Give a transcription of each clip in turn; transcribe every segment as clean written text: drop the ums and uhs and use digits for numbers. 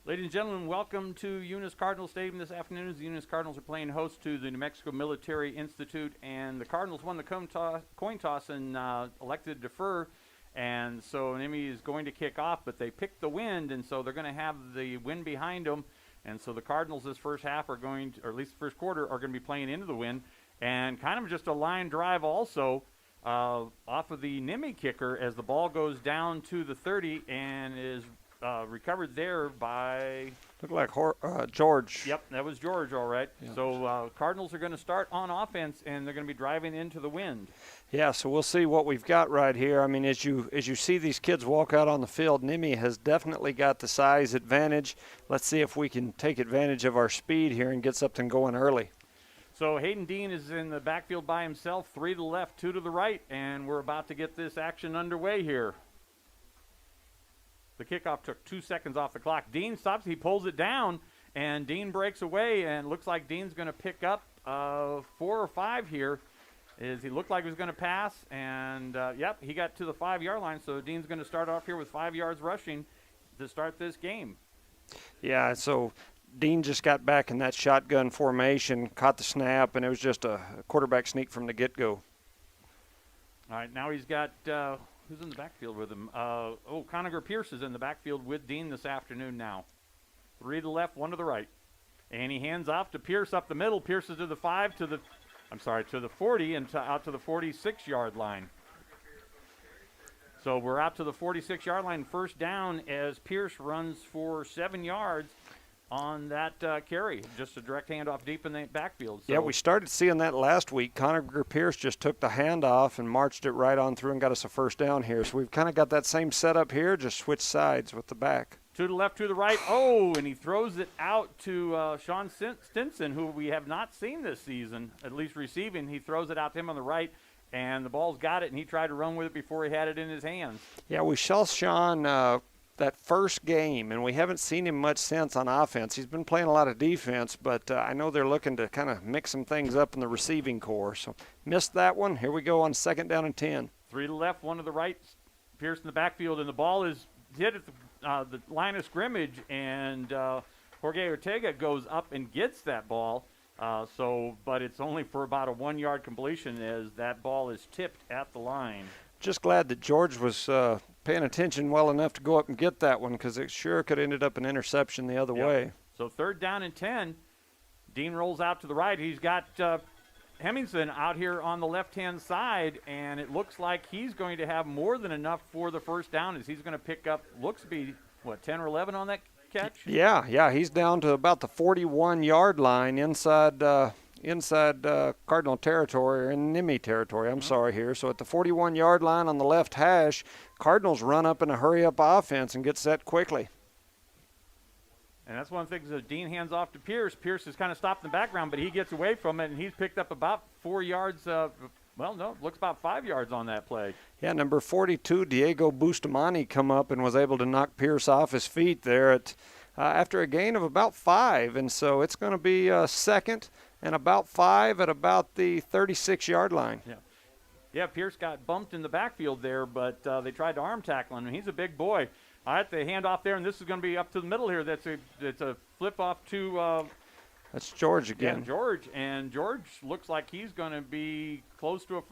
Ladies and gentlemen, welcome to Eunice Cardinal Stadium this afternoon. The Eunice Cardinals are playing host to the New Mexico Military Institute, and the Cardinals won the coin toss and elected to defer. And so NMMI is going to kick off, but they picked the wind, and so they're going to have the wind behind them. And so the Cardinals this first half are going to, or at least the first quarter, are going to be playing into the wind. And kind of just a line drive also off of the NMMI kicker as the ball goes down to the 30 and is recovered there by... Looked like George. Yep, that was George, all right. Yeah. So Cardinals are going to start on offense, and they're going to be driving into the wind. Yeah, so we'll see what we've got right here. I mean, as you see these kids walk out on the field, NMMI has definitely got the size advantage. Let's see if we can take advantage of our speed here and get something going early. So Hayden Dean is in the backfield by himself, 3 to the left, 2 to the right, and we're about to get this action underway here. The kickoff took 2 seconds off the clock. Dean stops, he pulls it down, and Dean breaks away, and looks like Dean's going to pick up 4 or 5 here. He looked like he was going to pass, and yep, he got to the 5-yard line, so Dean's going to start off here with 5 yards rushing to start this game. Yeah, so Dean just got back in that shotgun formation, caught the snap, and it was just a quarterback sneak from the get-go. All right, now he's got who's in the backfield with him? Conager Pierce is in the backfield with Dean this afternoon now. 3 to the left, 1 to the right. And he hands off to Pierce up the middle. Pierce is to the 40 and out to the 46-yard line. So we're out to the 46-yard line, first down as Pierce runs for 7 yards on that carry. Just a direct handoff deep in the backfield. So yeah, we started seeing that last week. Conager Pierce just took the handoff and marched it right on through and got us a first down here. So we've kind of got that same setup here, just switch sides with the back. 2 to the left, 2 to the right. Oh, and he throws it out to Sean Stinson, who we have not seen this season, at least receiving. He throws it out to him on the right, and the ball's got it, and he tried to run with it before he had it in his hands. Yeah, we saw Sean that first game, and we haven't seen him much since on offense. He's been playing a lot of defense, but I know they're looking to kind of mix some things up in the receiving core. So missed that one. Here we go on 2nd down and 10. 3 to the left, 1 to the right. Pierce in the backfield, and the ball is hit at the line of scrimmage, and Jorge Ortega goes up and gets that ball. But it's only for about a 1-yard completion as that ball is tipped at the line. Just glad that George was paying attention well enough to go up and get that one, because it sure could have ended up an interception the other way. So 3rd down and 10. Dean rolls out to the right. He's got Hemmingson out here on the left-hand side, and it looks like he's going to have more than enough for the first down as he's going to pick up, looks to be, 10 or 11 on that catch? Yeah, he's down to about the 41-yard line inside Cardinal territory, or in NMMI territory, I'm sorry here. So at the 41-yard line on the left hash, Cardinals run up in a hurry-up offense and get set quickly. And that's one of the things that Dean hands off to Pierce. Pierce is kind of stopped in the background, but he gets away from it, and he's picked up about 4 yards. Looks about 5 yards on that play. Yeah, number 42, Diego Bustamante, come up and was able to knock Pierce off his feet there after a gain of about 5. And so it's going to be 2nd and about 5 at about the 36-yard line. Yeah, Pierce got bumped in the backfield there, but they tried to arm tackle him, and he's a big boy. All right, they hand off there, and this is going to be up to the middle here. It's a flip off to that's George again. Yeah, George. And George looks like he's going to be close to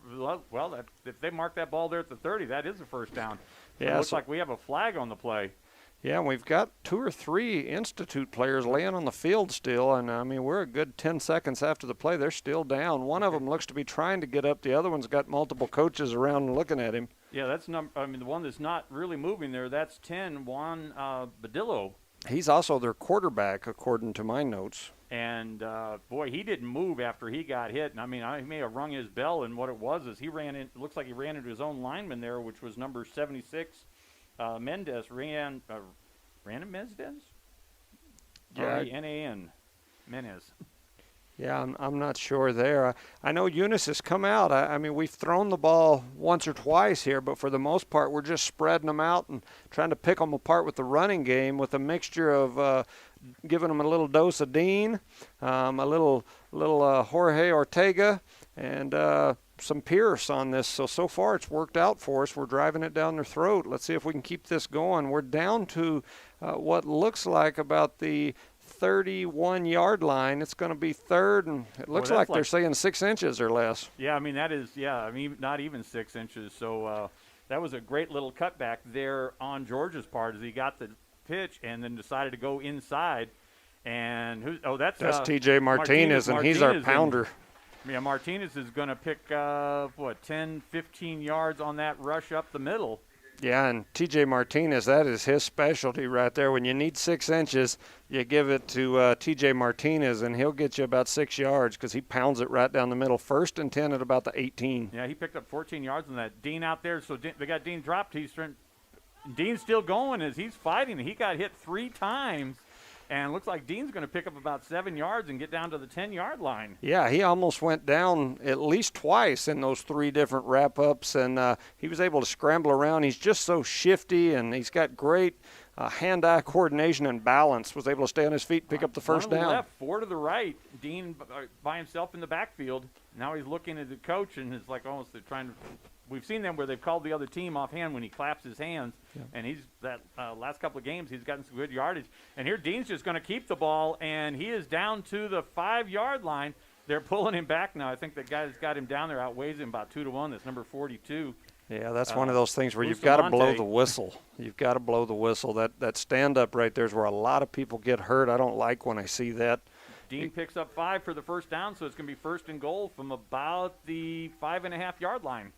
if they mark that ball there at the 30, that is a first down. So it looks like we have a flag on the play. Yeah, we've got 2 or 3 Institute players laying on the field still, and we're a good 10 seconds after the play. They're still down. One of them looks to be trying to get up. The other one's got multiple coaches around looking at him. Yeah, that's the one that's not really moving there. That's 10, Juan Badillo. He's also their quarterback, according to my notes. And, he didn't move after he got hit. And, he may have rung his bell, and what it was is it looks like he ran into his own lineman there, which was number 76, Mendez. Ran in Mendez? Yeah. R-E-N-A-N. Menez. Yeah, I'm not sure there. I know Eunice has come out. We've thrown the ball once or twice here, but for the most part, we're just spreading them out and trying to pick them apart with the running game with a mixture of giving them a little dose of Dean, a little Jorge Ortega, and some Pierce on this. So far it's worked out for us. We're driving it down their throat. Let's see if we can keep this going. We're down to what looks like about the 31-yard line. It's going to be third, and it looks like they're saying 6 inches or less. Yeah, I mean, that is, I mean, not even 6 inches. So that was a great little cutback there on George's part as he got the pitch and then decided to go inside. And that's T.J. Martinez, and he's our pounder. Yeah, Martinez is going to pick, 10, 15 yards on that rush up the middle. Yeah, and T.J. Martinez, that is his specialty right there. When you need 6 inches, you give it to T.J. Martinez, and he'll get you about 6 yards because he pounds it right down the middle. 1st and 10 at about the 18. Yeah, he picked up 14 yards on that. Dean out there, so they got Dean dropped. Dean's still going as he's fighting. He got hit 3 times. And looks like Dean's going to pick up about 7 yards and get down to the 10-yard line. Yeah, he almost went down at least twice in those 3 different wrap-ups, and he was able to scramble around. He's just so shifty, and he's got great hand-eye coordination and balance. Was able to stay on his feet, pick up the first down. 1 to the left, 4 to the right. Dean by himself in the backfield. Now he's looking at the coach, and it's like almost they're trying to – we've seen them where they've called the other team offhand when he claps his hands. Yeah. And he's that last couple of games, he's gotten some good yardage. And here Dean's just going to keep the ball, and he is down to the 5-yard line. They're pulling him back now. I think the guy that's got him down there outweighs him about 2 to 1. That's number 42. Yeah, that's one of those things where you've got to blow the whistle. You've got to blow the whistle. That stand-up right there is where a lot of people get hurt. I don't like when I see that. Dean picks up 5 for the first down, so it's going to be 1st and goal from about the 5.5-yard line.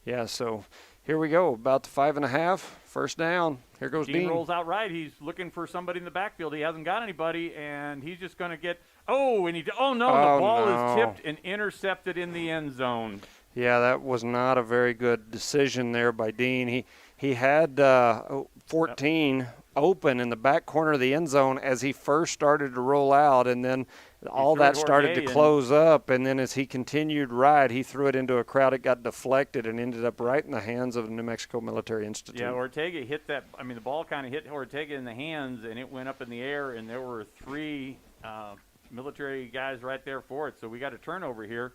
Yeah, so here we go, about the 5.5, first down. Here goes Dean. Dean rolls out right. He's looking for somebody in the backfield. He hasn't got anybody, and he's just going to get – the ball is tipped and intercepted in the end zone. Yeah, that was not a very good decision there by Dean. He had 14 open in the back corner of the end zone as he first started to roll out, and then all that started to close up, and then as he continued right, he threw it into a crowd. It got deflected and ended up right in the hands of the New Mexico Military Institute. Yeah, Ortega hit that. I mean, the ball kind of hit Ortega in the hands, and it went up in the air, and there were 3 military guys right there for it. So we got a turnover here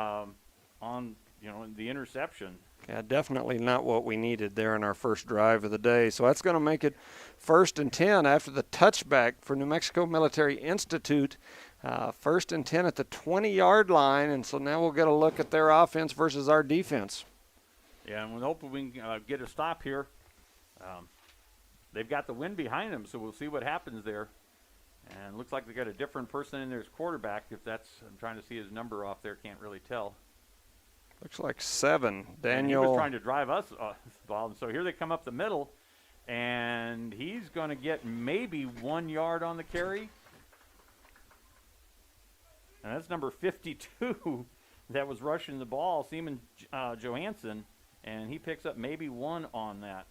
on the interception. Yeah, definitely not what we needed there in our first drive of the day. So that's going to make it 1st and 10 after the touchback for New Mexico Military Institute. 1st and 10 at the 20-yard line, and so now we'll get a look at their offense versus our defense. Yeah, and we're hoping we can get a stop here. They've got the wind behind them, so we'll see what happens there. And it looks like they got a different person in there as quarterback. I'm trying to see his number off there, can't really tell. Looks like 7. Daniel. And he was trying to drive us off the ball. So here they come up the middle, and he's going to get maybe 1 yard on the carry. And that's number 52 that was rushing the ball, Seaman Johansson, and he picks up maybe 1 on that.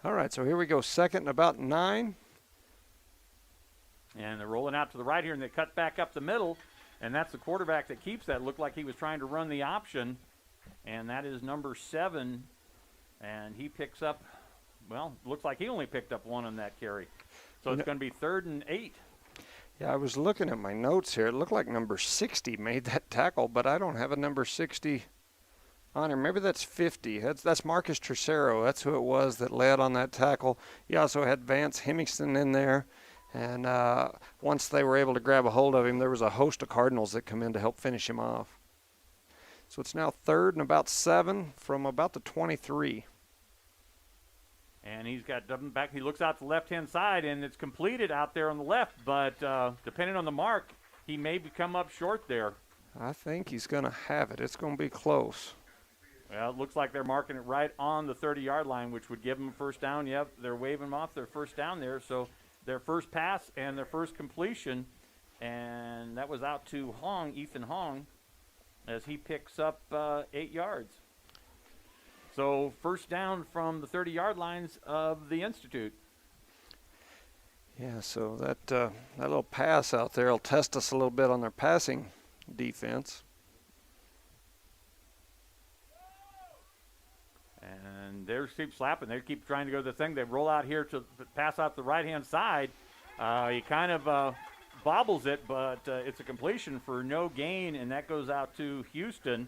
All right, so here we go, 2nd and about 9. And they're rolling out to the right here, and they cut back up the middle, and that's the quarterback that keeps that. Looked like he was trying to run the option, and that is number 7, and he picks up, looks like he only picked up 1 on that carry. So it's going to be 3rd and 8. Yeah, I was looking at my notes here. It looked like number 60 made that tackle, but I don't have a number 60 on here. Maybe that's 50. That's Marcus Tercero. That's who it was that led on that tackle. You also had Vance Hemingson in there. And once they were able to grab a hold of him, there was a host of Cardinals that come in to help finish him off. So it's now 3rd and about 7 from about the 23. And he's got Dublin back. He looks out to the left-hand side, and it's completed out there on the left. But depending on the mark, he may come up short there. I think he's going to have it. It's going to be close. Well, it looks like they're marking it right on the 30-yard line, which would give them a first down. Yep, they're waving them off their first down there. So their first pass and their first completion, and that was out to Ethan Hong, as he picks up 8 yards. So first down from the 30-yard lines of the Institute. Yeah, so that little pass out there will test us a little bit on their passing defense. And they keep slapping. They keep trying to go to the thing. They roll out here to pass out the right-hand side. He kind of bobbles it, but it's a completion for no gain, and that goes out to Houston.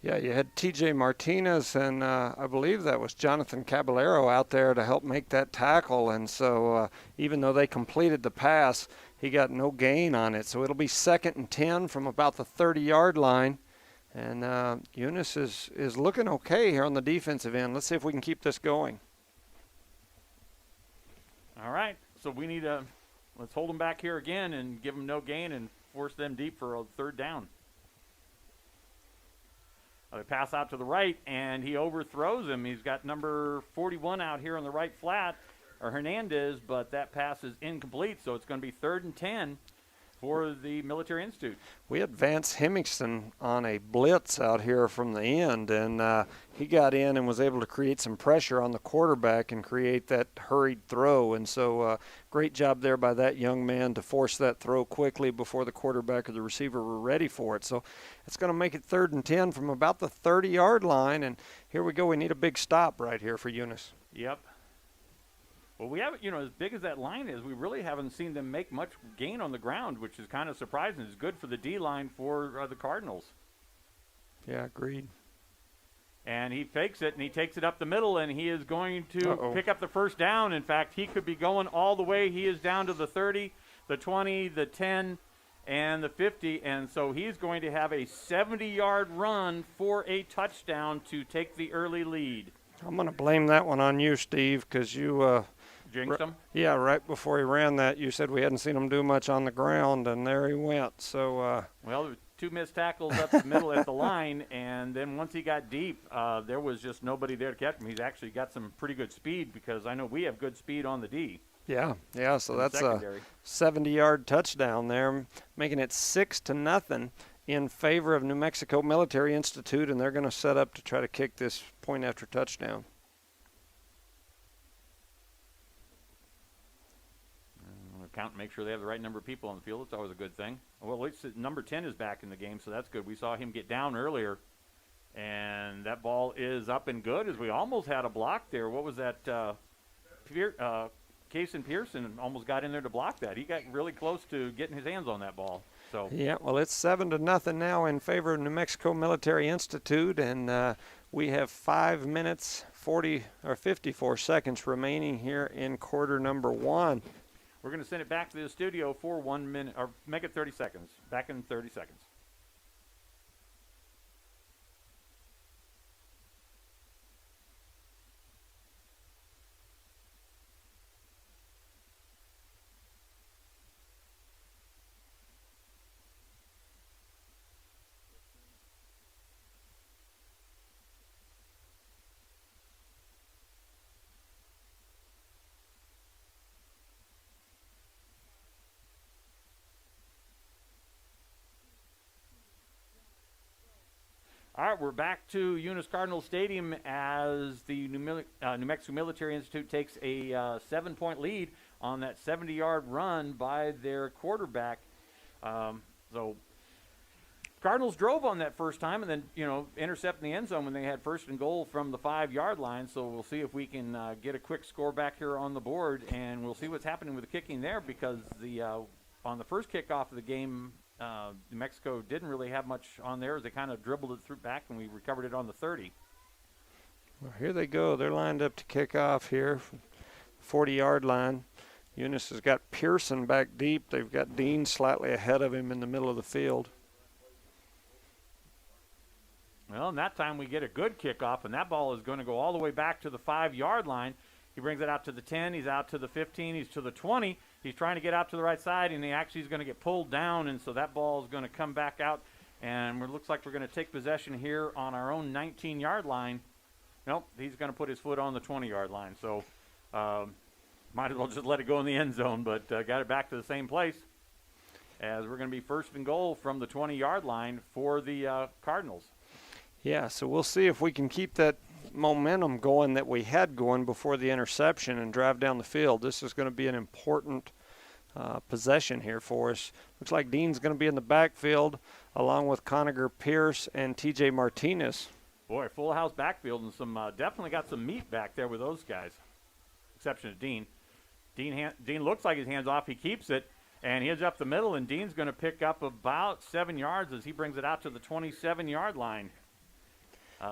Yeah, you had T.J. Martinez and I believe that was Jonathan Caballero out there to help make that tackle. And so even though they completed the pass, he got no gain on it. So it'll be 2nd and 10 from about the 30-yard line. And Eunice is looking okay here on the defensive end. Let's see if we can keep this going. All right, so we need let's hold them back here again and give them no gain and force them deep for a 3rd down. They pass out to the right, and he overthrows him. He's got number 41 out here on the right flat, or Hernandez, but that pass is incomplete, so it's going to be 3rd and 10 for the Military Institute. We had Vance Hemmingson on a blitz out here from the end, and he got in and was able to create some pressure on the quarterback and create that hurried throw. And so great job there by that young man to force that throw quickly before the quarterback or the receiver were ready for it. So it's going to make it 3rd and 10 from about the 30-yard line. And here we go. We need a big stop right here for Eunice. Yep. Well, we haven't, as big as that line is, we really haven't seen them make much gain on the ground, which is kind of surprising. It's good for the D-line for the Cardinals. Yeah, agreed. And he fakes it, and he takes it up the middle, and he is going to pick up the 1st down. In fact, he could be going all the way. He is down to the 30, the 20, the 10, and the 50. And so he's going to have a 70-yard run for a touchdown to take the early lead. I'm going to blame that one on you, Steve, because you jinxed him? Yeah, right before he ran that, you said we hadn't seen him do much on the ground, and there he went. So well, there were 2 missed tackles up the middle at the line, and then once he got deep, there was just nobody there to catch him. He's actually got some pretty good speed, because I know we have good speed on the D. Yeah, so that's secondary. A 70-yard touchdown there, making it 6-0 in favor of New Mexico Military Institute, and they're going to set up to try to kick this point after touchdown. Count and make sure they have the right number of people on the field. It's always a good thing. Well, at least number 10 is back in the game, so that's good. We saw him get down earlier, and that ball is up and good, as we almost had a block there. What was that? Cason Pearson almost got in there to block that. He got really close to getting his hands on that ball. So yeah, well, it's 7-0 now in favor of New Mexico Military Institute, and we have 5 minutes 54 seconds remaining here in quarter number 1. We're going to send it back to the studio for 1 minute, or make it 30 seconds. Back in 30 seconds. All right, we're back to Eunice Cardinal Stadium as the New Mexico Military Institute takes a 7-point lead on that 70-yard run by their quarterback. So Cardinals drove on that first time and then, intercepting the end zone when they had 1st and goal from the 5-yard line. So we'll see if we can get a quick score back here on the board, and we'll see what's happening with the kicking there, because on the first kickoff of the game, New Mexico didn't really have much on there, as they kind of dribbled it through back, and we recovered it on the 30. Well, here they go. They're lined up to kick off here, 40-yard line. Eunice has got Pearson back deep. They've got Dean slightly ahead of him in the middle of the field. Well, and that time we get a good kickoff, and that ball is going to go all the way back to the 5-yard line. He brings it out to the 10. He's out to the 15. He's to the 20. He's trying to get out to the right side, and he actually is going to get pulled down, and so that ball is going to come back out, and it looks like we're going to take possession here on our own 19-yard line. Nope, he's going to put his foot on the 20-yard line, so might as well just let it go in the end zone, but got it back to the same place, as we're going to be 1st and goal from the 20-yard line for the Cardinals. Yeah, so we'll see if we can keep that momentum going that we had going before the interception and drive down the field. This is going to be an important possession here for us. Looks like Dean's going to be in the backfield along with Conager Pierce and TJ Martinez. Boy, full house backfield and some definitely got some meat back there with those guys. Exception of Dean. Dean looks like his hand's off. He keeps it, and he heads up the middle, and Dean's going to pick up about 7 yards as he brings it out to the 27-yard line.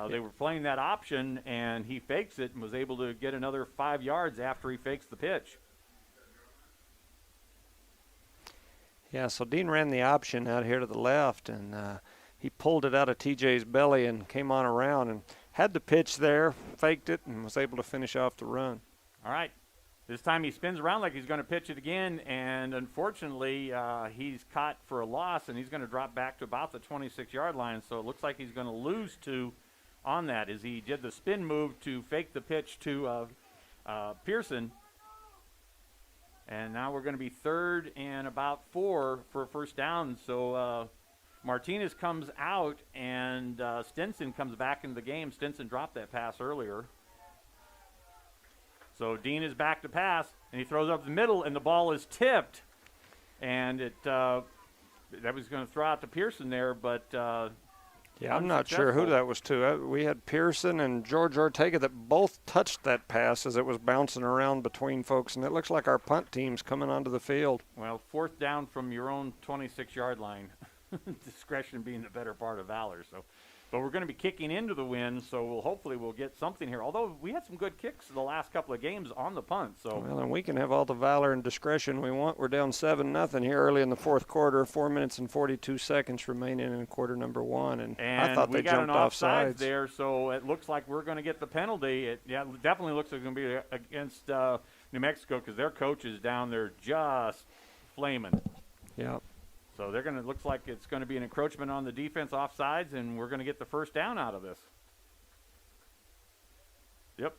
They were playing that option, and he fakes it and was able to get another 5 yards after he fakes the pitch. Yeah, so Dean ran the option out here to the left, and he pulled it out of TJ's belly and came on around and had the pitch there, faked it, and was able to finish off the run. All right. This time he spins around like he's going to pitch it again, and unfortunately he's caught for a loss, and he's going to drop back to about the 26-yard line. So it looks like he's going to lose 2 on that as he did the spin move to fake the pitch to Pearson. And now we're going to be 3rd and about 4 for a first down. So Martinez comes out, and Stinson comes back into the game. Stinson dropped that pass earlier. So Dean is back to pass, and he throws up the middle, and the ball is tipped. And that was going to throw out to Pearson there, but yeah, I'm not sure who that was to. We had Pearson and George Ortega that both touched that pass as it was bouncing around between folks, and it looks like our punt team's coming onto the field. Well, 4th down from your own 26-yard line. Discretion being the better part of valor. So, but we're going to be kicking into the wind, so hopefully we'll get something here. Although we had some good kicks the last couple of games on the punt. So well, and we can have all the valor and discretion we want. We're down 7-0 here early in the 4th quarter. 4 minutes and 42 seconds remaining in quarter number 1, and I thought they jumped off sides there. So it looks like we're going to get the penalty. It definitely looks like it's going to be against New Mexico because their coach is down there just flaming. Yeah. So they're going to looks like it's going to be an encroachment on the defense offsides, and we're going to get the first down out of this. Yep.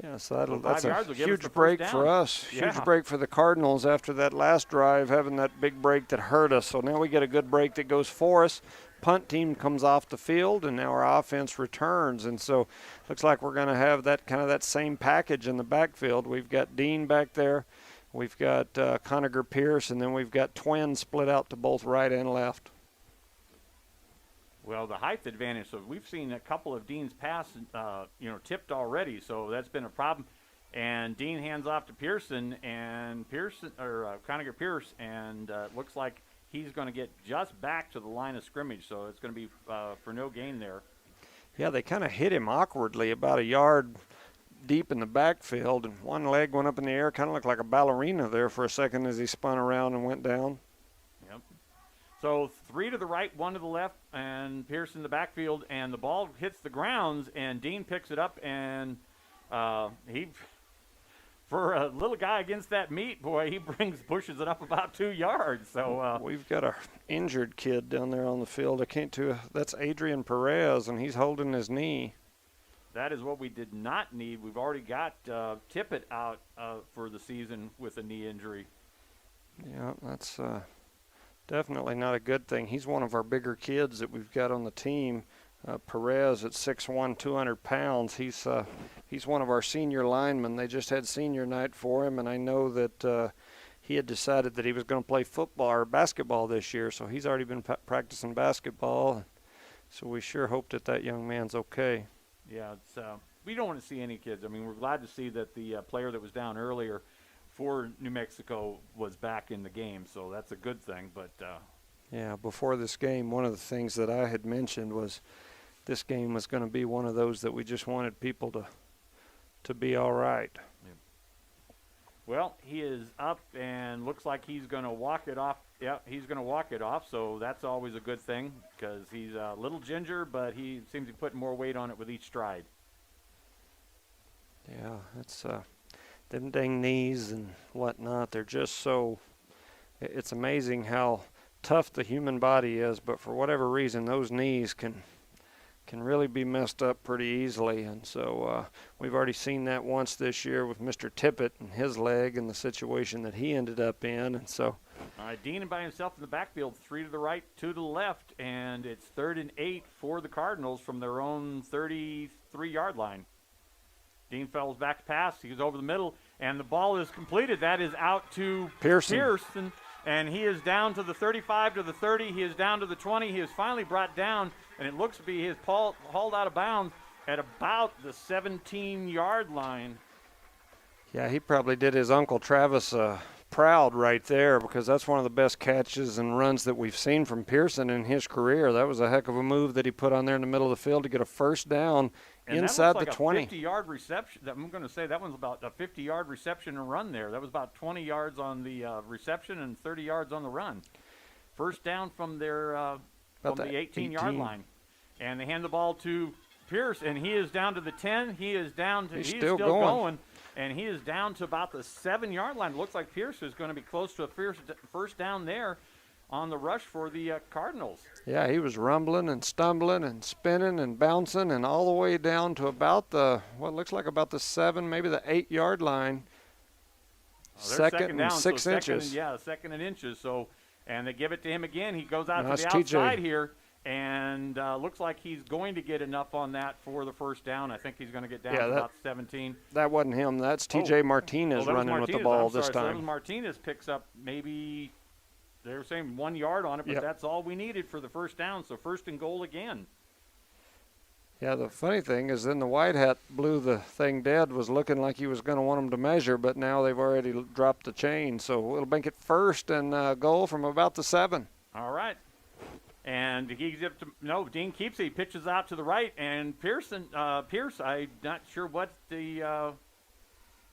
Yeah, so that's a huge break for us. Yeah. Huge break for the Cardinals after that last drive, having that big break that hurt us. So now we get a good break that goes for us. Punt team comes off the field, and now our offense returns. And so looks like we're going to have that kind of that same package in the backfield. We've got Dean back there. We've got Conager Pierce, and then we've got twins split out to both right and left. Well, the height advantage. So we've seen a couple of Dean's passes, tipped already. So that's been a problem. And Dean hands off to Pearson, and Conager Pierce, and looks like he's going to get just back to the line of scrimmage. So it's going to be for no gain there. Yeah, they kind of hit him awkwardly about a yard deep in the backfield, and one leg went up in the air, kind of looked like a ballerina there for a second as he spun around and went down. Yep. So 3 to the right, 1 to the left, and Pierce in the backfield, and the ball hits the grounds, and Dean picks it up, and he, for a little guy against that meat, boy, he pushes it up about 2 yards. So we've got a injured kid down there on the field. That's Adrian Perez, and he's holding his knee. That is what we did not need. We've already got Tippett out for the season with a knee injury. Yeah, that's definitely not a good thing. He's one of our bigger kids that we've got on the team. Perez at 6'1", 200 pounds. He's one of our senior linemen. They just had senior night for him, and I know that he had decided that he was going to play football or basketball this year, so he's already been practicing basketball. So we sure hope that young man's okay. Yeah, we don't want to see any kids. I mean, we're glad to see that the player that was down earlier for New Mexico was back in the game, so that's a good thing. But yeah, before this game, one of the things that I had mentioned was this game was going to be one of those that we just wanted people to be all right. Yeah. Well, he is up and looks like he's going to walk it off. Yeah, he's going to walk it off, so that's always a good thing because he's a little ginger, but he seems to be putting more weight on it with each stride. Yeah, it's them dang knees and whatnot. They're just so – it's amazing how tough the human body is, but for whatever reason, those knees can can really be messed up pretty easily. And so we've already seen that once this year with Mr. Tippett and his leg and the situation that he ended up in. And so, all right, Dean by himself in the backfield, 3 to the right, 2 to the left, and it's 3rd and 8 for the Cardinals from their own 33-yard line. Dean falls back to pass. He goes over the middle, and the ball is completed. That is out to Pearson, and he is down to the 35, to the 30. He is down to the 20. He is finally brought down, and it looks to be his hauled out of bounds at about the 17-yard line. Yeah, he probably did his Uncle Travis proud right there, because that's one of the best catches and runs that we've seen from Pearson in his career. That was a heck of a move that he put on there in the middle of the field to get a first down inside the 20. A 50-yard reception. I'm going to say that one's about a 50-yard reception and run there. That was about 20 yards on the reception and 30 yards on the run. First down from their from the 18-yard line. And they hand the ball to Pierce, and he is down to the 10. He is down to, he's still going. And he is down to about the 7-yard line. It looks like Pierce is going to be close to a first down there on the rush for the Cardinals. Yeah, he was rumbling and stumbling and spinning and bouncing and all the way down to about the, what looks like about the 7, maybe the 8-yard line. Second and 6 inches. Second and inches. So, and they give it to him again. He goes out to the outside here. And looks like he's going to get enough on that for the first down. I think he's going to get down to about 17. That wasn't him. That's T.J. Martinez running with the ball this time. So Martinez picks up maybe, they were saying 1 yard on it, but that's all we needed for the first down. So 1st and goal again. Yeah, the funny thing is then the white hat blew the thing dead, was looking like he was going to want him to measure, but now they've already dropped the chain. So it'll make it 1st and goal from about the 7. All right. And Dean keeps it. He pitches out to the right, and Pierce, I'm not sure what that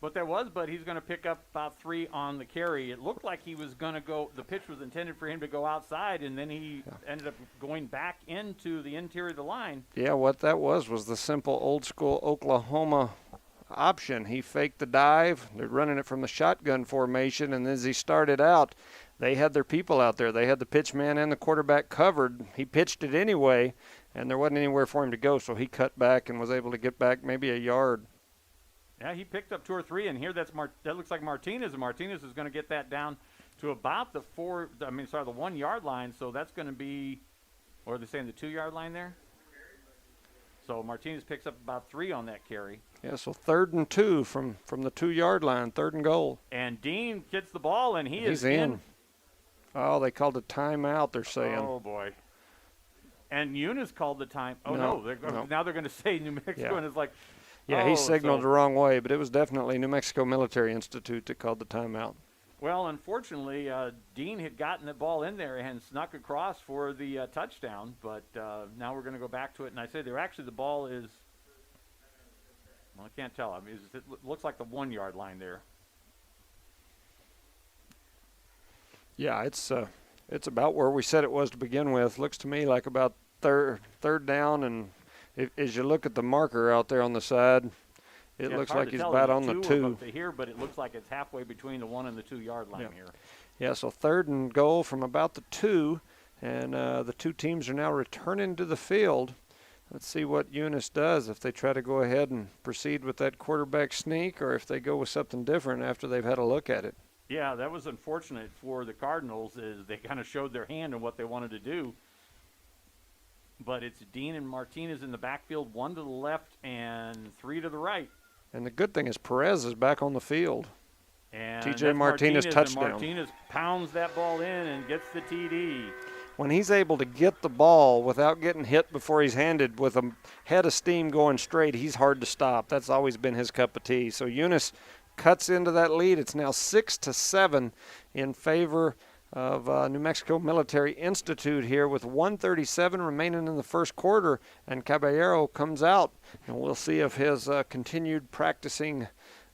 was, but he's going to pick up about 3 on the carry. It looked like he was going to go, the pitch was intended for him to go outside, and then he ended up going back into the interior of the line. Yeah, what that was the simple old-school Oklahoma option. He faked the dive. They're running it from the shotgun formation, and as he started out, they had their people out there. They had the pitch man and the quarterback covered. He pitched it anyway, and there wasn't anywhere for him to go, so he cut back and was able to get back maybe a yard. Yeah, he picked up 2 or 3, and here that looks like Martinez, and Martinez is going to get that down to about the 1 yard line, so that's going to be, what are they saying, the 2 yard line there? So Martinez picks up about 3 on that carry. Yeah, so 3rd and 2 from the 2 yard line, 3rd and goal. And Dean gets the ball, and he's in. Oh, they called a timeout, they're saying. Oh, boy. And Eunice called the time. Oh, no. Now they're going to say New Mexico, and it's like. Yeah, he signaled the wrong way, but it was definitely New Mexico Military Institute that called the timeout. Well, unfortunately, Dean had gotten the ball in there and snuck across for the touchdown, but now we're going to go back to it. And I say the ball is, well, I can't tell. I mean, it looks like the 1 yard line there. Yeah, it's about where we said it was to begin with. Looks to me like about third down, and as you look at the marker out there on the side, it looks like he's about on the 2. Here, but it looks like it's halfway between the 1 and the 2 yard line here. Yeah, so 3rd and goal from about the 2, and the 2 teams are now returning to the field. Let's see what Eunice does, if they try to go ahead and proceed with that quarterback sneak, or if they go with something different after they've had a look at it. Yeah, that was unfortunate for the Cardinals, is they kind of showed their hand on what they wanted to do. But it's Dean and Martinez in the backfield, 1 to the left and 3 to the right. And the good thing is Perez is back on the field. And T.J. Martinez touchdown. And Martinez pounds that ball in and gets the TD. When he's able to get the ball without getting hit before he's handed with a head of steam going straight, he's hard to stop. That's always been his cup of tea. So Eunice cuts into that lead. It's now 6-7 in favor of New Mexico Military Institute here with 1:37 remaining in the first quarter, and Caballero comes out, and we'll see if his continued practicing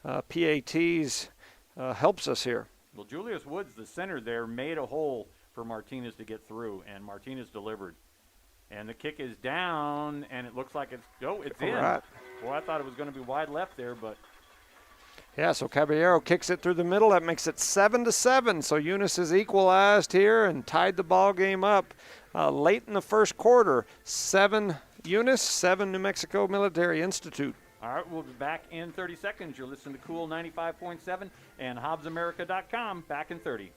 PATs helps us here. Well, Julius Woods, the center there, made a hole for Martinez to get through, and Martinez delivered. And the kick is down, and it looks like it's in. Right. Well, I thought it was going to be wide left there, but. Yeah, so Caballero kicks it through the middle. That makes it 7-7. So Eunice has equalized here and tied the ball game up late in the first quarter. 7 Eunice, 7 New Mexico Military Institute. All right, we'll be back in 30 seconds. You're listening to Cool 95.7 and HobbsAmerica.com. Back in 30.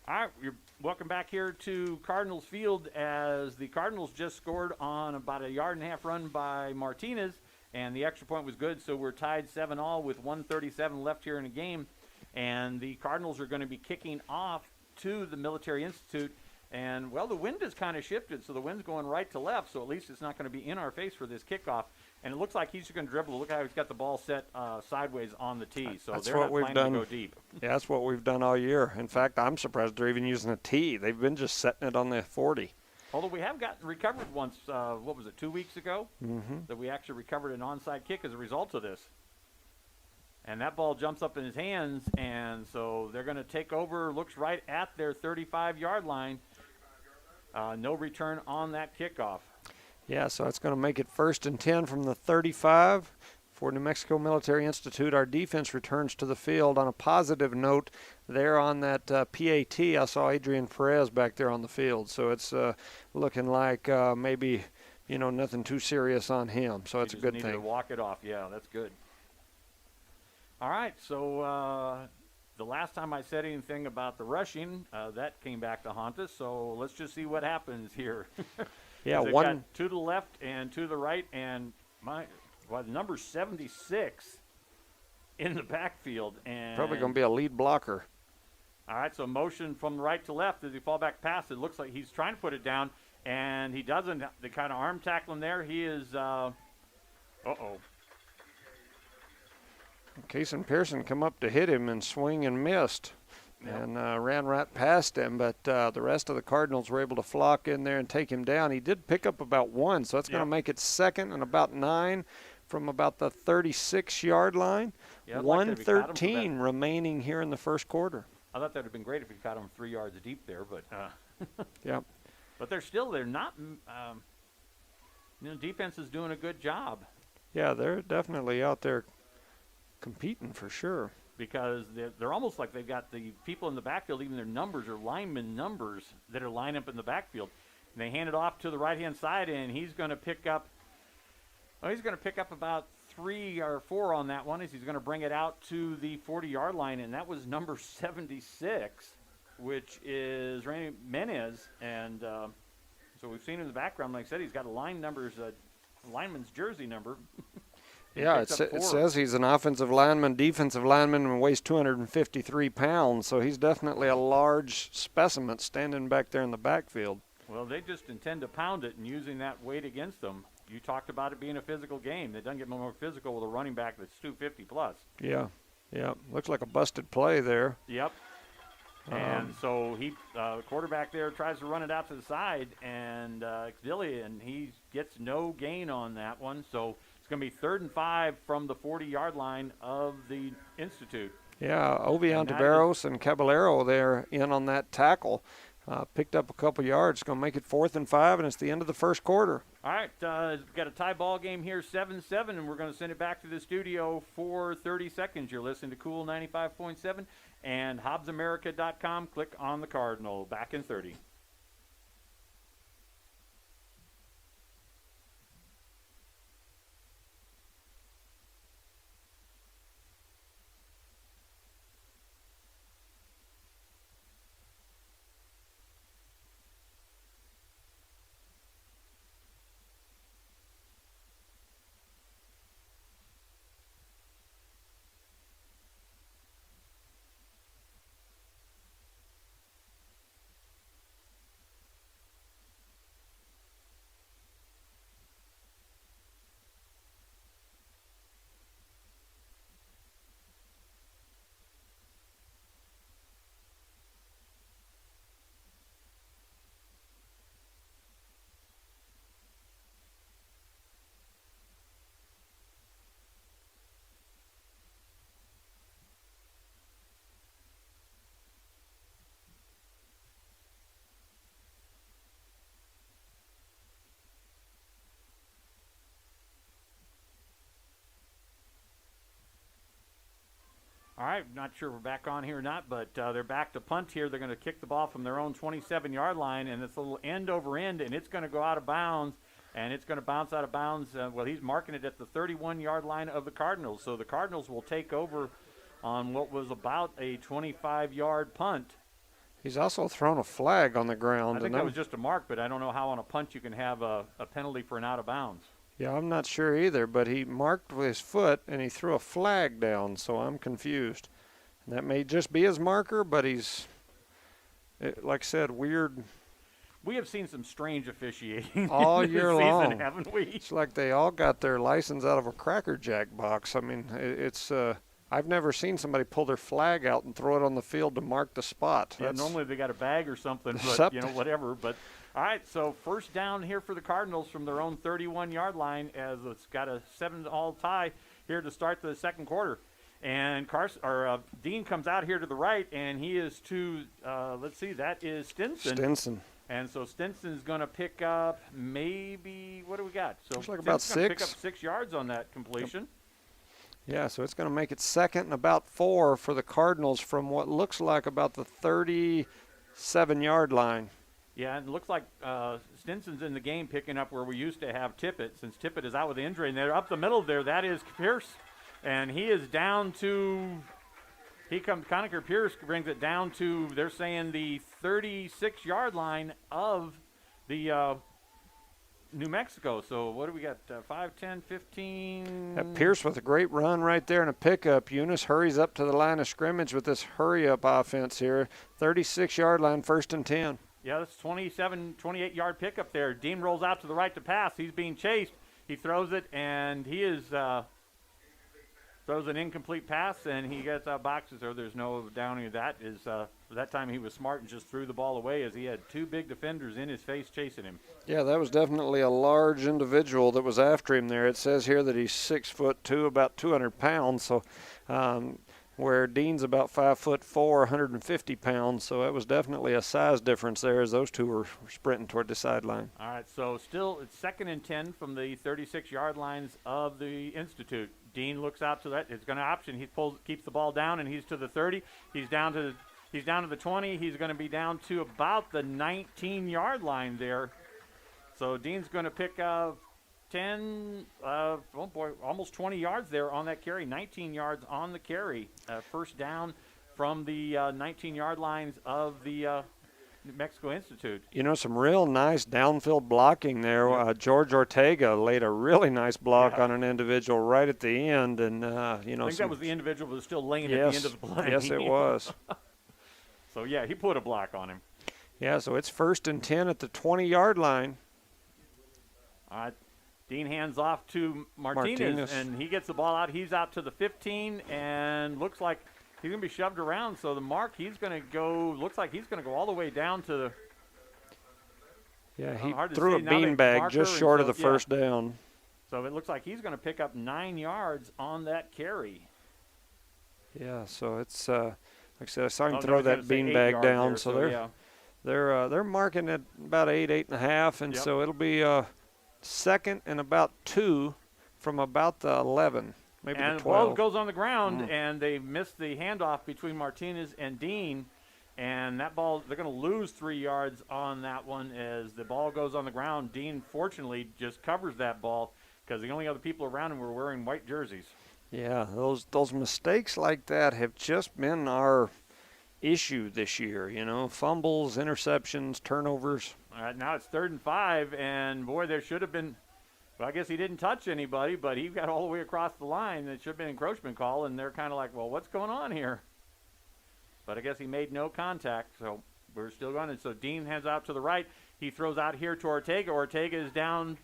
All right, you're welcome back here to Cardinals Field as the Cardinals just scored on about a 1.5-yard run by Martinez, and the extra point was good, so we're tied 7-all with 1:37 left here in the game, and the Cardinals are going to be kicking off to the Military Institute, and, well, the wind has kind of shifted, so the wind's going right to left, so at least it's not going to be in our face for this kickoff. And it looks like he's going to dribble. Look how he's got the ball set sideways on the tee. So That's they're what not we've planning done. to go deep. Yeah, that's what we've done all year. In fact, I'm surprised they're even using a tee. They've been just setting it on the 40. Although we have gotten recovered once, 2 weeks ago? That we actually recovered an onside kick as a result of this. And that ball jumps up in his hands, and so they're going to take over. Looks right at their 35-yard line. No return on that kickoff. Yeah, so it's going to make it 1st and 10 from the 35 for New Mexico Military Institute. Our defense returns to the field. On a positive note, there on that PAT, I saw Adrian Perez back there on the field. So it's looking like maybe, nothing too serious on him. So it's a good Need thing. to walk it off. Yeah, that's good. All right, so the last time I said anything about the rushing, that came back to haunt us. So let's just see what happens here. Yeah, They've one got to the left and to the right, and number 76 in the backfield, and probably going to be a lead blocker. All right, so motion from right to left as he fall back past. It looks like he's trying to put it down, and he doesn't. The kind of arm tackling there, he is. Cason Pearson come up to hit him and swing and missed. Yep. And ran right past him, but the rest of the Cardinals were able to flock in there and take him down. He did pick up about 1, so that's going to make it 2nd and about 9 from about the 36-yard line. Yeah, 1:13 remaining here in the first quarter. I thought that would have been great if he caught him 3 yards deep there, but yeah. But they're not. Defense is doing a good job. Yeah, they're definitely out there competing for sure. Because they're almost like they've got the people in the backfield, even their numbers are lineman numbers that are lined up in the backfield. And they hand it off to the right-hand side, and he's going to pick up. Well, he's going to pick up about 3 or 4 on that one as he's going to bring it out to the 40-yard line, and that was number 76, which is Randy Menez. And so we've seen him in the background. Like I said, he's got a lineman's jersey number. Yeah, it says he's an offensive lineman, defensive lineman, and weighs 253 pounds. So he's definitely a large specimen standing back there in the backfield. Well, they just intend to pound it and using that weight against them. You talked about it being a physical game. It doesn't get more physical with a running back that's 250 plus. Yeah. Looks like a busted play there. Yep. And so the quarterback there tries to run it out to the side, and he gets no gain on that one. So it's going to be 3rd and 5 from the 40-yard line of the Institute. Yeah, Ovion Taveros and Caballero there in on that tackle. Picked up a couple yards. Going to make it 4th and 5, and it's the end of the first quarter. All right, we've got a tie ball game here, 7-7, and we're going to send it back to the studio for 30 seconds. You're listening to Cool 95.7 and HobbsAmerica.com. Click on the Cardinal. Back in 30. All right, not sure if we're back on here or not, but they're back to punt here. They're going to kick the ball from their own 27-yard line, and it's a little end over end, and it's going to go out of bounds, and it's going to bounce out of bounds. Well, he's marking it at the 31-yard line of the Cardinals. So the Cardinals will take over on what was about a 25-yard punt. He's also thrown a flag on the ground. I think that was just a mark, but I don't know how on a punt you can have a penalty for an out of bounds. Yeah, I'm not sure either, but he marked with his foot and he threw a flag down, so I'm confused. And that may just be his marker, but like I said, weird. We have seen some strange officiating all this year season, long, haven't we? It's like they all got their license out of a Cracker Jack box. I mean, it's I've never seen somebody pull their flag out and throw it on the field to mark the spot. Yeah, normally they got a bag or something, but something. Whatever. But all right, so first down here for the Cardinals from their own 31-yard line, as it's got a 7-all tie here to start the second quarter. And Dean comes out here to the right, and he is to let's see, that is Stinson. And so Stinson's going to pick up maybe, what do we got? So looks like about 6. Pick up 6 yards on that completion. Yeah, so it's going to make it second and about 4 for the Cardinals from what looks like about the 37-yard line. Yeah, and it looks like Stinson's in the game picking up where we used to have Tippett, since Tippett is out with the injury. And they're up the middle there. That is Pierce. And he is down to, Conacher Pierce brings it down to, they're saying, the 36-yard line of the New Mexico. So what do we got? 5, 10, 15. Pierce with a great run right there and a pickup. Eunice hurries up to the line of scrimmage with this hurry-up offense here. 36-yard line, 1st and 10. Yeah, that's 28-yard pickup there. Dean rolls out to the right to pass. He's being chased. He throws it, and he is throws an incomplete pass, and he gets out boxes. Or there's no downing of that. That time he was smart and just threw the ball away as he had 2 big defenders in his face chasing him. Yeah, that was definitely a large individual that was after him there. It says here that he's 6'2", about 200 pounds. So where Dean's about 5'4", 150 pounds. So it was definitely a size difference there as those two were sprinting toward the sideline. All right, so still it's 2nd and 10 from the 36-yard lines of the Institute. Dean looks out to that. It's going to option. He keeps the ball down, and he's to the 30. He's down to the 20. He's going to be down to about the 19-yard line there. So Dean's going to pick up 10, almost 20 yards there on that carry. 19 yards on the carry. First down from the 19-yard lines of the New Mexico Institute. You know, some real nice downfield blocking there. George Ortega laid a really nice block on an individual right at the end. And, I think that was the individual who was still laying at the end of the play. Yes, it was. So, yeah, he put a block on him. Yeah, so it's 1st and 10 at the 20-yard line. All right. Dean hands off to Martinez, and he gets the ball out. He's out to the 15, and looks like he's going to be shoved around. So the mark, looks like he's going to go all the way down to the. Yeah, he threw a beanbag just short of the first down. So it looks like he's going to pick up 9 yards on that carry. Yeah, so it's like I said, I saw him throw that beanbag down. They're marking it about 8.5, and so it'll be 2nd and about 2 from about the 11, maybe and the 12. The ball goes on the ground, and they missed the handoff between Martinez and Dean. And that ball, they're going to lose 3 yards on that one as the ball goes on the ground. Dean, fortunately, just covers that ball because the only other people around him were wearing white jerseys. Yeah, those mistakes like that have just been our issue this year, you know, fumbles, interceptions, turnovers. All right, now it's 3rd and 5, and boy, there should have been, well, I guess he didn't touch anybody, but he got all the way across the line. It should have been an encroachment call, and they're kind of like, well, what's going on here? But I guess he made no contact, so we're still going. And so Dean hands out to the right. He throws out here to Ortega. Ortega is down.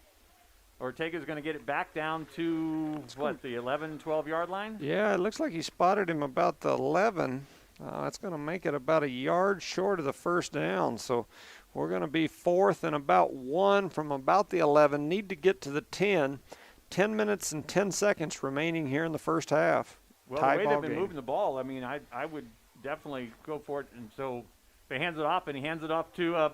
Ortega's going to get it back down to, the 11, 12-yard line? Yeah, it looks like he spotted him about the 11. That's going to make it about a yard short of the first down. So we're going to be 4th and about 1 from about the 11. Need to get to the 10. 10 minutes and 10 seconds remaining here in the first half. Well, the way they've been moving the ball, I mean, I would definitely go for it. And so he hands it off, and he hands it off to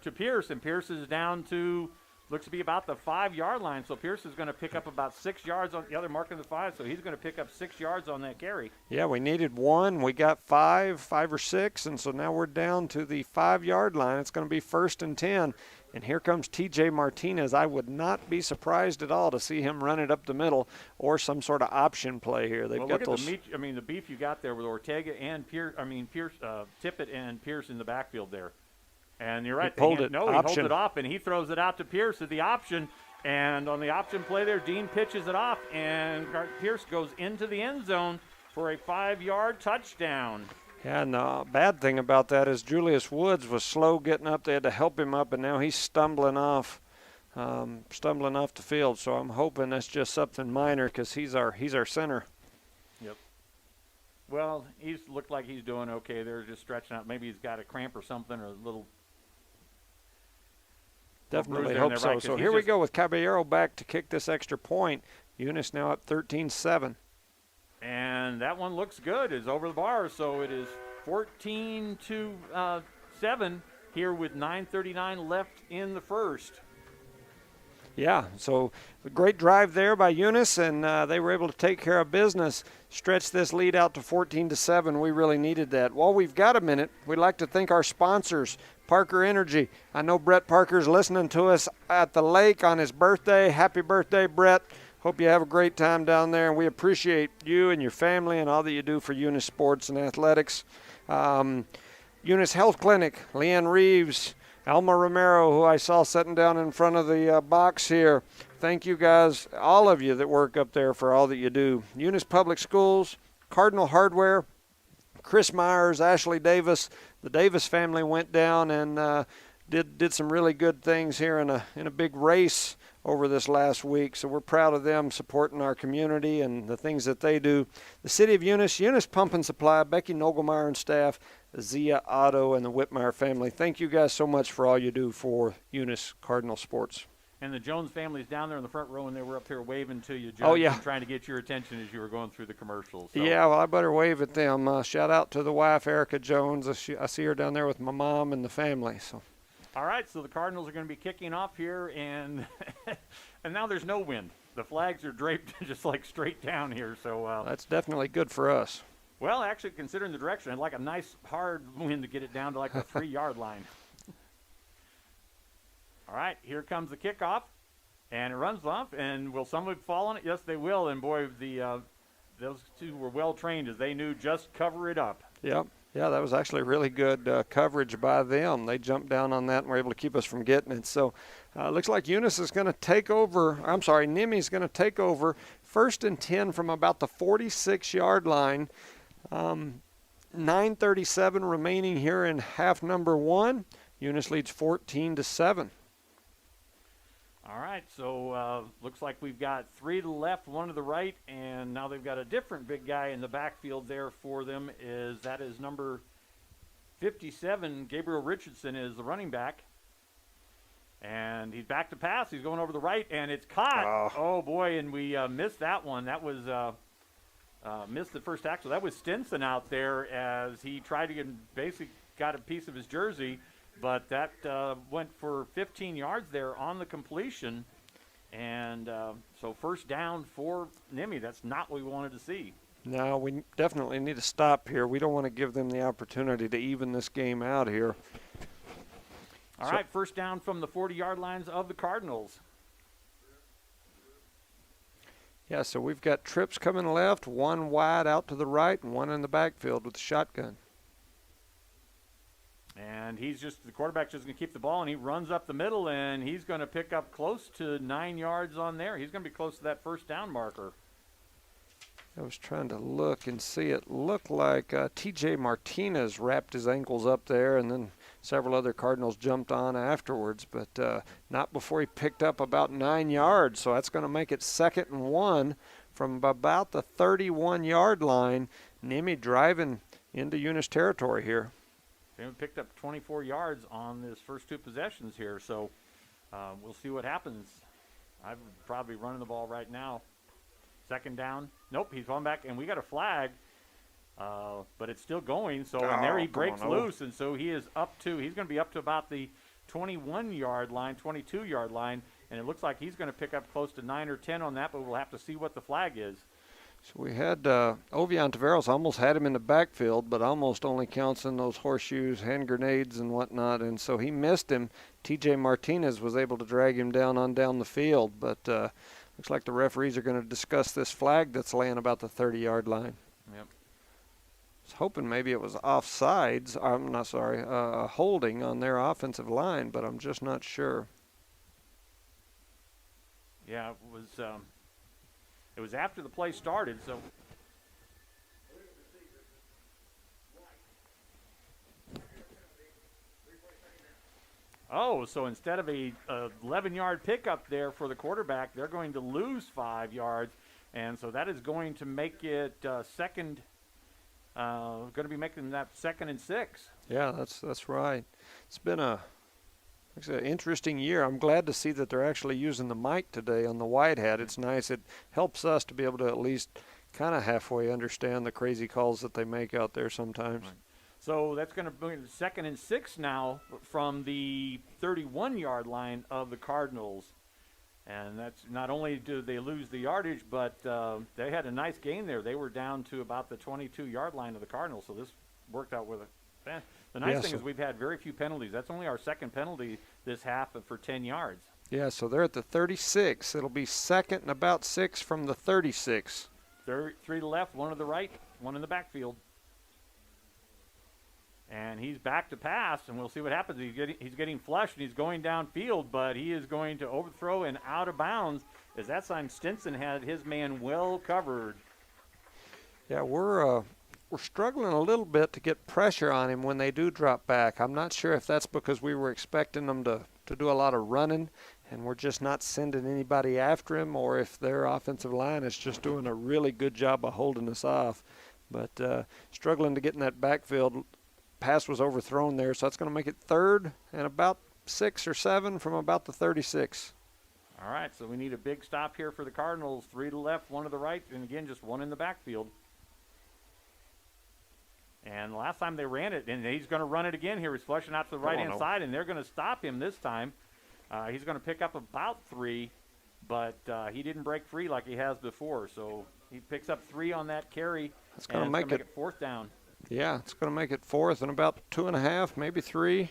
to Pierce, and Pierce is down to looks to be about the 5-yard line. So Pierce is going to pick up about 6 yards on the other mark of the 5. So he's going to pick up 6 yards on that carry. Yeah, we needed 1. We got 5 or 6, and so now we're down to the 5-yard line. It's going to be 1st and 10. And here comes T.J. Martinez. I would not be surprised at all to see him run it up the middle or some sort of option play here. They've got those. The beef you got there with Ortega and Tippett and Pierce in the backfield there. And you're right. He holds it off, and he throws it out to Pierce at the option. And on the option play there, Dean pitches it off, and Pierce goes into the end zone for a 5-yard touchdown. Yeah, and the bad thing about that is Julius Woods was slow getting up. They had to help him up, and now he's stumbling off the field. So I'm hoping that's just something minor because he's our center. Yep. Well, he's looked like he's doing okay. They're just stretching out. Maybe he's got a cramp or something, or a little. Definitely hope so. Right, so here we go with Caballero back to kick this extra point. Eunice now at 13-7. And that one looks good. It's over the bar, so it is 14-7 here with 9:39 left in the first. Yeah, so a great drive there by Eunice, and they were able to take care of business, stretch this lead out to 14-7. We really needed that. While we've got a minute, we'd like to thank our sponsors, Parker Energy. I know Brett Parker's listening to us at the lake on his birthday. Happy birthday, Brett. Hope you have a great time down there, and we appreciate you and your family and all that you do for Eunice Sports and Athletics. Eunice Health Clinic, Leanne Reeves, Alma Romero, who I saw sitting down in front of the box here. Thank you guys, all of you that work up there, for all that you do. Eunice Public Schools, Cardinal Hardware, Chris Myers, Ashley Davis. The Davis family went down and did some really good things here in a big race over this last week, so we're proud of them supporting our community and the things that they do. The City of Eunice, Eunice Pump and Supply, Becky Nogelmeyer and staff, Zia Otto and the Whitmire family. Thank you guys so much for all you do for Eunice Cardinal Sports. And the Jones family's down there in the front row, and they were up here waving to you, Judge, oh, yeah, and trying to get your attention as you were going through the commercials. So. Yeah, well, I better wave at them. Shout out to the wife, Erica Jones. I see her down there with my mom and the family. So. All right, so the Cardinals are going to be kicking off here, and and now there's no wind. The flags are draped just like straight down here. So that's definitely good for us. Well, actually, considering the direction, I'd like a nice hard wind to get it down to like the 3-yard line. All right, here comes the kickoff, and it runs off. And will someone fall on it? Yes, they will. And boy, those two were well trained, as they knew just cover it up. Yep. Yeah, that was actually really good coverage by them. They jumped down on that and were able to keep us from getting it. So it looks like Eunice is going to take over. NMMI is going to take over 1st and 10 from about the 46-yard line. 9:37 remaining here in half number 1. Eunice leads 14-7. All right, so looks like we've got 3 to the left, 1 to the right, and now they've got a different big guy in the backfield there for them. That is number 57, Gabriel Richardson is the running back. And he's back to pass. He's going over the right, and it's caught. Oh boy, and we missed that one. That was missed the first tackle. That was Stinson out there as he tried to basically got a piece of his jersey. But that went for 15 yards there on the completion. And so first down for NMMI. That's not what we wanted to see. No, we definitely need to stop here. We don't want to give them the opportunity to even this game out here. All right, first down from the 40-yard lines of the Cardinals. Yeah, so we've got trips coming left, 1 wide out to the right, and 1 in the backfield with the shotgun. And the quarterback's just going to keep the ball, and he runs up the middle, and he's going to pick up close to 9 yards on there. He's going to be close to that first down marker. I was trying to look and see. It looked like T.J. Martinez wrapped his ankles up there, and then several other Cardinals jumped on afterwards, but not before he picked up about 9 yards. So that's going to make it 2nd and 1 from about the 31-yard line. NMMI driving into Eunice territory here. They picked up 24 yards on his first 2 possessions here, so we'll see what happens. I'm probably running the ball right now. 2nd down. Nope, he's going back, and we got a flag, but it's still going. So and there he breaks loose, and so he's going to be up to about the 21-yard line, 22-yard line, and it looks like he's going to pick up close to 9 or 10 on that, but we'll have to see what the flag is. So we had Ovion Taveros almost had him in the backfield, but almost only counts in those horseshoes, hand grenades, and whatnot, and so he missed him. T.J. Martinez was able to drag him down the field, but looks like the referees are going to discuss this flag that's laying about the 30-yard line. Yep. I was hoping maybe it was offsides. I'm not sorry, holding on their offensive line, but I'm just not sure. Yeah, it was after the play started, so. Oh, so instead of a 11-yard pickup there for the quarterback, they're going to lose 5 yards, and so that is going to make it second. Going to be making that 2nd and 6. Yeah, that's right. It's been an interesting year. I'm glad to see that they're actually using the mic today on the wide hat. It's nice. It helps us to be able to at least kind of halfway understand the crazy calls that they make out there sometimes. Right. So that's going to be 2nd and 6 now from the 31-yard line of the Cardinals. And that's not only do they lose the yardage, but they had a nice gain there. They were down to about the 22-yard line of the Cardinals, so this worked out with a – the nice thing is we've had very few penalties. That's only our second penalty this half for 10 yards. Yeah, so they're at the 36. It'll be 2nd and about 6 from the 36. 3 to the left, 1 to the right, 1 in the backfield. And he's back to pass, and we'll see what happens. He's getting flushed, and he's going downfield, but he is going to overthrow and out of bounds. As that time, Stinson had his man well covered. Yeah, we're struggling a little bit to get pressure on him when they do drop back. I'm not sure if that's because we were expecting them to do a lot of running, and we're just not sending anybody after him, or if their offensive line is just doing a really good job of holding us off. But struggling to get in that backfield. Pass was overthrown there, so that's going to make it 3rd and about 6 or 7 from about the 36. All right, so we need a big stop here for the Cardinals. 3 to the left, 1 to the right, and again, just 1 in the backfield. And last time they ran it, and he's going to run it again here. He's flushing out to the right-hand side, and they're going to stop him this time. He's going to pick up about 3, but he didn't break free like he has before. So he picks up 3 on that carry. That's going to make it 4th down. Yeah, it's going to make it 4th and about 2.5, maybe 3.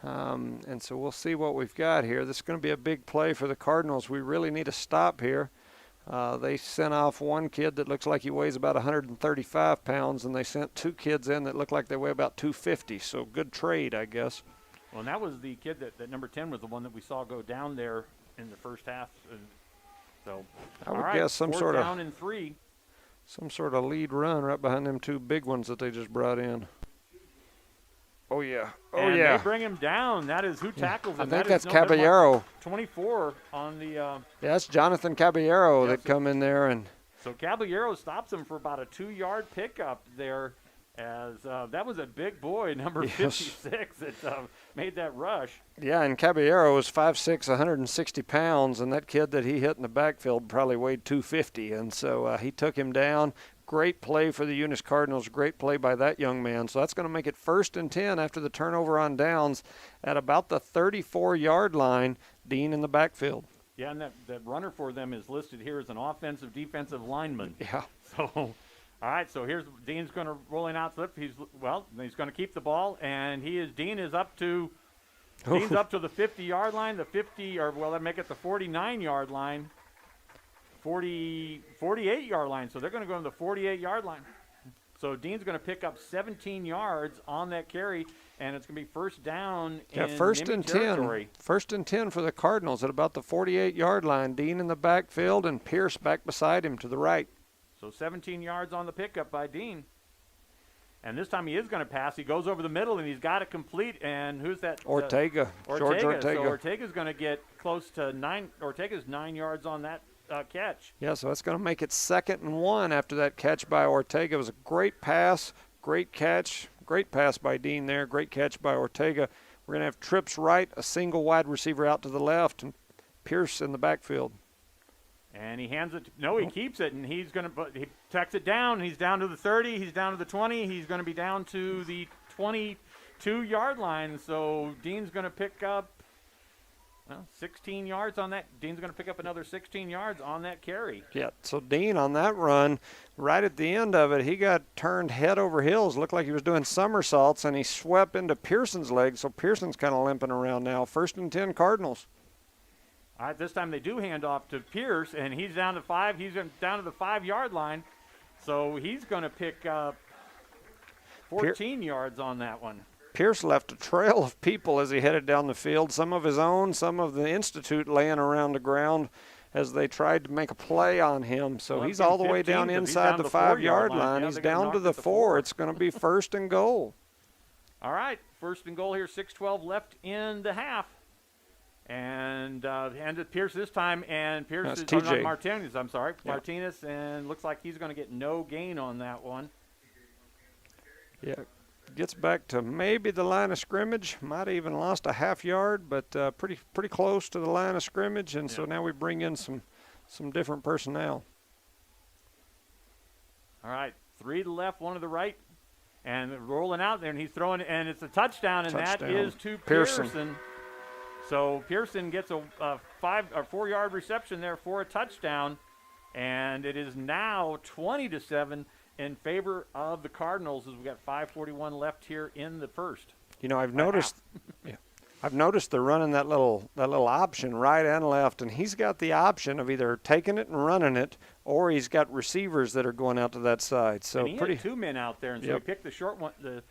And so we'll see what we've got here. This is going to be a big play for the Cardinals. We really need a stop here. They sent off one kid that looks like he weighs about 135 pounds, and they sent 2 kids in that look like they weigh about 250. So good trade, I guess. Well, and that was the kid that number 10 was the one that we saw go down there in the first half. So I would guess some sort of down and 3. Some sort of lead run right behind them 2 big ones that they just brought in. Oh, yeah. Oh, and yeah. they bring him down. That is who tackles him. I think that's Caballero. 24 on the yeah, that's Jonathan Caballero that come in there. And so Caballero stops him for about a 2-yard pickup there. As that was a big boy, number 56, that made that rush. Yeah, and Caballero was 5'6", 160 pounds, and that kid that he hit in the backfield probably weighed 250, and so he took him down. Great play for the Eunice Cardinals, great play by that young man. So that's going to make it 1st and 10 after the turnover on downs at about the 34-yard line, Dean in the backfield. Yeah, and that runner for them is listed here as an offensive defensive lineman. Yeah. So all right, so here's Dean's going to rolling out slip. He's going to keep the ball, and Dean is up to the 50-yard line, the 50, or well, that make it the 49-yard line, 48-yard line. So they're going to go to the 48-yard line. So Dean's going to pick up 17 yards on that carry, and it's going to be 1st down in NMMI territory. 1st and 10 for the Cardinals at about the 48-yard line. Dean in the backfield and Pierce back beside him to the right. So 17 yards on the pickup by Dean. And this time he is going to pass. He goes over the middle, and he's got it complete. And who's that? Ortega. George Ortega. So Ortega's going to get close to 9. Ortega's 9 yards on that catch. Yeah, so that's going to make it 2nd and 1 after that catch by Ortega. It was a great pass, great catch, great pass by Dean there, great catch by Ortega. We're going to have trips right, a single wide receiver out to the left, and Pierce in the backfield. And he hands it. He keeps it, and he tucks it down. He's down to the 30. He's down to the 20. He's going to be down to the 22-yard line. So Dean's going to pick up. Well, 16 yards on that. Dean's going to pick up another 16 yards on that carry. Yeah, so Dean on that run, right at the end of it, he got turned head over heels, looked like he was doing somersaults, and he swept into Pearson's leg, so Pearson's kind of limping around now. 1st and 10 Cardinals. All right, this time they do hand off to Pierce, and he's down to 5. He's down to the 5-yard line, so he's going to pick up 14 yards on that one. Pierce left a trail of people as he headed down the field, some of his own, some of the Institute laying around the ground as they tried to make a play on him. So he's all the way down inside the 5-yard line. He's down to the 4. It's going to be 1st and goal. All right, 1st and goal here, 6:12 left in the half. And handed Pierce this time, and Pierce is on Martinez. I'm sorry, yeah. Martinez, and looks like he's going to get no gain on that one. Yeah. Gets back to maybe the line of scrimmage. Might have even lost a half yard, but pretty close to the line of scrimmage. And so now we bring in some different personnel. All right, 3 to the left, 1 to the right, and rolling out there, and he's throwing, and it's a touchdown, and that is to Pearson. So Pearson gets a 5 or 4-yard reception there for a touchdown, and it is now 20-7. In favor of the Cardinals, as we got 5:41 left here in the first. You know, I've noticed they're running that little option right and left, and he's got the option of either taking it and running it, or he's got receivers that are going out to that side. So and he had 2 men out there, and so he picked the short one. The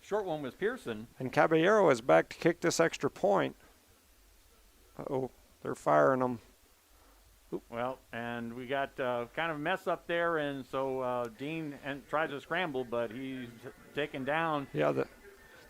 short one was Pearson. And Caballero is back to kick this extra point. Uh-oh, they're firing them. Well, and we got kind of a mess up there, and so Dean tries to scramble, but he's taken down. Yeah,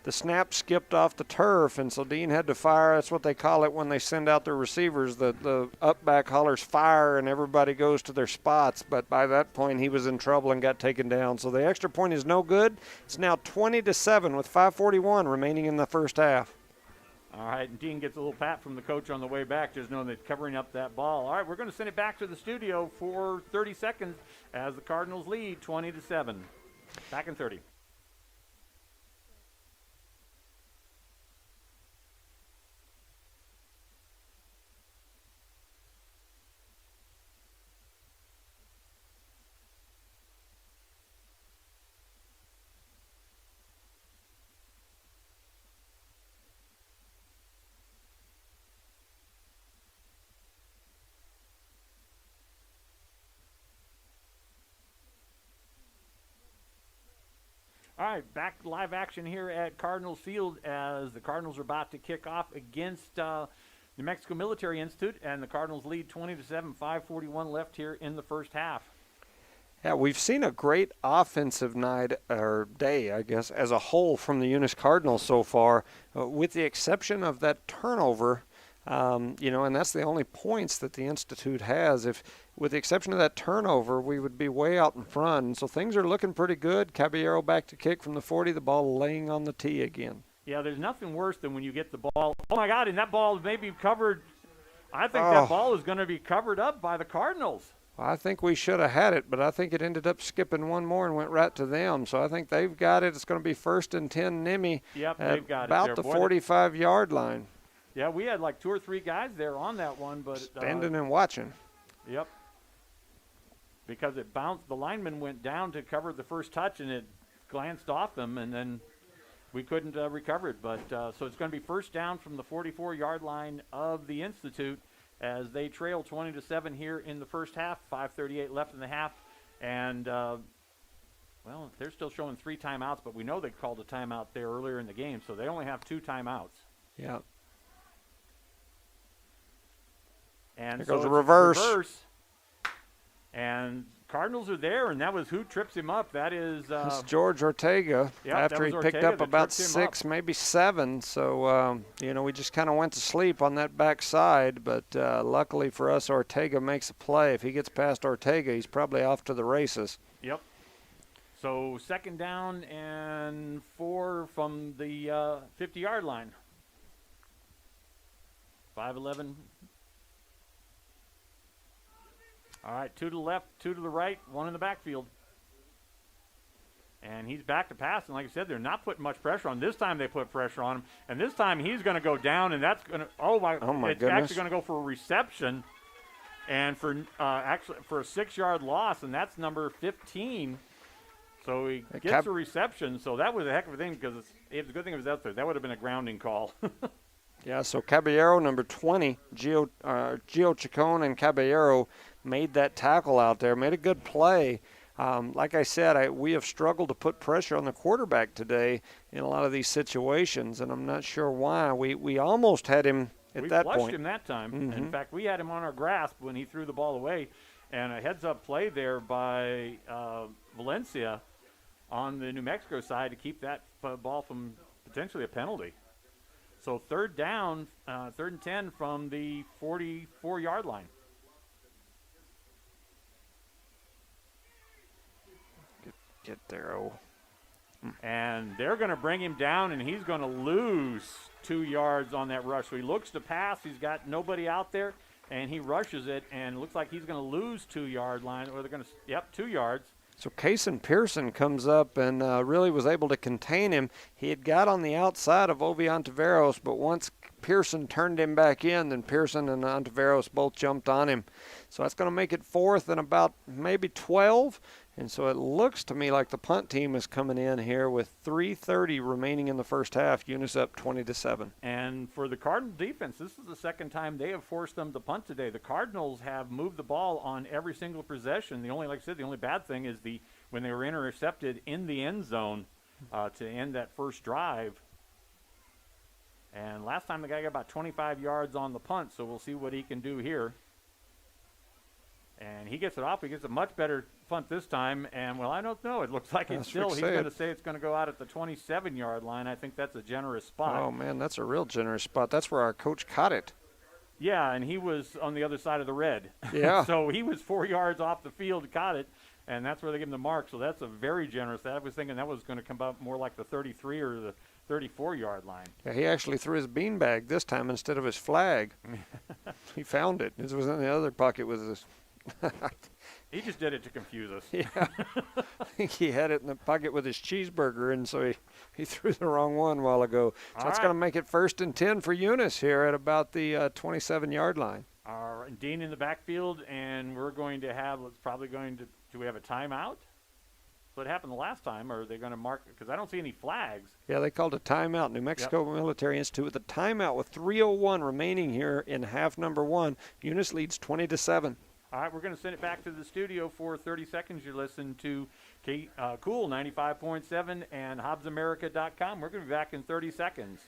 the snap skipped off the turf, and so Dean had to fire. That's what they call it when they send out their receivers. The up back hollers fire, and everybody goes to their spots. But by that point, he was in trouble and got taken down. So the extra point is no good. It's now 20-7 with 5:41 remaining in the first half. All right, and Dean gets a little pat from the coach on the way back, just knowing they're covering up that ball. All right, we're going to send it back to the studio for 30 seconds as the Cardinals lead 20-7. Back in 30. All right, back live action here at Cardinals Field as the Cardinals are about to kick off against New Mexico Military Institute, and the Cardinals lead 20-7, 5:41 left here in the first half. Yeah, we've seen a great offensive night, or day, I guess, as a whole from the Eunice Cardinals so far, with the exception of that turnover. And that's the only points that the Institute has. If, with the exception of that turnover, we would be way out in front. And so things are looking pretty good. Caballero back to kick from the 40, the ball laying on the tee again. Yeah, there's nothing worse than when you get the ball. Oh, my God, and that ball may be covered. I think that ball is going to be covered up by the Cardinals. Well, I think we should have had it, but I think it ended up skipping one more and went right to them. So I think they've got it. It's going to be 1st and 10 NMMI they've got about it the 45-yard line. Yeah, we had like 2 or 3 guys there on that one, but standing and watching. Yep. Because it bounced, the lineman went down to cover the first touch, and it glanced off them, and then we couldn't recover it. But so it's going to be first down from the 44-yard line of the Institute as they trail 20-7 here in the first half. 5:38 left in the half, and well, they're still showing 3 timeouts, but we know they called a timeout there earlier in the game, so they only have 2 timeouts. Yeah. And here so goes a reverse. And Cardinals are there, and that was who trips him up. That is it's George Ortega. After he picked up about 6, maybe 7. So, we just kind of went to sleep on that backside. But luckily for us, Ortega makes a play. If he gets past Ortega, he's probably off to the races. Yep. So second down and 4 from the 50-yard line. 5:11. All right, 2 to the left, 2 to the right, 1 in the backfield. And he's back to pass, and like I said, they're not putting much pressure on. This time they put pressure on him, and this time he's going to go down, and that's going to it's goodness. actually going to go for a reception, and for actually for a 6-yard loss, and that's number 15. So he gets a reception. So that was a heck of a thing because it's a good thing it was out there. That would have been a grounding call. Yeah, so Caballero, number 20, Gio Chacon and Caballero made that tackle out there, made a good play. Like I said, we have struggled to put pressure on the quarterback today in a lot of these situations, and I'm not sure why. We almost had him at that point. We flushed him that time. Mm-hmm. In fact, we had him on our grasp when he threw the ball away, and a heads-up play there by Valencia on the New Mexico side to keep that ball from potentially a penalty. So third and 10 from the 44-yard line. Get there, And they're going to bring him down, and he's going to lose 2 yards on that rush. So he looks to pass. He's got nobody out there, and he rushes it, and it looks like he's going to lose 2-yard line. Or they're going to, 2 yards. So Kason Pearson comes up and really was able to contain him. He had got on the outside of Ovi Ontiveros, but once Pearson turned him back in, then Pearson and Ontiveros both jumped on him. So that's going to make it 4th and about maybe 12. And so it looks to me like the punt team is coming in here with 3:30 remaining in the first half. Eunice up 20-7. And for the Cardinal defense, this is the second time they have forced them to punt today. The Cardinals have moved the ball on every single possession. The only, like I said, the only bad thing is when they were intercepted in the end zone to end that first drive. And last time the guy got about 25 yards on the punt, so we'll see what he can do here. And he gets it off. He gets a much better punt this time. And, well, I don't know. It looks like he's going to say it's going to go out at the 27-yard line. I think that's a generous spot. Oh, man, that's a real generous spot. That's where our coach caught it. Yeah, and he was on the other side of the red. Yeah. So he was 4 yards off the field, caught it, and that's where they give him the mark. So that's a very generous. I was thinking that was going to come up more like the 33 or the 34-yard line. Yeah, he actually threw his beanbag this time instead of his flag. He found it. It was in the other pocket with his. He just did it to confuse us. Yeah. I think he had it in the pocket with his cheeseburger, and so he threw the wrong one a while ago. So that's going to make it 1st and 10 for Eunice here at about the 27-yard line. Dean in the backfield, and we're going to have, do we have a timeout? So it happened the last time, or are they going to mark, because I don't see any flags. Yeah, they called a timeout. New Mexico Military Institute with a timeout with 3:01 remaining here in half number 1. Eunice leads 20-7. All right, we're going to send it back to the studio for 30 seconds. You're listening to Cool 95.7 and HobbsAmerica.com. We're going to be back in 30 seconds.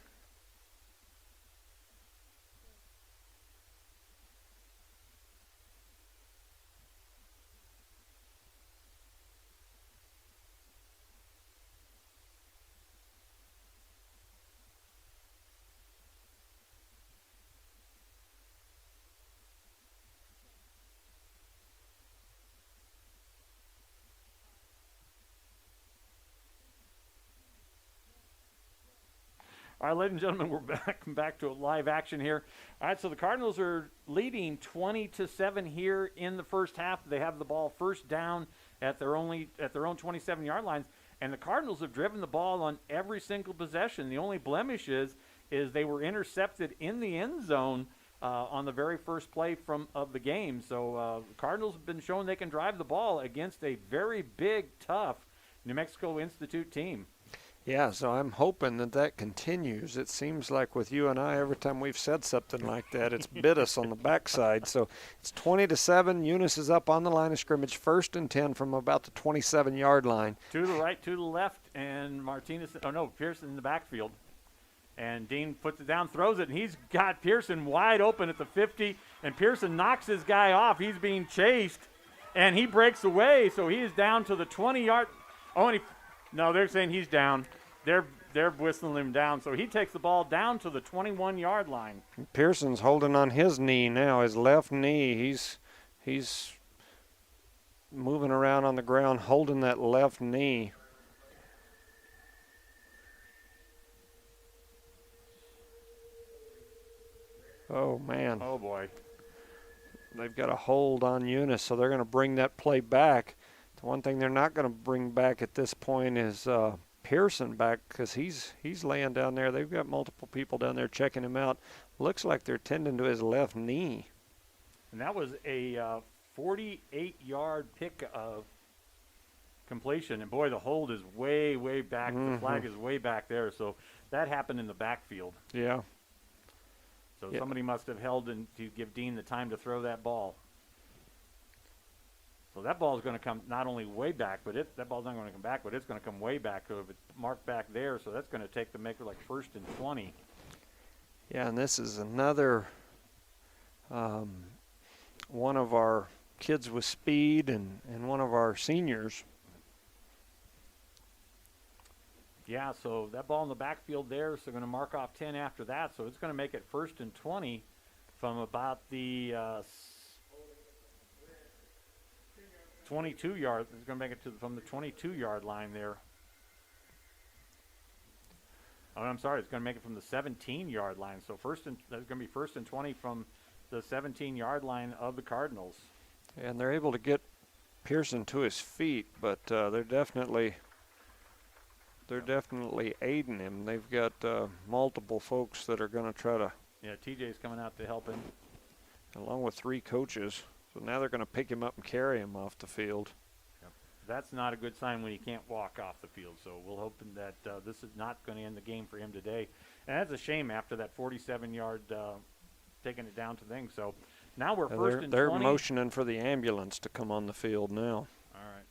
All right, ladies and gentlemen, we're back to live action here. All right, so the Cardinals are leading 20-7 here in the first half. They have the ball first down at their own 27-yard lines, and the Cardinals have driven the ball on every single possession. The only blemish is they were intercepted in the end zone on the very first play of the game. So the Cardinals have been showing they can drive the ball against a very big, tough New Mexico Institute team. Yeah, so I'm hoping that continues. It seems like with you and I, every time we've said something like that, it's bit us on the backside. So it's 20-7. Eunice is up on the line of scrimmage, 1st and 10 from about the 27-yard line. To the right, to the left, and Pearson in the backfield. And Dean puts it down, throws it, and he's got Pearson wide open at the 50, and Pearson knocks his guy off. He's being chased, and he breaks away, so he is down to the 20-yard. No, they're saying he's down. They're whistling him down, so he takes the ball down to the 21-yard line. Pearson's holding on his knee now, his left knee. He's moving around on the ground, holding that left knee. Oh, man. Oh, boy. They've got a hold on Eunice, so they're going to bring that play back The one thing they're not going to bring back at this point is Pearson back, because he's laying down there. They've got multiple people down there checking him out. Looks like they're tending to his left knee. And that was a 48-yard pick of completion. And, boy, the hold is way, way back. Mm-hmm. The flag is way back there. So that happened in the backfield. Yeah. So somebody must have held in to give Dean the time to throw that ball. So that ball is going to come not only way back, but that ball's not going to come back, but it's going to come way back. So if it's marked back there, so that's going to take the maker like 1st and 20. Yeah, and this is another one of our kids with speed and one of our seniors. Yeah, so that ball in the backfield there, so going to mark off 10 after that. So it's going to make it 1st and 20 from about the 22-yard. It's going to make it from the 22-yard line there. Oh, I'm sorry. It's going to make it from the 17-yard line. So that's going to be 1st and 20 from the 17-yard line of the Cardinals. And they're able to get Pearson to his feet, but they're definitely aiding him. They've got multiple folks that are going to try to. Yeah, TJ's coming out to help him. Along with 3 coaches. So now they're going to pick him up and carry him off the field. Yep. That's not a good sign when he can't walk off the field. So we'll hope that this is not going to end the game for him today. And that's a shame after that 47-yard taking it down to things. So now we're 1st and 20. They're motioning for the ambulance to come on the field now. All right.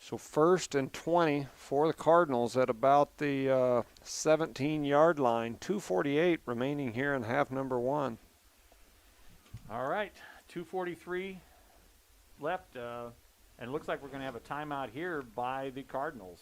So 1st and 20 for the Cardinals at about the 17-yard line. 2:48 remaining here in half number 1. All right. 2:43 left, and it looks like we're going to have a timeout here by the Cardinals.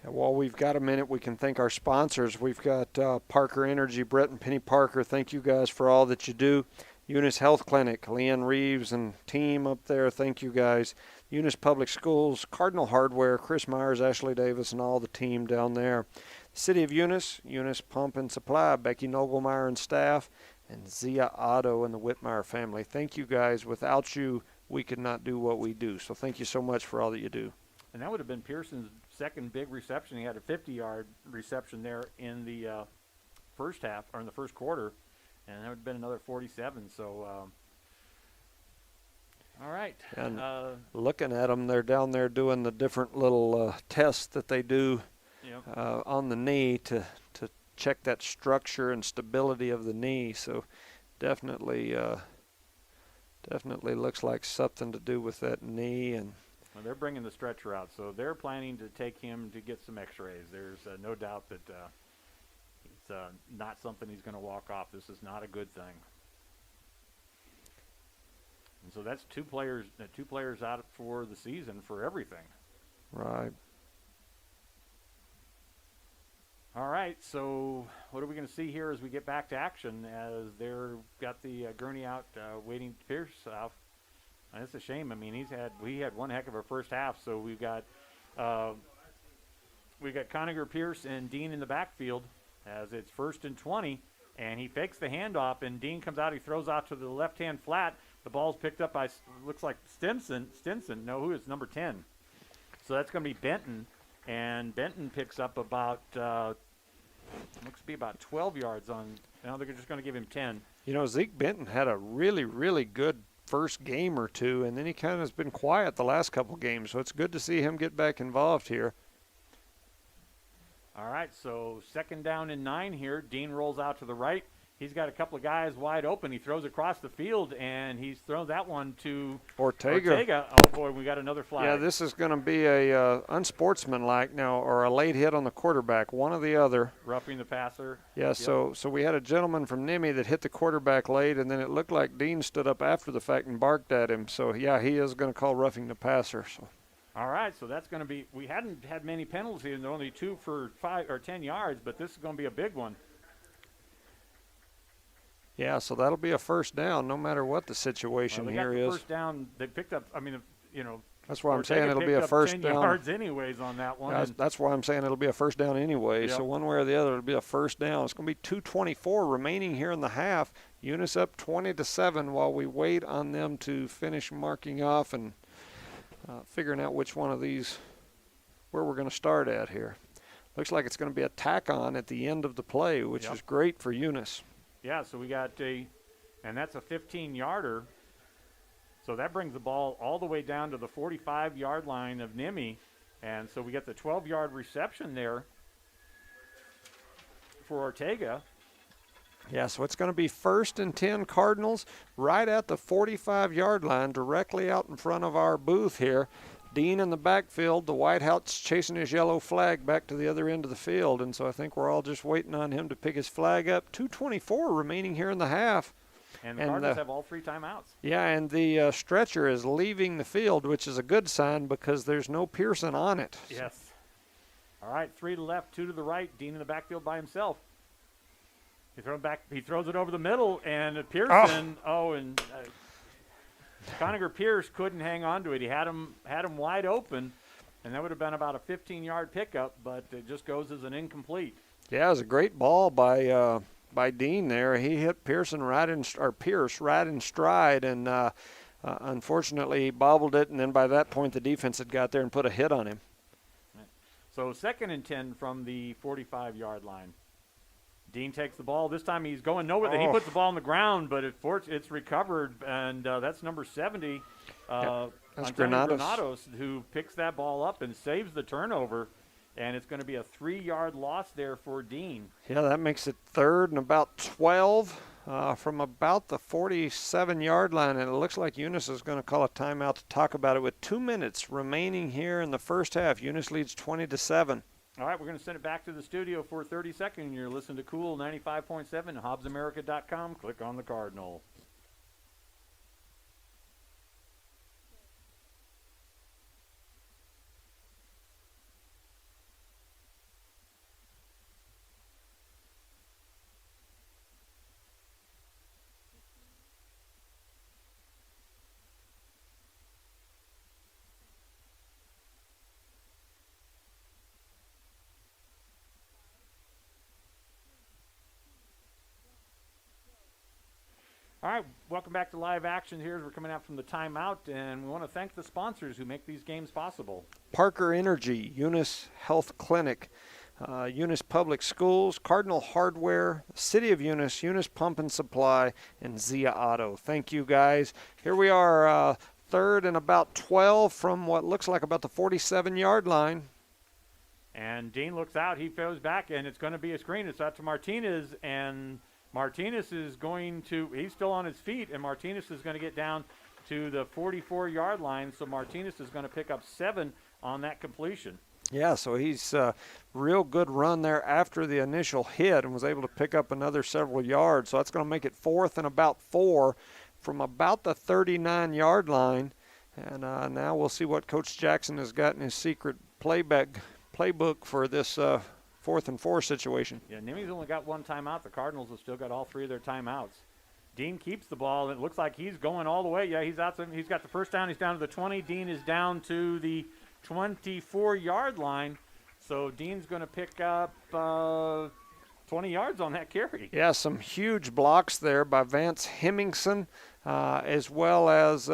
While we've got a minute, we can thank our sponsors. We've got Parker Energy, Brett and Penny Parker. Thank you guys for all that you do. Eunice Health Clinic, Leanne Reeves and team up there. Thank you guys. Eunice Public Schools, Cardinal Hardware, Chris Myers, Ashley Davis, and all the team down there. City of Eunice, Eunice Pump and Supply, Becky Nogelmeyer and staff, and Zia Otto and the Whitmire family. Thank you guys. Without you, we could not do what we do. So thank you so much for all that you do. And that would have been Pearson's second big reception. He had a 50-yard reception there in the first half, or in the first quarter, and that would have been another 47. So, all right. And looking at them, they're down there doing the different little tests that they do. Yep. On the knee to check that structure and stability of the knee. So definitely looks like something to do with that knee. And well, they're bringing the stretcher out, so they're planning to take him to get some x-rays. There's no doubt that it's not something he's going to walk off. This is not a good thing. And so that's two players out for the season for everything. Right. All right, so what are we going to see here as we get back to action as they're got the gurney out waiting Pierce off? And it's a shame. I mean, we had one heck of a first half, so we've got Conager, Pierce, and Dean in the backfield as it's 1st and 20, and he fakes the handoff, and Dean comes out. He throws out to the left-hand flat. The ball's picked up by, looks like Stinson. No, who is number 10? So that's going to be Benton, and Benton picks up about looks to be about 12 yards on. Now they're just going to give him 10. You know, Zeke Benton had a really, really good first game or two, and then he kind of has been quiet the last couple games, so it's good to see him get back involved here. All right, so 2nd down and 9 here. Dean rolls out to the right. He's got a couple of guys wide open. He throws across the field, and he's thrown that one to Ortega. Oh, boy, we got another flag. Yeah, this is going to be a unsportsmanlike now, or a late hit on the quarterback, one or the other. Roughing the passer. Yeah, yep. So we had a gentleman from NMMI that hit the quarterback late, and then it looked like Dean stood up after the fact and barked at him. So, yeah, he is going to call roughing the passer. So. All right, so that's going to be – we hadn't had many penalties, and only 2 for 5 or 10 yards, but this is going to be a big one. Yeah, so that'll be a first down no matter what the situation here is. First down, they picked up, I mean, you know. That's why I'm saying it'll be a first 10 down. yards anyways on that one. Yeah, that's why I'm saying it'll be a first down anyway. Yep. So one way or the other, it'll be a first down. It's going to be 2:24 remaining here in the half. Eunice up 20-7 while we wait on them to finish marking off and figuring out which one of these, where we're going to start at here. Looks like it's going to be a tack on at the end of the play, which is great for Eunice. Yeah, so we got and that's a 15-yarder. So that brings the ball all the way down to the 45-yard line of NMMI. And so we get the 12-yard reception there for Ortega. Yeah, so it's going to be 1st and 10 Cardinals right at the 45-yard line, directly out in front of our booth here. Dean in the backfield, the White House chasing his yellow flag back to the other end of the field. And so I think we're all just waiting on him to pick his flag up. 2:24 remaining here in the half. And the Cardinals have all 3 timeouts. Yeah, and the stretcher is leaving the field, which is a good sign because there's no Pearson on it. Yes. All right, 3 to the left, 2 to the right. Dean in the backfield by himself. He throws it over the middle, and Pearson. Conager Pierce couldn't hang on to it. He had him wide open, and that would have been about a 15-yard pickup, but it just goes as an incomplete. Yeah, it was a great ball by Dean there. He hit Pierce right in stride, and unfortunately he bobbled it, and then by that point the defense had got there and put a hit on him. So 2nd and 10 from the 45-yard line. Dean takes the ball. This time he's going nowhere. He puts the ball on the ground, but it's recovered, and that's number 70, that's Granados, who picks that ball up and saves the turnover. And it's going to be a 3-yard loss there for Dean. Yeah, that makes it 3rd and about 12 from about the 47-yard line. And it looks like Eunice is going to call a timeout to talk about it with 2 minutes remaining here in the first half. Eunice leads 20-7. All right, we're going to send it back to the studio for 30 seconds. You're listening to Cool 95.7, HobbsAmerica.com. Click on the Cardinal. All right, welcome back to live action here as we're coming out from the timeout, and we want to thank the sponsors who make these games possible. Parker Energy, Eunice Health Clinic, Eunice Public Schools, Cardinal Hardware, City of Eunice, Eunice Pump and Supply, and Zia Auto. Thank you, guys. Here we are, 3rd and about 12 from what looks like about the 47-yard line. And Dean looks out. He throws back, and it's going to be a screen. It's out to Martinez, and Martinez is going to – he's still on his feet, and Martinez is going to get down to the 44-yard line. So Martinez is going to pick up 7 on that completion. Yeah, so he's real good run there after the initial hit and was able to pick up another several yards. So that's going to make it 4th and about 4 from about the 39-yard line. And now we'll see what Coach Jackson has got in his secret playbook for this 4th and 4 situation. Yeah, NMMI's only got 1 timeout. The Cardinals have still got all 3 of their timeouts. Dean keeps the ball. It looks like he's going all the way. Yeah, he's out. He's got the first down. He's down to the 20. Dean is down to the 24-yard line. So Dean's going to pick up 20 yards on that carry. Yeah, some huge blocks there by Vance Hemmingson, as well as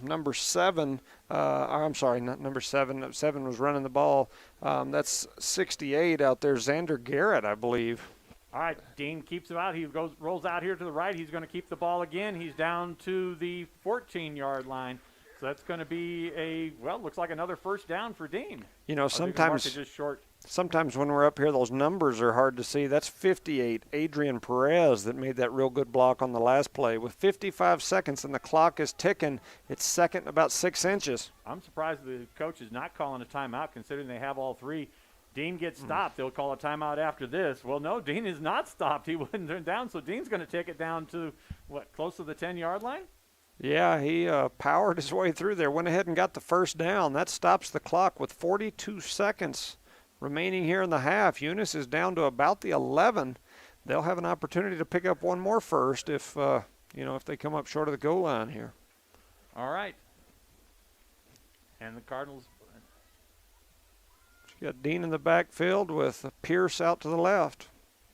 number 7. I'm sorry, not number 7. 7 was running the ball. That's 68 out there, Xander Garrett, I believe. All right, Dean keeps it out. He rolls out here to the right. He's going to keep the ball again. He's down to the 14-yard line. So that's going to be looks like another first down for Dean. You know, sometimes when we're up here, those numbers are hard to see. That's 58, Adrian Perez, that made that real good block on the last play. With 55 seconds and the clock is ticking, it's 2nd about 6 inches. I'm surprised the coach is not calling a timeout considering they have all 3. Dean gets stopped. They'll call a timeout after this. Well, no, Dean is not stopped. He wouldn't turn down, so Dean's going to take it down to, close to the 10-yard line? Yeah, he powered his way through there, went ahead and got the first down. That stops the clock with 42 seconds remaining here in the half. Eunice is down to about the 11. They'll have an opportunity to pick up one more first if they come up short of the goal line here. All right. And the Cardinals. You got Dean in the backfield with Pierce out to the left.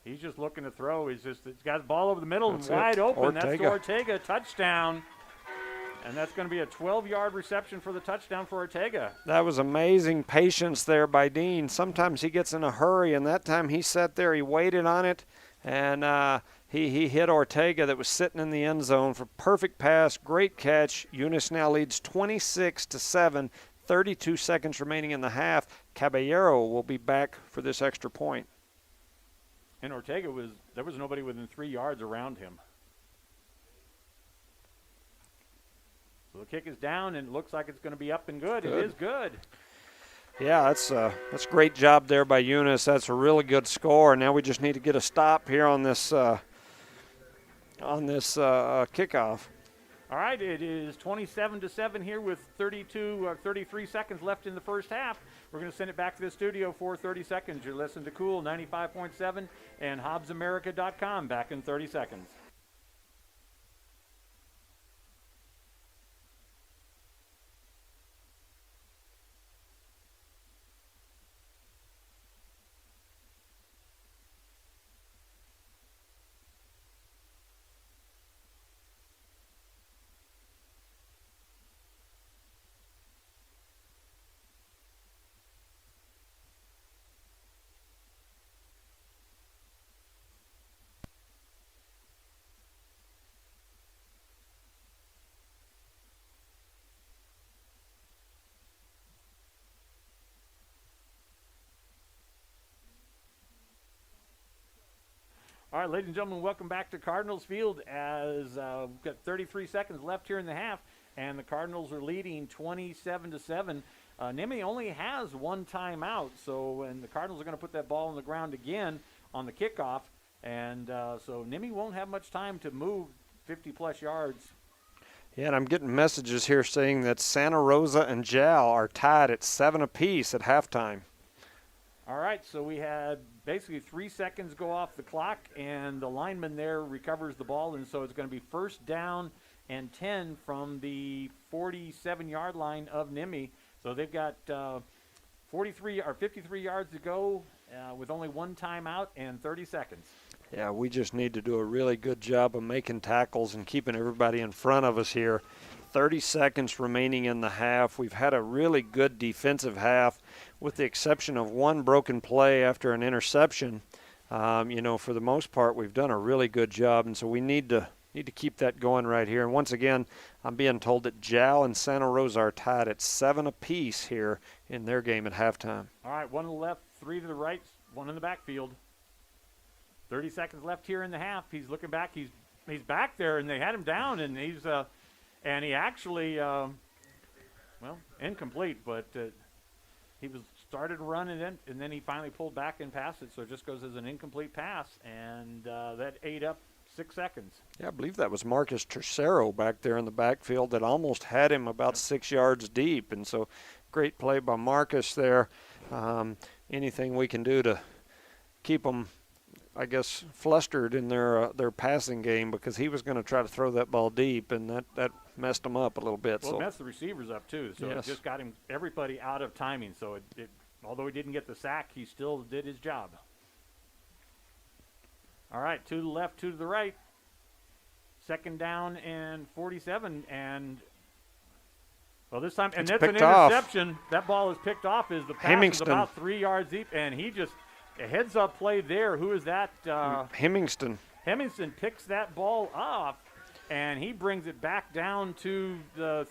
He's just looking to throw. He's got the ball over the middle and That's wide it. open. That's Ortega. to Ortega, touchdown. And that's going to be a 12-yard reception for the touchdown for Ortega. That was amazing patience there by Dean. Sometimes he gets in a hurry, and that time he sat there, he waited on it, and he hit Ortega that was sitting in the end zone for perfect pass, great catch. Eunice now leads 26-7, 32 seconds remaining in the half. Caballero will be back for this extra point. And Ortega there was nobody within 3 yards around him. So the kick is down, and it looks like it's going to be up and good. It is good. Yeah, that's a great job there by Eunice. That's a really good score. Now we just need to get a stop here on this kickoff. All right, it is 27-7 here with 33 seconds left in the first half. We're going to send it back to the studio for 30 seconds. You're listening to Cool 95.7 and HobbsAmerica.com. Back in 30 seconds. All right, ladies and gentlemen, welcome back to Cardinals Field as we've got 33 seconds left here in the half, and the Cardinals are leading 27-7. NMMI only has one timeout, and the Cardinals are going to put that ball on the ground again on the kickoff, and so NMMI won't have much time to move 50-plus yards. Yeah, and I'm getting messages here saying that Santa Rosa and Jal are tied at 7 apiece at halftime. All right, so we had basically 3 seconds go off the clock, and the lineman there recovers the ball, and so it's going to be first down and 10 from the 47-yard line of NMMI. So they've got 53 or 53 yards to go with only one timeout and 30 seconds. Yeah, we just need to do a really good job of making tackles and keeping everybody in front of us here. 30 seconds remaining in the half. We've had a really good defensive half with the exception of one broken play after an interception. For the most part, we've done a really good job, and so we need to keep that going right here. And once again, I'm being told that Jal and Santa Rosa are tied at 7 apiece here in their game at halftime. All right, 1 to the left, 3 to the right, 1 in the backfield. 30 seconds left here in the half. He's looking back. He's back there, and they had him down, and he actually, incomplete, but he was started running in, and then he finally pulled back and passed it, so it just goes as an incomplete pass, and that ate up 6 seconds. Yeah, I believe that was Marcus Tercero back there in the backfield that almost had him about 6 yards deep, and so great play by Marcus there. Anything we can do to keep them, I guess, flustered in their passing game, because he was going to try to throw that ball deep, and that messed them up a little bit. Well, it messed the receivers up too, so yes. It just got everybody out of timing. So it although he didn't get the sack, he still did his job. All right, 2 to the left, 2 to the right. Second down and 47, and this time, and that's an interception. Off. That ball is picked off as the pass is about 3 yards deep, and he just a heads-up play there. Who is that? Hemingston. Hemingston picks that ball off, and he brings it back down to the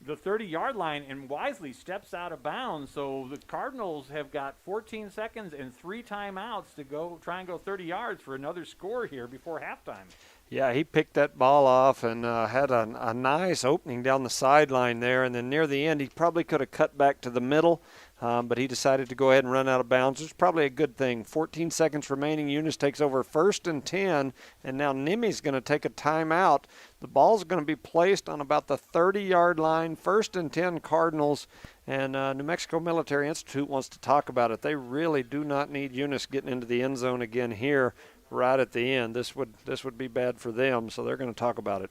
30-yard line and wisely steps out of bounds. So the Cardinals have got 14 seconds and 3 timeouts to try and go 30 yards for another score here before halftime. Yeah, he picked that ball off and had a nice opening down the sideline there. And then near the end, he probably could have cut back to the middle, but he decided to go ahead and run out of bounds. It's probably a good thing. 14 seconds remaining. Eunice takes over 1st and 10, and now NMMI's going to take a timeout. The ball's going to be placed on about the 30-yard line. 1st and 10 Cardinals, and New Mexico Military Institute wants to talk about it. They really do not need Eunice getting into the end zone again here right at the end. This would be bad for them, so they're going to talk about it.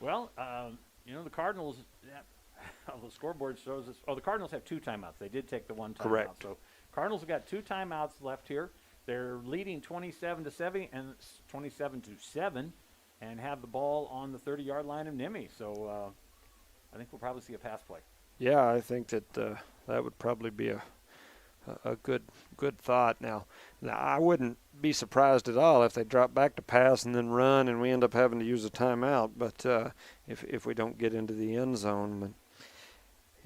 Well, the Cardinals, the scoreboard shows us. Oh, the Cardinals have 2 timeouts. They did take the one timeout. Correct. So Cardinals have got 2 timeouts left here, They're leading 27-7 and 27-7, and have the ball on the 30-yard line of NMMI. So I think we'll probably see a pass play. Yeah, I think that that would probably be a good thought. Now, I wouldn't be surprised at all if they drop back to pass and then run, and we end up having to use a timeout. But if we don't get into the end zone, but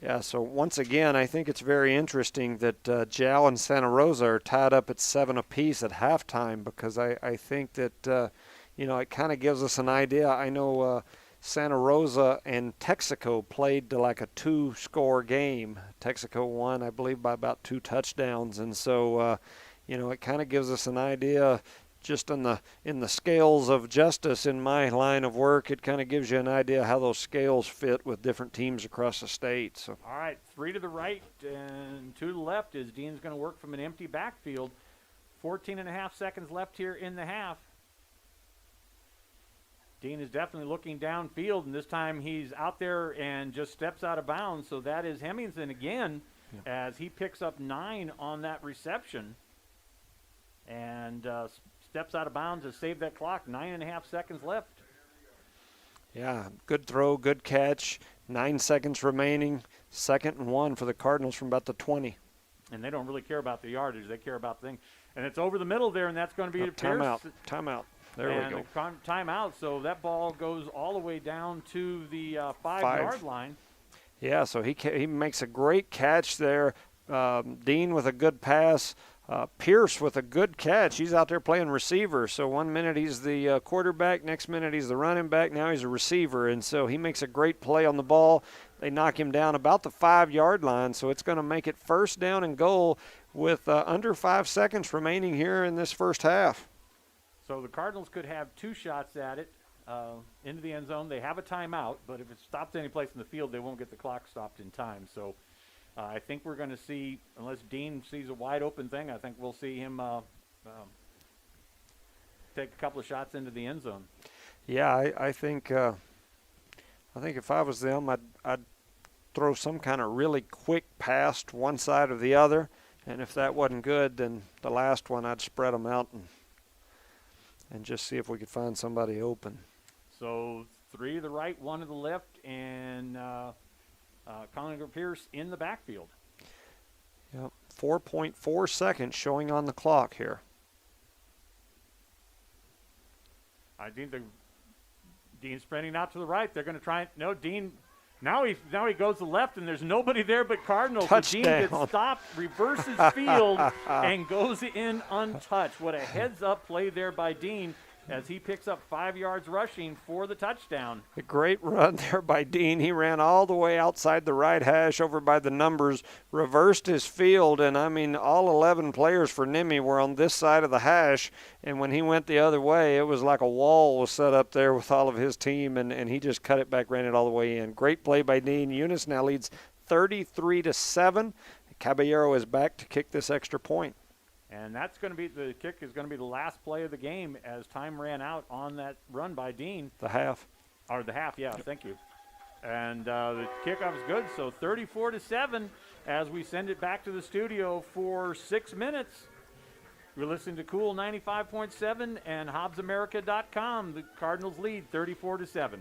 yeah. So once again, I think it's very interesting that Jow and Santa Rosa are tied up at 7 apiece at halftime, because I think that it kind of gives us an idea. I know. Santa Rosa and Texaco played to like a 2-score game. Texaco won, I believe, by about 2 touchdowns, and so it kind of gives us an idea. Just in the scales of justice in my line of work, it kind of gives you an idea how those scales fit with different teams across the state. So, all right, 3 to the right and 2 to the left as Dean's going to work from an empty backfield. 14.5 seconds left here in the half. Dean is definitely looking downfield, and this time he's out there and just steps out of bounds. So that is Hemmingson again, as he picks up 9 on that reception and steps out of bounds to save that clock. 9.5 seconds left. Yeah, good throw, good catch. 9 seconds remaining. 2nd and 1 for the Cardinals from about the 20. And they don't really care about the yardage. They care about the thing. And it's over the middle there, and that's going to be Pierce. Timeout. There we go. Timeout, so that ball goes all the way down to the 5-yard line. Yeah, so he makes a great catch there. Dean with a good pass. Pierce with a good catch. He's out there playing receiver. So 1 minute he's the quarterback, next minute he's the running back, now he's a receiver. And so he makes a great play on the ball. They knock him down about the 5-yard line, so it's going to make it 1st down and goal with under 5 seconds remaining here in this first half. So the Cardinals could have 2 shots at it into the end zone. They have a timeout, but if it stops any place in the field, they won't get the clock stopped in time. So I think we're going to see, unless Dean sees a wide open thing, I think we'll see him take a couple of shots into the end zone. Yeah, I think if I was them, I'd throw some kind of really quick pass to one side or the other, and if that wasn't good, then the last one I'd spread them out and just see if we could find somebody open. So 3 to the right, 1 to the left, and Colin Pierce in the backfield. Yep, 4.4 seconds showing on the clock here. I think Dean's sprinting out to the right. They're going to try. No, Dean. Now he goes to the left, and there's nobody there but Cardinals. Touchdown. So Dean gets stopped, reverses field, and goes in untouched. What a heads-up play there by Dean as he picks up 5 yards rushing for the touchdown. A great run there by Dean. He ran all the way outside the right hash over by the numbers, reversed his field, and I mean all 11 players for NMMI were on this side of the hash, and when he went the other way, it was like a wall was set up there with all of his team, and he just cut it back, ran it all the way in. Great play by Dean. Eunice now leads 33-7. Caballero is back to kick this extra point. And that's going to be the kick is going to be the last play of the game as time ran out on that run by Dean. The half. Or the half, yeah, thank you. And the kickoff is good, so 34-7 as we send it back to the studio for 6 minutes. You're listening to Cool 95.7 and HobbsAmerica.com. The Cardinals lead 34-7.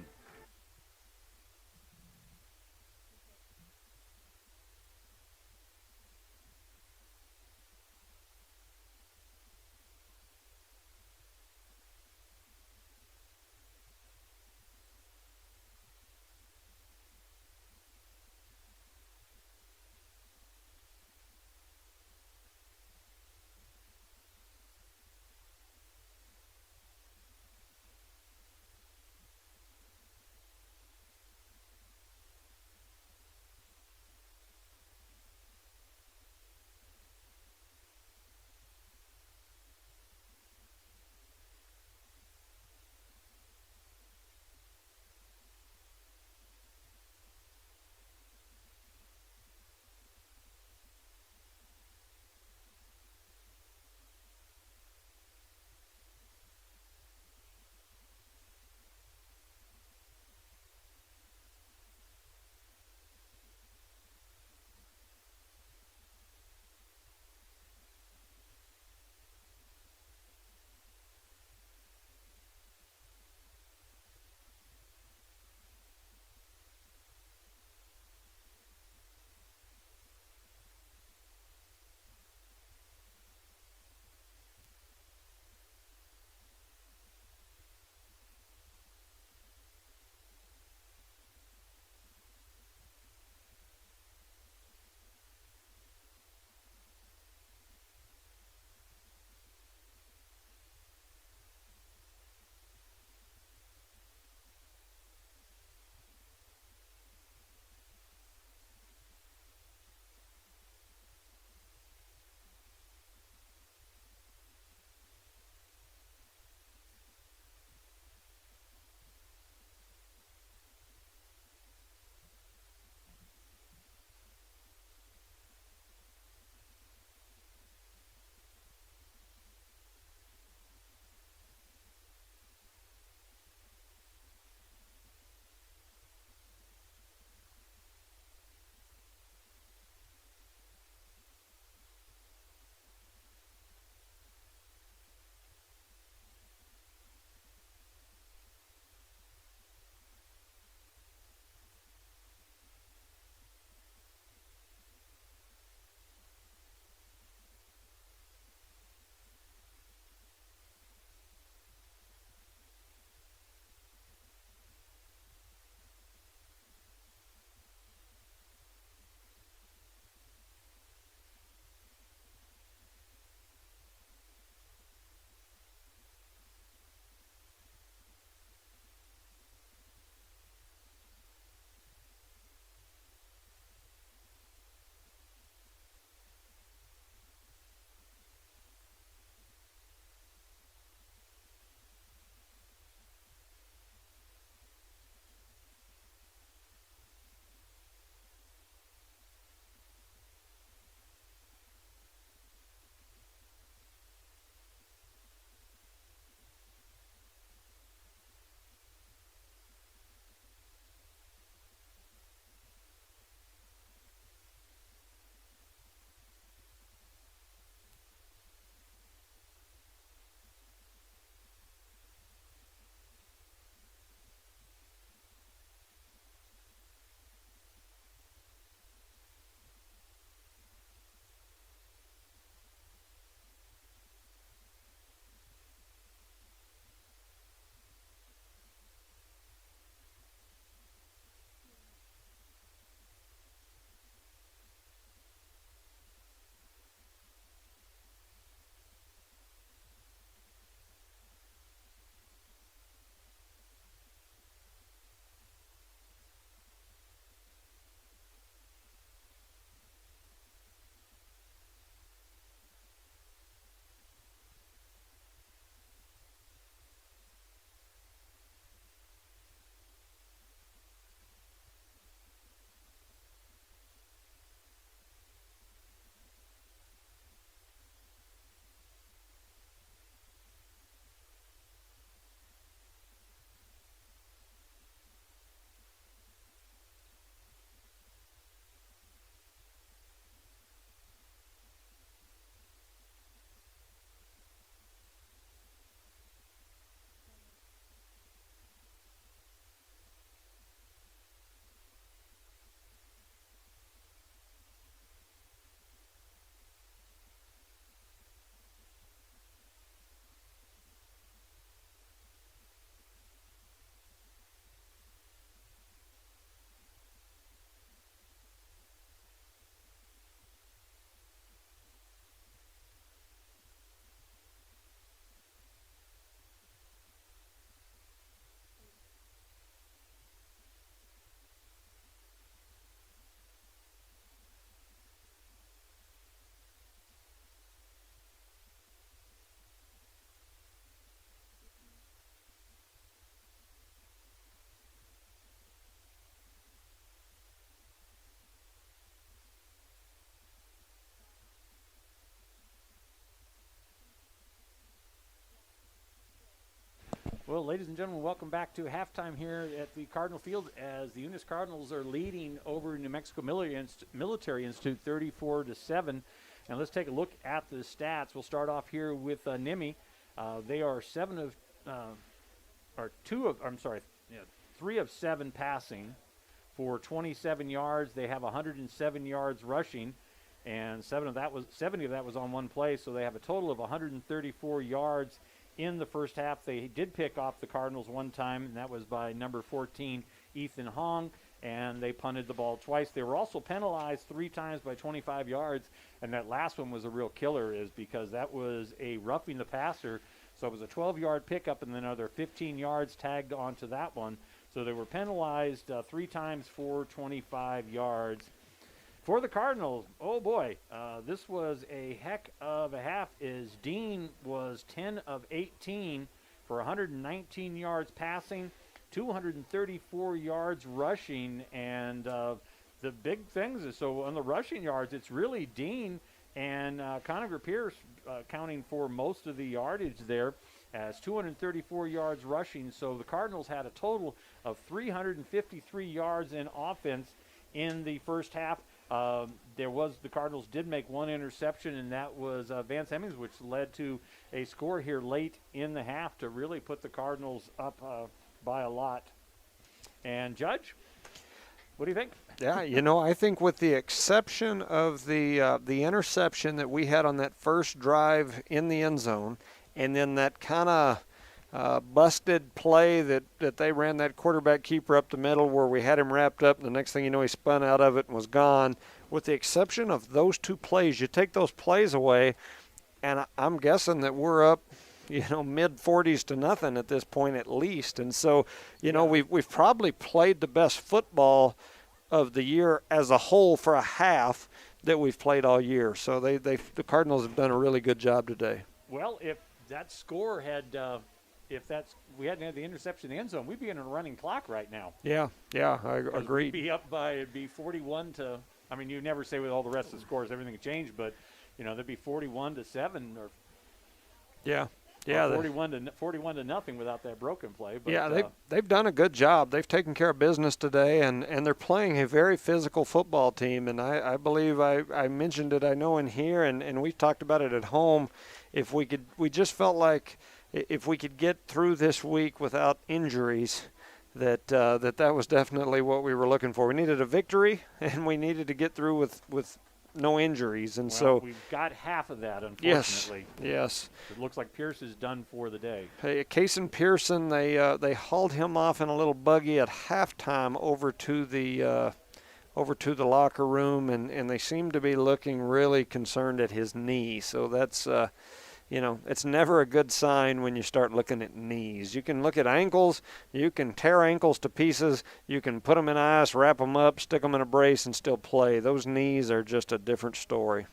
Well, ladies and gentlemen, welcome back to halftime here at the Cardinal Field as the Eunice Cardinals are leading over New Mexico Military Institute 34-7. And let's take a look at the stats. We'll start off here with NMMI. They are 3 of 7 passing for 27 yards. They have 107 yards rushing, and 70 of that was on one play. So they have a total of 134 yards in the first half. They did pick off the Cardinals one time, and that was by number 14, Ethan Hong, and they punted the ball twice. They were also penalized 3 times by 25 yards, and that last one was a real killer is because that was a roughing the passer. So it was a 12-yard pickup and then another 15 yards tagged onto that one. So they were penalized 3 times for 25 yards. For the Cardinals, oh boy, this was a heck of a half as Dean was 10 of 18 for 119 yards passing, 234 yards rushing, and the big things is, so on the rushing yards, it's really Dean and Conover Pierce accounting for most of the yardage there as 234 yards rushing. So the Cardinals had a total of 353 yards in offense in the first half. The Cardinals did make one interception, and that was Vance Hemmings, which led to a score here late in the half to really put the Cardinals up by a lot. And Judge, what do you think? Yeah, I think with the exception of the interception that we had on that first drive in the end zone, and then that kind of busted play that they ran that quarterback keeper up the middle where we had him wrapped up, and the next thing you know, he spun out of it and was gone. With the exception of those 2 plays, you take those plays away, and I'm guessing that we're up, mid-40s to nothing at this point at least. And so, we've probably played the best football of the year as a whole for a half that we've played all year. So the Cardinals have done a really good job today. Well, if that score had we hadn't had the interception in the end zone, we'd be in a running clock right now. Yeah, I agree. We'd be up by, it'd be 41 to, I mean, you never say with all the rest of the scores everything can change, but, there'd be 41-7 or yeah, 41 to nothing without that broken play. But, yeah, they've done a good job. They've taken care of business today, and they're playing a very physical football team. And I believe I mentioned it, I know, in here, and we've talked about it at home. We just felt like if we could get through this week without injuries, that was definitely what we were looking for. We needed a victory, and we needed to get through with no injuries, and so we've got half of that, unfortunately. Yes. It looks like Pierce is done for the day. Hey, Cason Pearson, they hauled him off in a little buggy at halftime over to the locker room, and they seem to be looking really concerned at his knee. So that's it's never a good sign when you start looking at knees. You can look at ankles. You can tear ankles to pieces. You can put them in ice, wrap them up, stick them in a brace, and still play. Those knees are just a different story.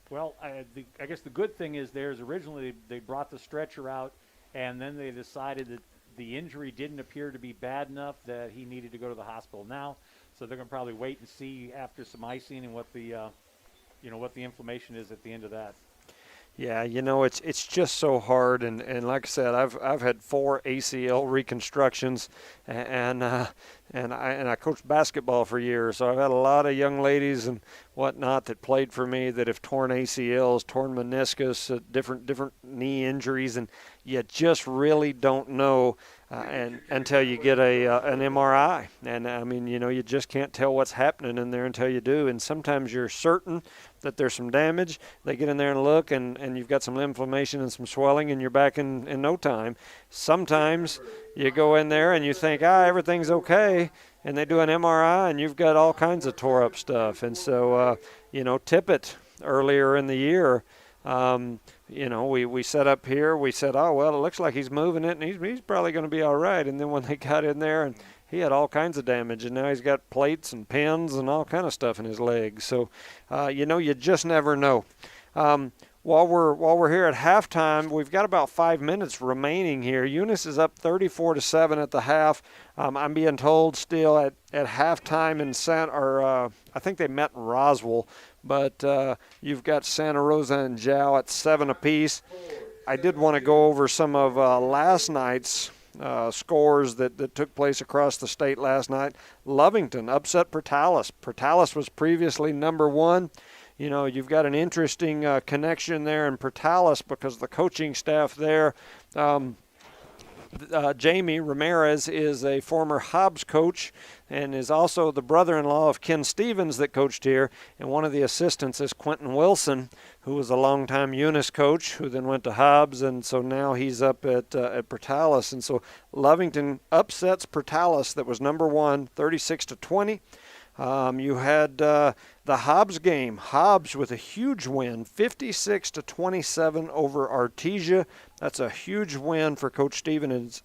Well, I guess the good thing is originally they brought the stretcher out, and then they decided that the injury didn't appear to be bad enough that he needed to go to the hospital now. So they're going to probably wait and see after some icing and what the inflammation is at the end of that. Yeah, it's just so hard, and like I said, I've had 4 ACL reconstructions, and I coached basketball for years, so I've had a lot of young ladies and whatnot that played for me that have torn ACLs, torn meniscus, different knee injuries, and you just really don't know until you get an MRI, and I mean, you just can't tell what's happening in there until you do, and sometimes you're certain that there's some damage. They get in there and look, and you've got some inflammation and some swelling, and you're back in no time. Sometimes you go in there and you think, everything's okay, and they do an MRI, and you've got all kinds of tore-up stuff. And so, Tippett earlier in the year, we set up here. We said, it looks like he's moving it, and he's probably going to be all right. And then when they got in there, and he had all kinds of damage, and now he's got plates and pins and all kind of stuff in his legs. So, you just never know. While we're here at halftime, we've got about 5 minutes remaining here. Eunice is up 34-7 at the half. I'm being told still at halftime in I think they met in Roswell, but you've got Santa Rosa and Jow at 7 apiece. I did want to go over some of last night's scores that took place across the state last night. Lovington upset Portales. Portales was previously number 1. You know, you've got an interesting connection there in Portales because the coaching staff there, Jamie Ramirez is a former Hobbs coach and is also the brother-in-law of Ken Stevens that coached here, and one of the assistants is Quentin Wilson, who was a longtime Eunice coach who then went to Hobbs, and so now he's up at Portales. And so Lovington upsets Portales, that was number 1, 36-20. You had the Hobbs game. Hobbs with a huge win, 56-27 over Artesia. That's a huge win for Coach Stevens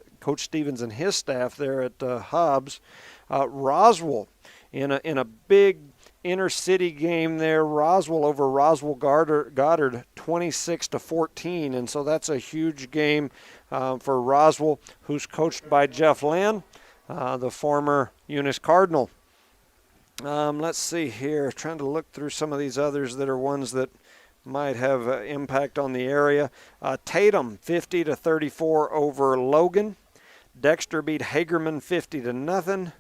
and his staff there at Hobbs. Roswell in a big inner city game there. Roswell over Roswell Goddard 26-14, and so that's a huge game for Roswell, who's coached by Jeff Lynn, the former Eunice Cardinal. Let's see here, trying to look through some of these others that are ones that might have impact on the area. Tatum 50-34 over Logan. Dexter beat Hagerman 50-0,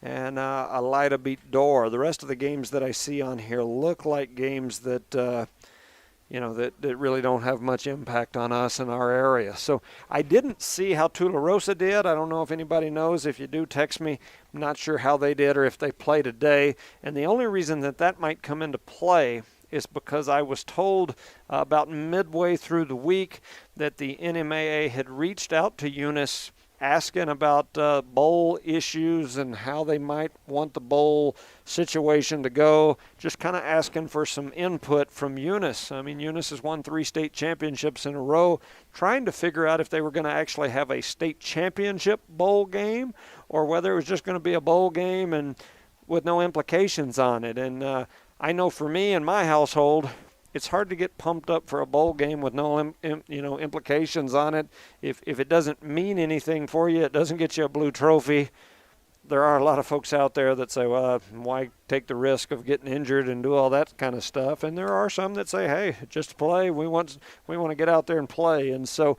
and Elida beat Dorr. The rest of the games that I see on here look like games that that really don't have much impact on us in our area. So I didn't see how Tularosa did. I don't know if anybody knows. If you do, text me. I'm not sure how they did or if they play today. And the only reason that might come into play is because I was told about midway through the week that the NMMI had reached out to Eunice asking about bowl issues and how they might want the bowl situation to go, just kind of asking for some input from Eunice. I mean, Eunice has won 3 state championships in a row, trying to figure out if they were going to actually have a state championship bowl game or whether it was just going to be a bowl game and with no implications on it. And I know for me and my household, it's hard to get pumped up for a bowl game with no implications on it. If it doesn't mean anything for you, it doesn't get you a blue trophy. There are a lot of folks out there that say, well, why take the risk of getting injured and do all that kind of stuff? And there are some that say, hey, just play. We want to get out there and play. And so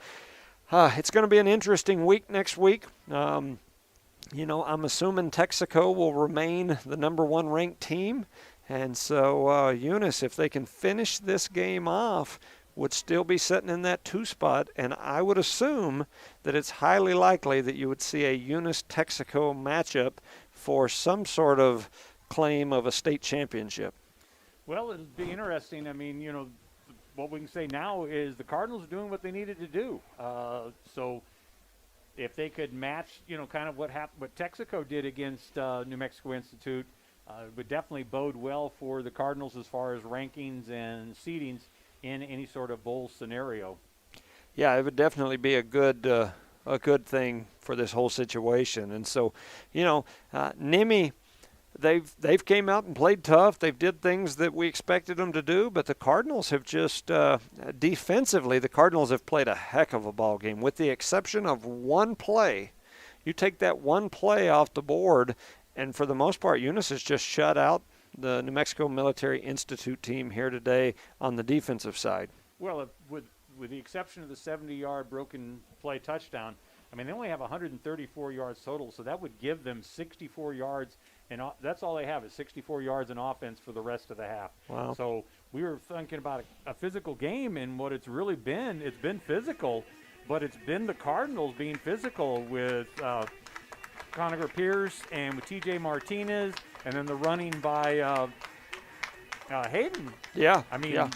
it's going to be an interesting week next week. I'm assuming Texaco will remain the number 1 ranked team. And so Eunice, if they can finish this game off, would still be sitting in that 2 spot. And I would assume that it's highly likely that you would see a Eunice-Texaco matchup for some sort of claim of a state championship. Well, it'll be interesting. I mean, what we can say now is the Cardinals are doing what they needed to do. So if they could match, kind of what Texaco did against New Mexico Institute, it would definitely bode well for the Cardinals as far as rankings and seedings in any sort of bowl scenario. Yeah, it would definitely be a good thing for this whole situation. And so, NMMI, they've came out and played tough. They've did things that we expected them to do, but the Cardinals have just defensively, the Cardinals have played a heck of a ball game, with the exception of one play. You take that one play off the board, and for the most part, Eunice has just shut out the New Mexico Military Institute team here today on the defensive side. Well, with the exception of the 70-yard broken play touchdown, I mean, they only have 134 yards total, so that would give them 64 yards, and that's all they have is 64 yards in offense for the rest of the half. Wow. So we were thinking about a physical game, and what it's really been, it's been physical, but it's been the Cardinals being physical with Conacher Pierce and with T.J. Martinez, and then the running by Hayden. Yeah. I mean, yeah.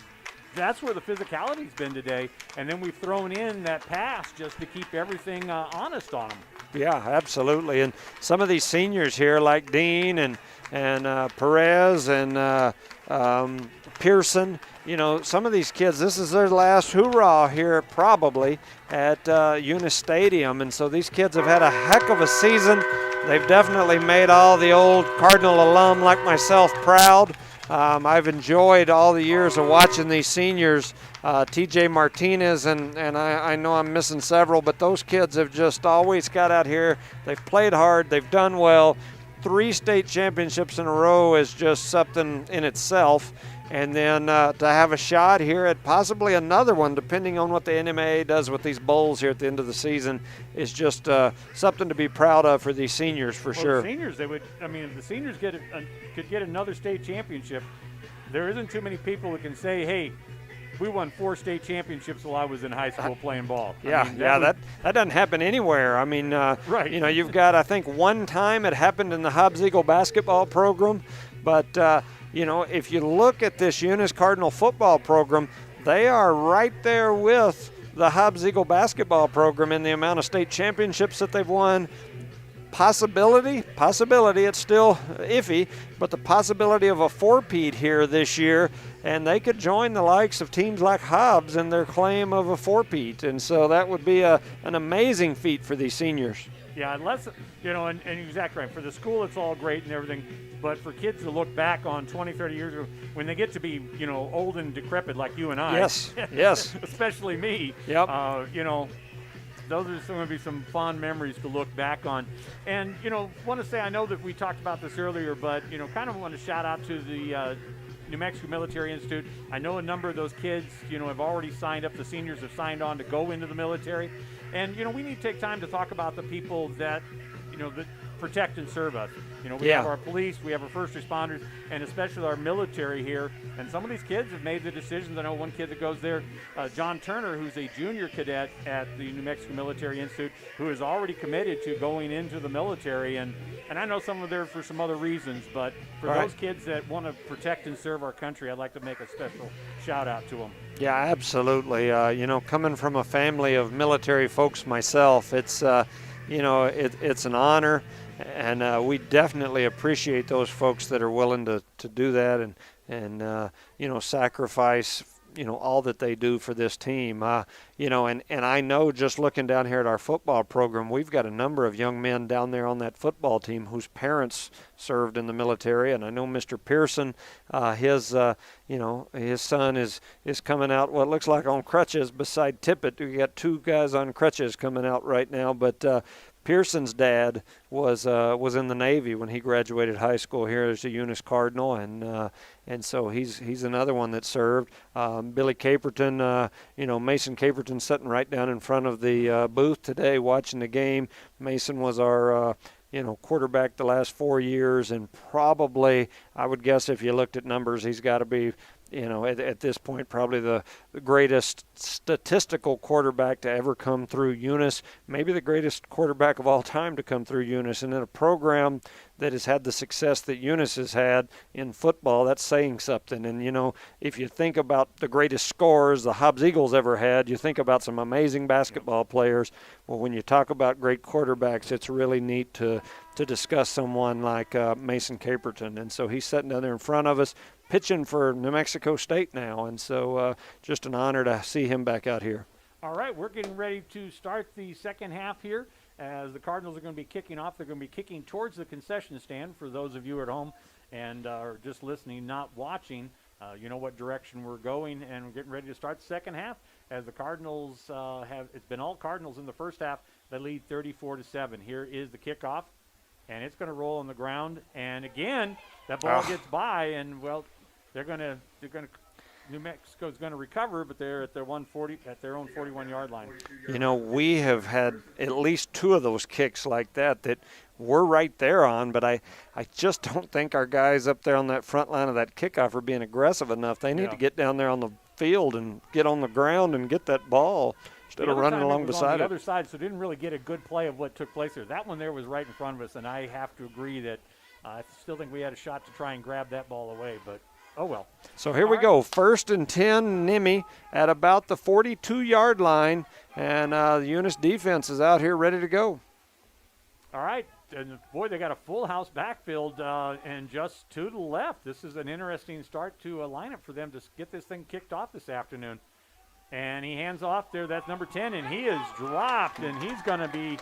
That's where the physicality's been today, and then we've thrown in that pass just to keep everything honest on them. Yeah, absolutely. And some of these seniors here, like Dean and Perez and Pearson, some of these kids, this is their last hoorah here probably at Eunice Stadium. And so these kids have had a heck of a season. They've definitely made all the old Cardinal alum like myself proud. I've enjoyed all the years of watching these seniors, T.J. Martinez, and I know I'm missing several, but those kids have just always got out here. They've played hard. They've done well. 3 state championships in a row is just something in itself. and then to have a shot here at possibly another one, depending on what the NMMI does with these bowls here at the end of the season, is just something to be proud of for these seniors for sure. The seniors, if the seniors could get another state championship, there isn't too many people that can say, hey, we won 4 state championships while I was in high school playing ball. That doesn't happen anywhere. I mean, right. You've got, I think, one time it happened in the Hobbs Eagle basketball program, but if you look at this Eunice Cardinal football program, they are right there with the Hobbs Eagle basketball program in the amount of state championships that they've won. Possibility, it's still iffy, but the possibility of a 4-peat here this year, and they could join the likes of teams like Hobbs in their claim of a 4-peat, and so that would be an amazing feat for these seniors. Yeah, unless, and exactly right. For the school, it's all great and everything, but for kids to look back on 20, 30 years ago, when they get to be, old and decrepit like you and I. Yes. Especially me. Yep. Those are going to be some fond memories to look back on. And, want to say, I know that we talked about this earlier, but, kind of want to shout out to the New Mexico Military Institute. I know a number of those kids, have already signed up. The seniors have signed on to go into the military. And, we need to take time to talk about the people that, that protect and serve us. We have our police, we have our first responders, and especially our military here. And some of these kids have made the decisions. I know one kid that goes there, John Turner, who's a junior cadet at the New Mexico Military Institute, who is already committed to going into the military. And I know some are there for some other reasons, but for those kids that want to protect and serve our country, I'd like to make a special shout out to them. Yeah, absolutely. Coming from a family of military folks myself, it's it's an honor, and we definitely appreciate those folks that are willing to do that and sacrifice all that they do for this team. And I know, just looking down here at our football program, we've got a number of young men down there on that football team whose parents served in the military. And I know Mr. Pearson, his son is coming out what looks like on crutches beside Tippett. We got 2 guys on crutches coming out right now, but Pearson's dad was in the Navy when he graduated high school here as a Eunice Cardinal, and so he's another one that served. Billy Caperton, Mason Caperton sitting right down in front of the booth today watching the game. Mason was our quarterback the last 4 years, and probably, I would guess if you looked at numbers, he's got to be at this point, probably the greatest statistical quarterback to ever come through Eunice, maybe the greatest quarterback of all time to come through Eunice. And in a program that has had the success that Eunice has had in football, that's saying something. And, if you think about the greatest scorers the Hobbs Eagles ever had, you think about some amazing basketball players. Well, when you talk about great quarterbacks, it's really neat to discuss someone like Mason Caperton. And so he's sitting down there in front of us, pitching for New Mexico State now, and so just an honor to see him back out here. All right, we're getting ready to start the second half here as the Cardinals are going to be kicking off. They're going to be kicking towards the concession stand for those of you at home and are just listening, not watching. You know what direction we're going, and we're getting ready to start the second half as the Cardinals it's been all Cardinals in the first half. They lead 34-7. Here is the kickoff, and it's going to roll on the ground, and again, that ball gets by, and New Mexico's going to recover, but they're at their own 41-yard line. We have had at least 2 of those kicks like that we're right there on, but I just don't think our guys up there on that front line of that kickoff are being aggressive enough. They need to get down there on the field and get on the ground and get that ball instead of running along beside it. On the other side, so didn't really get a good play of what took place there. That one there was right in front of us, and I have to agree that I still think we had a shot to try and grab that ball away, but oh well. So here we go. 1st and 10, NMMI at about the 42-yard line, and the Eunice defense is out here ready to go. All right. And boy, they got a full house backfield and just to the left. This is an interesting start to a lineup for them to get this thing kicked off this afternoon. And he hands off there. That's number 10, and he is dropped, and he's going to be he's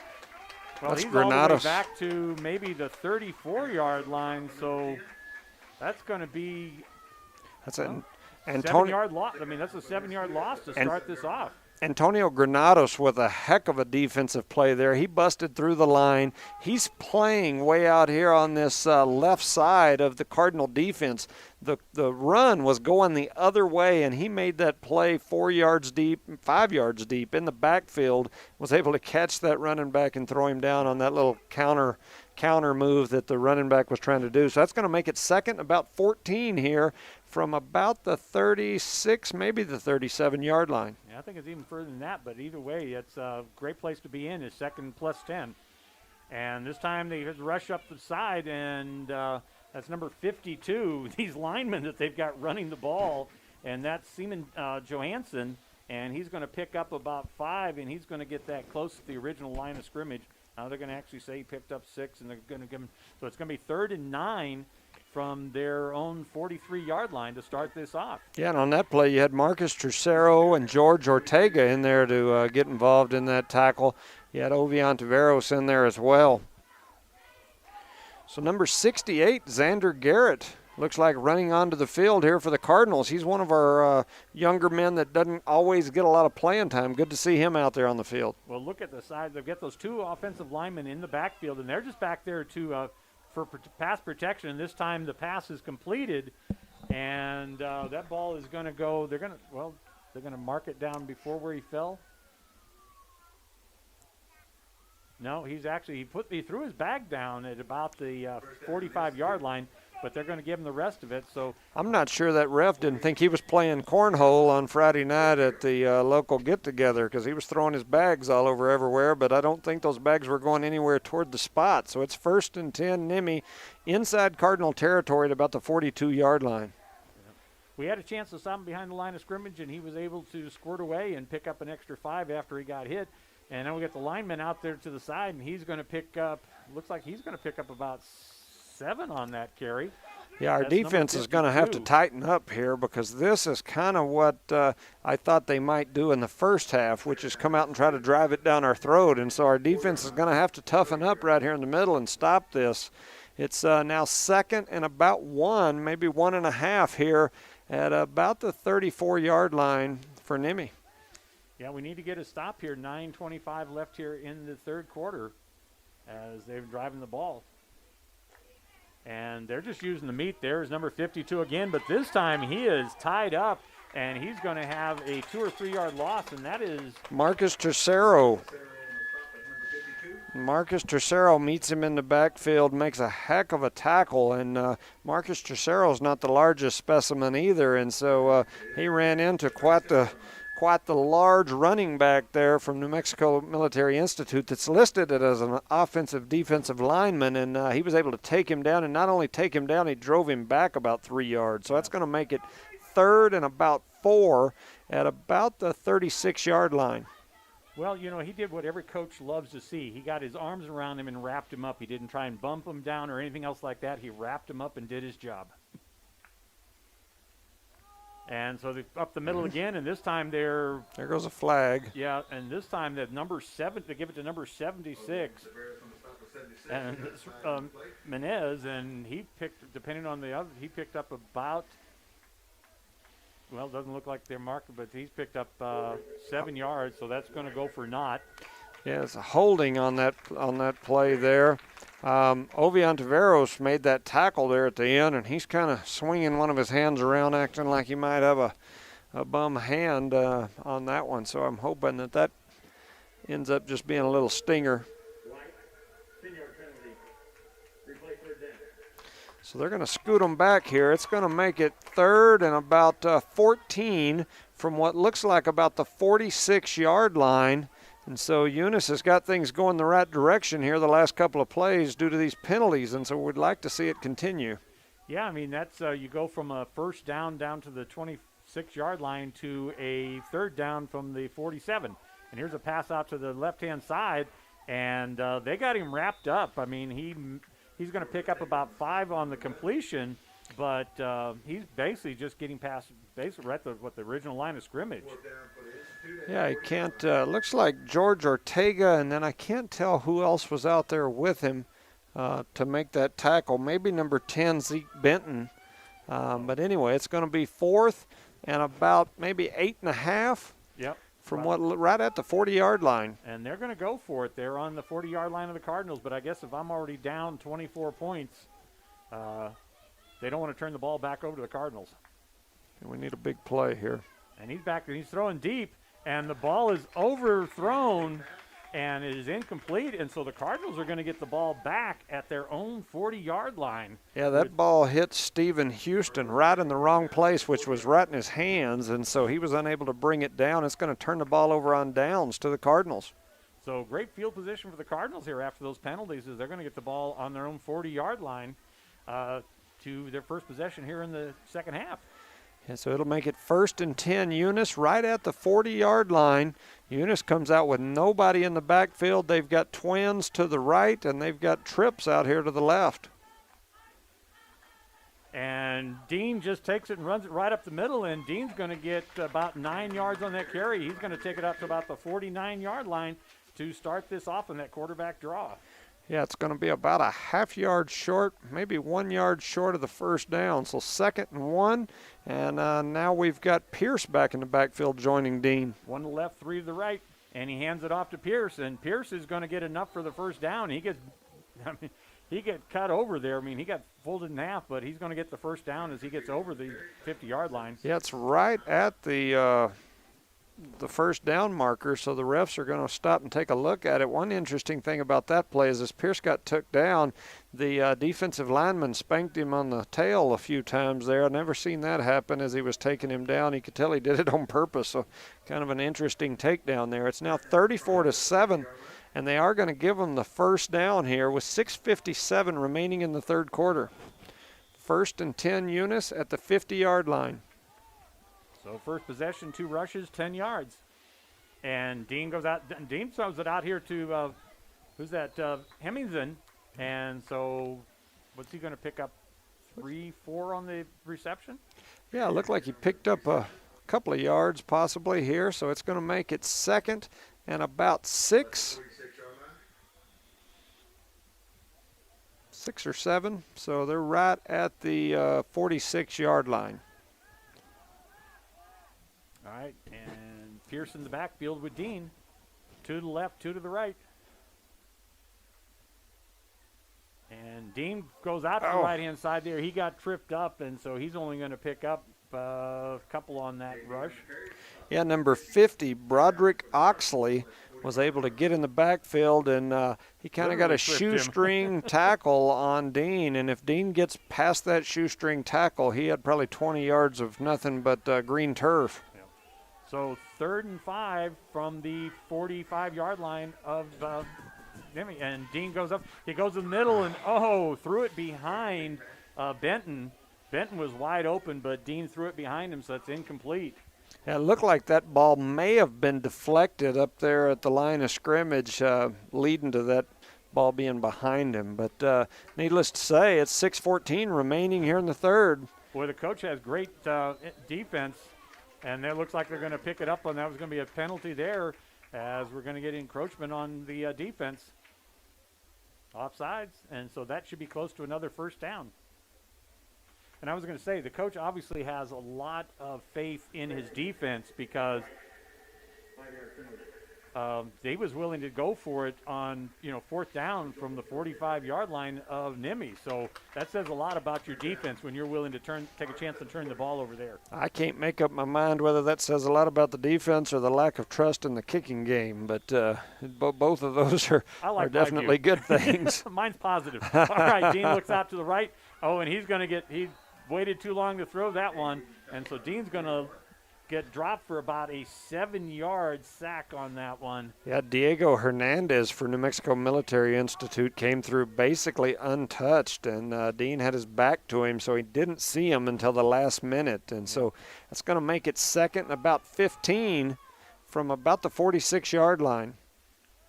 all the way back to maybe the 34-yard line. So that's going to be 7-yard loss. I mean, that's a 7-yard loss to start this off. Antonio Granados with a heck of a defensive play there. He busted through the line. He's playing way out here on this left side of the Cardinal defense. The run was going the other way, and he made that play 4 yards deep, 5 yards deep in the backfield, was able to catch that running back and throw him down on that little counter move that the running back was trying to do. So that's going to make it second, about 14 here from about the 36, maybe the 37-yard line. Yeah, I think it's even further than that, but either way, it's a great place to be in, is second plus 10. And this time they rush up the side, and that's number 52, these linemen that they've got running the ball, and that's Seaman Johansson, and he's going to pick up about 5, and he's going to get that close to the original line of scrimmage. Now they're going to actually say he picked up 6, and they're going to give him, so it's going to be 3rd and 9 from their own 43-yard line to start this off. Yeah, and on that play you had Marcus Tercero and George Ortega in there to get involved in that tackle. You had Ovion Taveros in there as well. So number 68, Xander Garrett, looks like running onto the field here for the Cardinals. He's one of our younger men that doesn't always get a lot of playing time. Good to see him out there on the field. Well, look at the side. They've got those 2 offensive linemen in the backfield, and they're just back there to for pass protection. And this time the pass is completed, and that ball is going to go. They're going to mark it down before where he fell. No, he threw his bag down at about the 45-yard line, but they're going to give him the rest of it. So I'm not sure that ref didn't think he was playing cornhole on Friday night at the local get-together, because he was throwing his bags all over everywhere, but I don't think those bags were going anywhere toward the spot. So it's 1st and 10, NMMI, inside Cardinal territory at about the 42-yard line. We had a chance to stop him behind the line of scrimmage, and he was able to squirt away and pick up an extra 5 after he got hit. And then we got the lineman out there to the side, and he's going to pick up, looks like he's going to pick up about 7 on that carry. Yeah, our defense is going to have to tighten up here, because this is kind of what I thought they might do in the first half, which is come out and try to drive it down our throat. And so our defense is going to have to toughen up right here in the middle and stop this. It's now 2nd and about 1, maybe 1.5 here at about the 34-yard line for NMMI. Yeah, we need to get a stop here. 9:25 left here in the third quarter as they're driving the ball. And they're just using the meat. There's number 52 again, but this time he is tied up, and he's going to have a 2 or 3 yard loss, and that is Marcus Tercero. Marcus Tercero meets him in the backfield, makes a heck of a tackle, and Marcus Tercero is not the largest specimen either, and so he ran into quite the large running back there from New Mexico Military Institute that's listed as an offensive defensive lineman, and he was able to take him down, and not only take him down, he drove him back about 3 yards. So that's going to make it 3rd and about 4 at about the 36-yard line. Well, you know, he did what every coach loves to see. He got his arms around him and wrapped him up. He didn't try and bump him down or anything else like that. He wrapped him up and did his job. And so they're up the middle again, and this time there goes a flag. Yeah, and this time the number 7, they give it to number 76, and Menez, and he picked, depending on the other, he picked up about, well, it doesn't look like they're marked, but he's picked up 7 yards, so that's going to go for naught. Yeah, it's a holding on that play there. Ovion Taveros made that tackle there at the end, and he's kind of swinging one of his hands around, acting like he might have a bum hand on that one. So I'm hoping that ends up just being a little stinger. So they're going to scoot them back here. It's going to make it 3rd and about 14 from what looks like about the 46-yard line. And so Eunice has got things going the right direction here the last couple of plays due to these penalties, and so we'd like to see it continue. Yeah, I mean, that's you go from a first down to the 26-yard line to a 3rd down from the 47. And here's a pass out to the left-hand side, and they got him wrapped up. I mean, he's going to pick up about 5 on the completion, but he's basically just getting past basically right to the original line of scrimmage. Yeah, I can't. Looks like George Ortega, and then I can't tell who else was out there with him to make that tackle. Maybe number 10, Zeke Benton. But anyway, it's going to be 4th and about maybe 8.5. Yep. from right at the 40-yard line. And they're going to go for it. They're on the 40-yard line of the Cardinals, but I guess if I'm already down 24 points, they don't want to turn the ball back over to the Cardinals. And we need a big play here. And he's back, and he's throwing deep, and the ball is overthrown, and it is incomplete, and so the Cardinals are going to get the ball back at their own 40-yard line. Yeah, that ball hit Stephen Houston right in the wrong place, which was right in his hands, and so he was unable to bring it down. It's going to turn the ball over on downs to the Cardinals. So great field position for the Cardinals here after those penalties, as they're going to get the ball on their own 40-yard line to their first possession here in the second half. And so it'll make it 1st and 10, Eunice, right at the 40-yard line. Eunice comes out with nobody in the backfield. They've got twins to the right, and they've got trips out here to the left. And Dean just takes it and runs it right up the middle, and Dean's going to get about 9 yards on that carry. He's going to take it up to about the 49-yard line to start this off in that quarterback draw. Yeah, it's going to be about a half yard short, maybe 1 yard short of the first down. So 2nd and 1, and now we've got Pierce back in the backfield joining Dean. 1 to the left, 3 to the right, and he hands it off to Pierce, and Pierce is going to get enough for the first down. He gets cut over there. I mean, he got folded in half, but he's going to get the first down as he gets over the 50-yard line. Yeah, it's right at the first down marker, so the refs are going to stop and take a look at it. One interesting thing about that play is as Pierce got took down, the defensive lineman spanked him on the tail a few times there. I've never seen that happen as he was taking him down. You could tell he did it on purpose, so kind of an interesting takedown there. It's now 34-7, and they are going to give them the first down here with 6:57 remaining in the third quarter. 1st and 10, Eunice, at the 50-yard line. So first possession, 2 rushes, 10 yards. And Dean goes out. Dean throws it out here to, who's that, Hemmingsen. And so what's he going to pick up, 3-4 on the reception? Yeah, it looked like he picked up a couple of yards possibly here. So it's going to make it 2nd and about 6. 6 or 7. So they're right at the 46-yard line. All right, and Pierce in the backfield with Dean. 2 to the left, 2 to the right. And Dean goes out to the right-hand side there. He got tripped up, and so he's only going to pick up a couple on that rush. Yeah, number 50, Broderick Oxley, was able to get in the backfield, and he kind of got a shoestring tackle on Dean. And if Dean gets past that shoestring tackle, he had probably 20 yards of nothing but green turf. So 3rd and 5 from the 45-yard line of Jimmy. And Dean goes up. He goes in the middle and, threw it behind Benton. Benton was wide open, but Dean threw it behind him, so it's incomplete. Yeah, it looked like that ball may have been deflected up there at the line of scrimmage, leading to that ball being behind him. But needless to say, it's 6:14 remaining here in the third. Boy, the coach has great defense. And it looks like they're going to pick it up, and that was going to be a penalty there as we're going to get encroachment on the defense. Offsides, and so that should be close to another first down. And I was going to say, the coach obviously has a lot of faith in his defense because he was willing to go for it on, 4th down from the 45-yard line of NMMI. So that says a lot about your defense when you're willing to take a chance to turn the ball over there. I can't make up my mind whether that says a lot about the defense or the lack of trust in the kicking game, but both of those are definitely good things. Mine's positive. All right, Dean looks out to the right. And he waited too long to throw that one, and so Dean's going to get dropped for about a 7-yard sack on that one. Yeah, Diego Hernandez for New Mexico Military Institute came through basically untouched, and Dean had his back to him, so he didn't see him until the last minute. And so that's going to make it 2nd and about 15 from about the 46-yard line.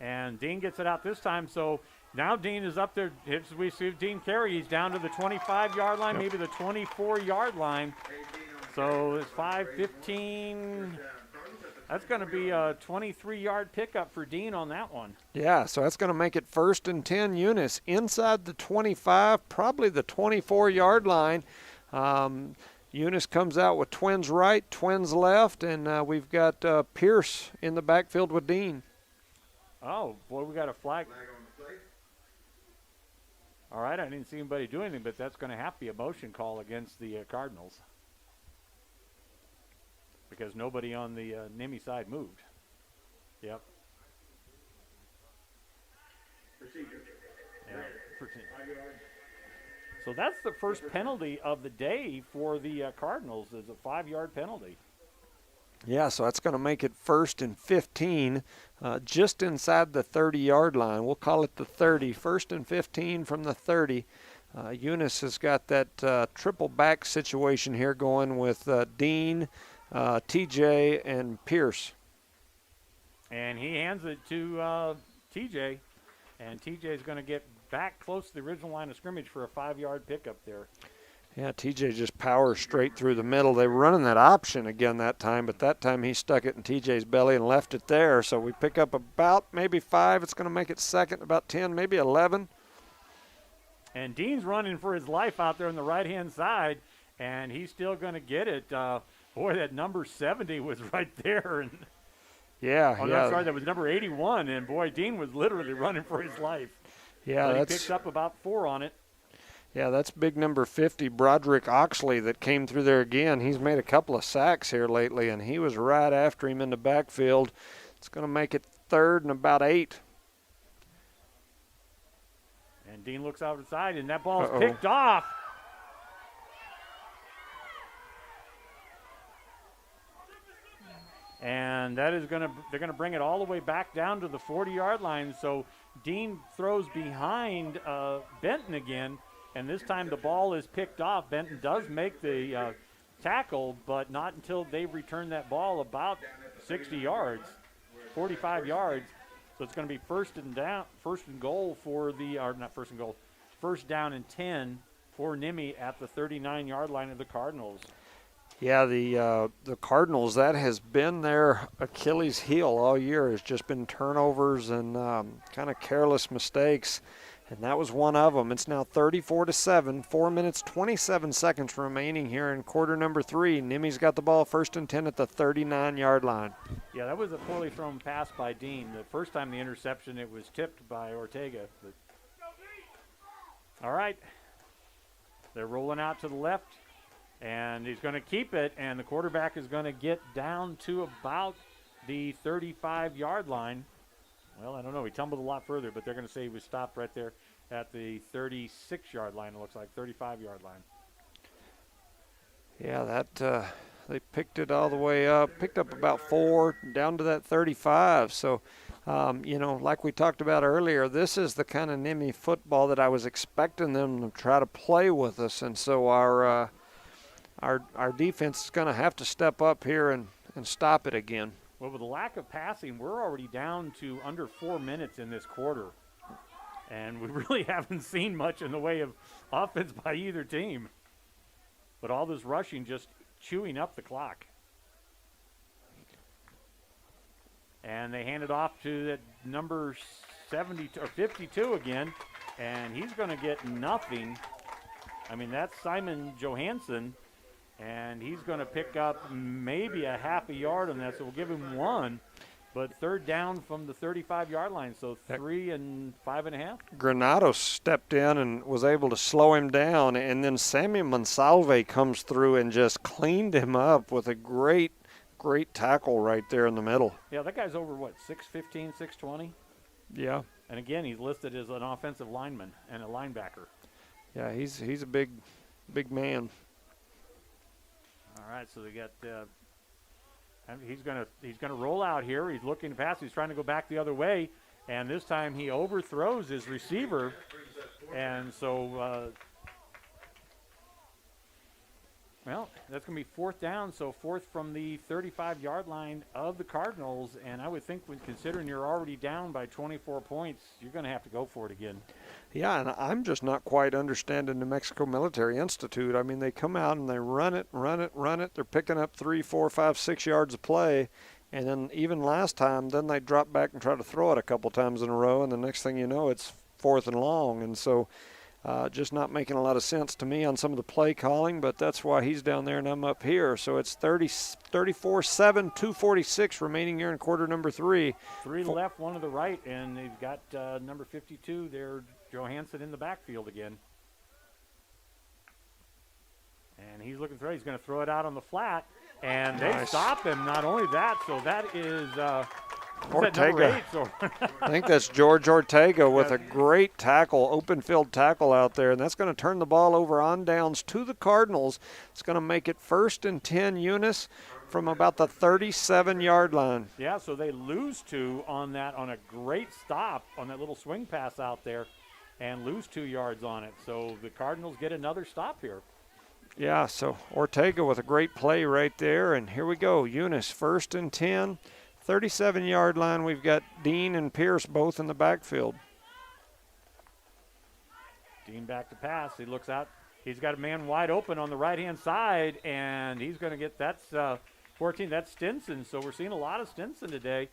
And Dean gets it out this time, so now Dean is up there. As we see Dean carry, he's down to the 25-yard line, maybe the 24-yard line. So it's 5:15. That's going to be a 23-yard pickup for Dean on that one. Yeah, so that's going to make it 1st and 10, Eunice. Inside the 25, probably the 24-yard line. Eunice comes out with twins right, twins left, and we've got Pierce in the backfield with Dean. Oh, boy, we got a flag. All right, I didn't see anybody do anything, but that's going to have to be a motion call against the Cardinals because nobody on the NMMI side moved. Yep. Yeah. So that's the first penalty of the day for the Cardinals is a 5-yard penalty. Yeah, so that's going to make it 1st and 15, just inside the 30-yard line. We'll call it the 30. 1st and 15 from the 30. Eunice has got that triple back situation here going with Dean, TJ, and Pierce. And he hands it to TJ, and TJ is going to get back close to the original line of scrimmage for a 5-yard pickup there. Yeah, TJ just powers straight through the middle. They were running that option again that time, but that time he stuck it in TJ's belly and left it there. So we pick up about maybe 5. It's going to make it 2nd, about 10, maybe 11. And Dean's running for his life out there on the right-hand side, and he's still going to get it. Boy, that number 70 was right there. And yeah, oh, yeah. No, sorry, that was number 81, and boy, Dean was literally running for his life. Yeah, but he picked up about 4 on it. Yeah, that's big number 50, Broderick Oxley, that came through there again. He's made a couple of sacks here lately, and he was right after him in the backfield. It's going to make it 3rd and about 8. And Dean looks outside, and that ball is picked off. And that is they're going to bring it all the way back down to the 40-yard line. So Dean throws behind Benton again. And this time the ball is picked off. Benton does make the tackle, but not until they return that ball about 60 yards, 45 yards. So it's going to be first and goal for the, or not first and goal, 1st down and 10 for NMMI at the 39-yard line of the Cardinals. Yeah, the Cardinals, that has been their Achilles heel all year. Has just been turnovers and kind of careless mistakes. And that was one of them. It's now 34-7, 4 minutes, 27 seconds remaining here in quarter number 3. NMMI's got the ball 1st and 10 at the 39-yard line. Yeah, that was a poorly thrown pass by Dean. The first time the interception, it was tipped by Ortega. But all right. They're rolling out to the left, and he's going to keep it, and the quarterback is going to get down to about the 35-yard line. Well, I don't know. He tumbled a lot further, but they're going to say he was stopped right there at the 36-yard line, it looks like, 35-yard line. Yeah, that they picked it all the way up, picked up about 4, down to that 35. So, like we talked about earlier, this is the kind of NMMI football that I was expecting them to try to play with us. And so our defense is going to have to step up here and stop it again. Well, with the lack of passing, we're already down to under 4 minutes in this quarter. And we really haven't seen much in the way of offense by either team. But all this rushing just chewing up the clock. And they hand it off to that number 72 or 52 again. And he's going to get nothing. I mean, that's Simon Johansson. And he's going to pick up maybe a half a yard on that, so we'll give him 1. But 3rd down from the 35-yard line, so 3 and 5.5. Granados stepped in and was able to slow him down, and then Sammy Monsalve comes through and just cleaned him up with a great tackle right there in the middle. Yeah, that guy's over, 6'15", 6'20"? Yeah. And again, he's listed as an offensive lineman and a linebacker. Yeah, he's a big man. All right, so they got. He's gonna roll out here. He's looking to pass. He's trying to go back the other way, and this time he overthrows his receiver, and so. Well, that's going to be 4th down, so 4th from the 35-yard line of the Cardinals, and I would think, when considering you're already down by 24 points, you're going to have to go for it again. Yeah, and I'm just not quite understanding New Mexico Military Institute. I mean, they come out and they run it. They're picking up 3, 4, 5, 6 yards of play, and then even last time, then they drop back and try to throw it a couple times in a row, and the next thing you know, it's 4th and long, and so Just not making a lot of sense to me on some of the play calling, but that's why he's down there and I'm up here. So it's 34-7, 2:46 remaining here in quarter number 3. 3 left, 1 to the right, and they've got number 52 there, Johansson, in the backfield again. And he's looking through. He's going to throw it out on the flat, and they stop him. Not only that, so that is Ortega. So I think that's George Ortega with a great tackle, open field tackle out there, and that's going to turn the ball over on downs to the Cardinals. It's going to make it 1st and 10, Eunice, from about the 37-yard line. Yeah, so they lose 2 on that, on a great stop on that little swing pass out there, and lose 2 yards on it. So the Cardinals get another stop here. Yeah, so Ortega with a great play right there, and here we go. Eunice, 1st and 10. 37-yard line, we've got Dean and Pierce both in the backfield. Dean back to pass. He looks out. He's got a man wide open on the right-hand side, and he's going to get, that's 14. That's Stinson. So we're seeing a lot of Stinson today.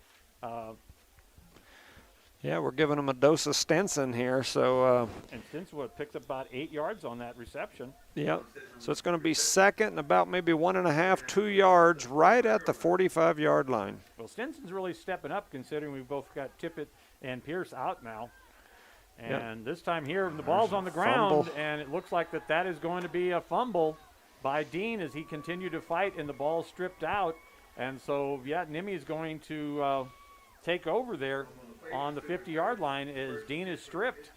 Yeah, we're giving him a dose of Stinson here. So and Stinson picked up about 8 yards on that reception. Yeah, so it's going to be 2nd and about maybe 1.5, 2 yards right at the 45-yard line. Well, Stinson's really stepping up considering we've both got Tippett and Pierce out now. And this time here, the ball's on the ground, and it looks like that is going to be a fumble by Dean as he continued to fight, and the ball's stripped out. And so, yeah, NMMI is going to take over there on the 50-yard line as Dean is stripped.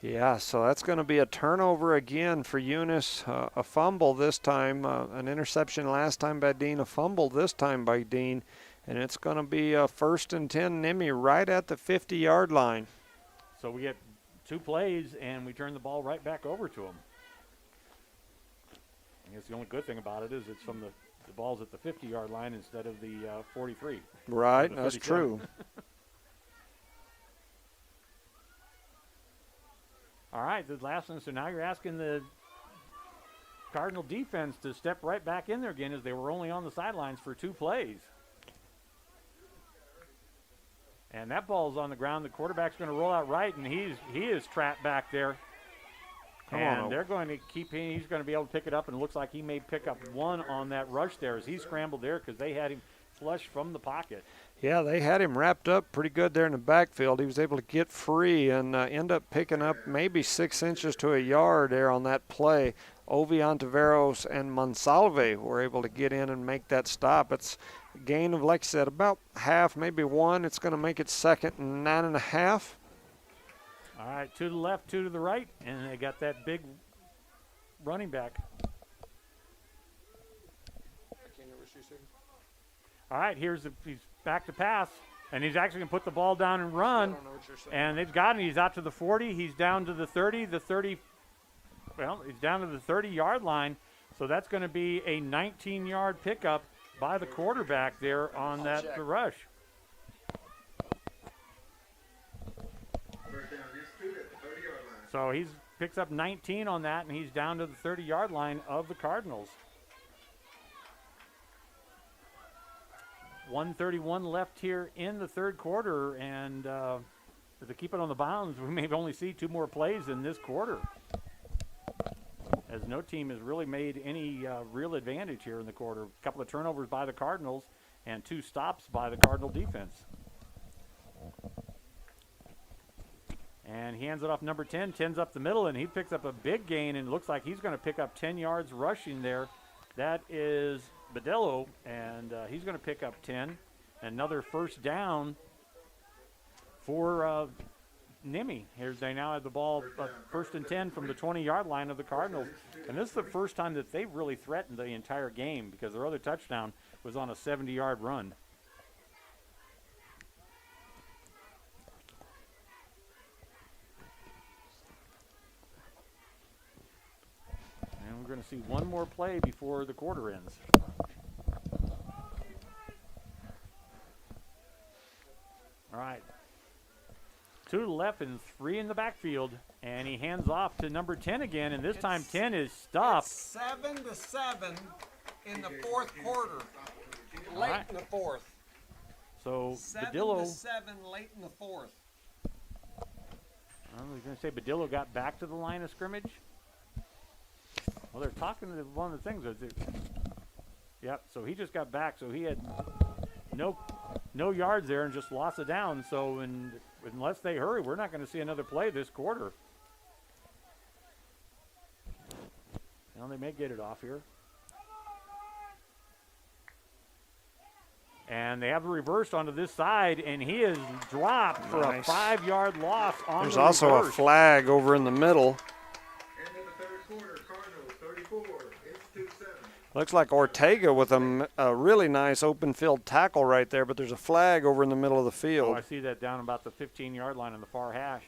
Yeah, so that's going to be a turnover again for Eunice. A fumble this time, an interception last time by Dean, a fumble this time by Dean. And it's going to be 1st and 10 NMMI right at the 50-yard line. So we get 2 plays, and we turn the ball right back over to him. I guess the only good thing about it is it's from the ball's at the 50-yard line instead of the 43. Right, that's true. All right, the last one. So now you're asking the Cardinal defense to step right back in there again as they were only on the sidelines for 2 plays. And that ball's on the ground. The quarterback's going to roll out right, and he is trapped back there. And they're going to keep him. He's going to be able to pick it up, and it looks like he may pick up 1 on that rush there as he scrambled there because they had him flush from the pocket. Yeah, they had him wrapped up pretty good there in the backfield. He was able to get free and end up picking up maybe 6 inches to a yard there on that play. Ovi Ontiveros and Monsalve were able to get in and make that stop. It's a gain of, like I said, about half, maybe 1. It's going to make it 2nd and 9.5. All right, 2 to the left, 2 to the right, and they got that big running back. All right, he's back to pass, and he's actually going to put the ball down and run. And they've got him. He's out to the 40. He's down to the 30. Well, he's down to the 30-yard line. So that's going to be a 19-yard pickup by the quarterback there on the rush. So he picks up 19 on that, and he's down to the 30-yard line of the Cardinals. 1:31 left here in the third quarter, and to keep it on the bounds, we may only see 2 more plays in this quarter, as no team has really made any real advantage here in the quarter. A couple of turnovers by the Cardinals and 2 stops by the Cardinal defense. And he hands it off number 10. 10's up the middle, and he picks up a big gain, and it looks like he's going to pick up 10 yards rushing there. That is Badello, and he's going to pick up 10. Another first down for NMMI. Here's they now have the ball 1st and 10 from the 20-yard line of the Cardinals. And this is the first time that they've really threatened the entire game because their other touchdown was on a 70-yard run. And we're going to see 1 more play before the quarter ends. All right. 2 to the left and 3 in the backfield, and he hands off to number 10 again, and this time 10 is stopped. 7-7 in the 4th quarter, late in the 4th. So 7-7 late in the 4th. All I was going to say Badillo got back to the line of scrimmage. Well, they're talking to one of the things. Yep, so he just got back, so he had no yards there and just lost it down. So unless they hurry, we're not going to see another play this quarter. Well, they may get it off here. And they have it reversed onto this side, and he is dropped for a 5-yard loss on There's the also reverse. a flag over in the middle. End of the third quarter, Cardinals 34, Institute 7. Looks like Ortega with a really nice open field tackle right there, but there's a flag over in the middle of the field. Oh, I see that down about the 15-yard line on the far hash.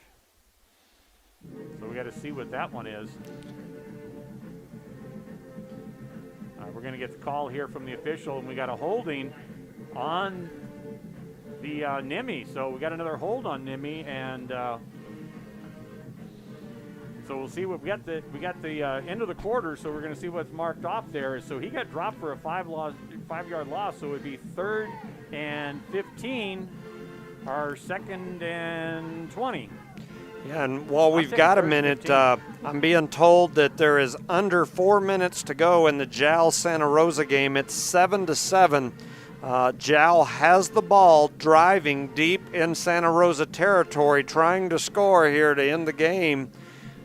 So we got to see what that one is. We're going to get the call here from the official, and we got a holding on the NMMI. So we got another hold on NMMI, and so we'll see what we got the end of the quarter. So we're going to see what's marked off there. So he got dropped for a 5-yard loss. So it would be 3rd and 15, or 2nd and 20. Yeah, and while we've got a minute, I'm being told that there is under 4 minutes to go in the Jal Santa Rosa game. It's 7-7. Jal has the ball, driving deep in Santa Rosa territory, trying to score here to end the game.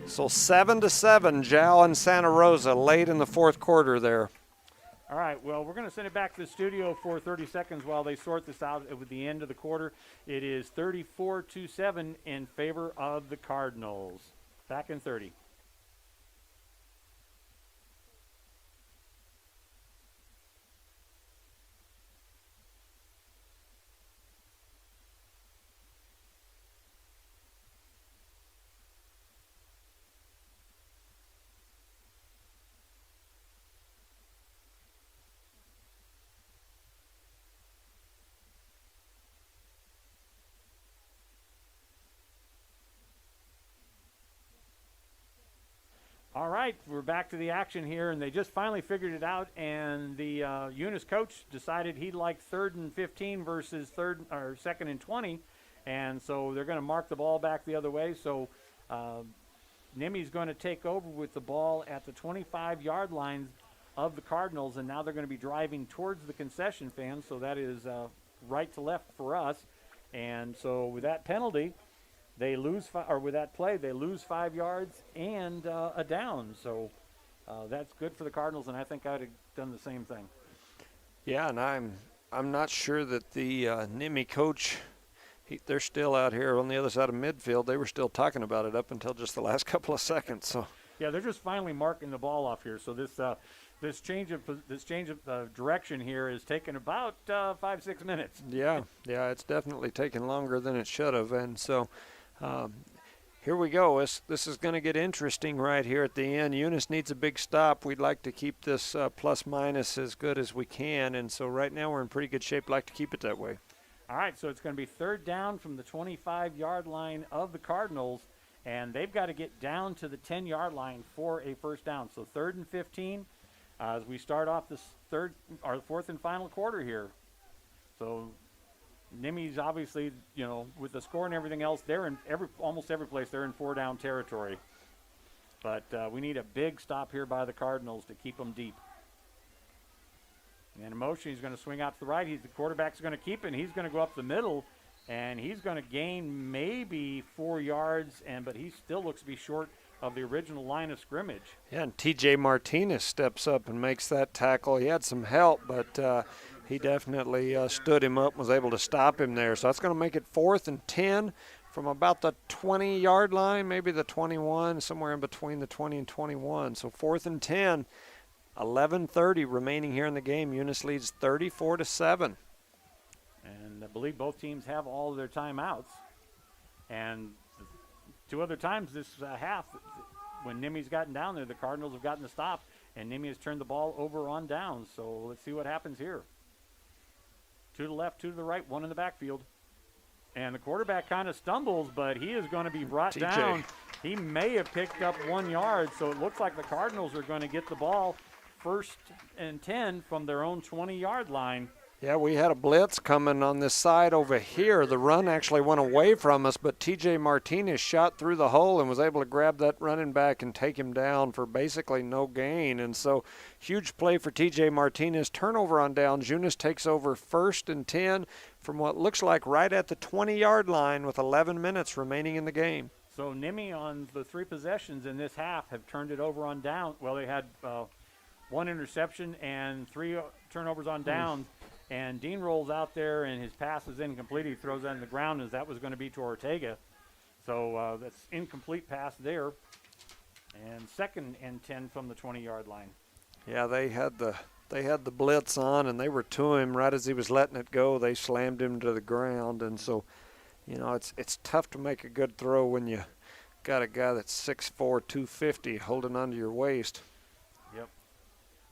So 7-7, Jal and Santa Rosa late in the fourth quarter there. All right, well, we're going to send it back to the studio for 30 seconds while they sort this out with the end of the quarter. It is 34-7 in favor of the Cardinals. Back in 30. All right, we're back to the action here, and they just finally figured it out, and the Eunice coach decided he liked 3rd and 15 versus 2nd and 20, and so they're going to mark the ball back the other way. So NMMI's going to take over with the ball at the 25-yard line of the Cardinals, and now they're going to be driving towards the concession fans, so that is right to left for us. And so with that penalty, they lose with that play, they lose 5 yards and a down. So that's good for the Cardinals, and I think I'd have done the same thing. Yeah, and I'm not sure that the NMMI coach, they're still out here on the other side of midfield. They were still talking about it up until just the last couple of seconds. So yeah, they're just finally marking the ball off here. So this change of direction here is taking about 5-6 minutes. Yeah, it's definitely taken longer than it should have, and so. Here we go. This is going to get interesting right here at the end. Eunice needs a big stop. We'd like to keep this plus-minus as good as we can, and so right now we're in pretty good shape. Like to keep it that way. All right, so it's going to be 3rd down from the 25-yard line of the Cardinals, and they've got to get down to the 10-yard line for a first down. So 3rd and 15 as we start off this 4th and final quarter here. So NMMI's obviously, with the score and everything else, they're in almost every place. They're in 4-down territory. But we need a big stop here by the Cardinals to keep them deep. And in motion, he's going to swing out to the right. The quarterback's going to keep it, and he's going to go up the middle, and he's going to gain maybe 4 yards, but he still looks to be short of the original line of scrimmage. Yeah, and T.J. Martinez steps up and makes that tackle. He had some help, but he definitely stood him up and was able to stop him there. So that's going to make it 4th and 10 from about the 20-yard line, maybe the 21, somewhere in between the 20 and 21. So 4th and 10, 11:30 remaining here in the game. Eunice leads 34-7. And I believe both teams have all of their timeouts. And 2 other times this half, when NMMI's gotten down there, the Cardinals have gotten the stop, and NMMI has turned the ball over on downs. So let's see what happens here. 2 to the left, 2 to the right, 1 in the backfield. And the quarterback kind of stumbles, but he is going to be brought down. He may have picked up 1 yard, so it looks like the Cardinals are going to get the ball 1st and 10 from their own 20-yard line. Yeah, we had a blitz coming on this side over here. The run actually went away from us, but T.J. Martinez shot through the hole and was able to grab that running back and take him down for basically no gain. And so, huge play for T.J. Martinez. Turnover on downs. Eunice takes over 1st and 10 from what looks like right at the 20-yard line with 11 minutes remaining in the game. So NMMI on the 3 possessions in this half have turned it over on down. Well, they had 1 interception and 3 turnovers on downs. And Dean rolls out there, and his pass is incomplete. He throws that on the ground, as that was going to be to Ortega. So that's incomplete pass there. And 2nd and 10 from the 20-yard line. Yeah, they had the blitz on, and they were to him right as he was letting it go. They slammed him to the ground, and so, you know, it's tough to make a good throw when you got a guy that's 6'4", 250 holding onto your waist. Yep.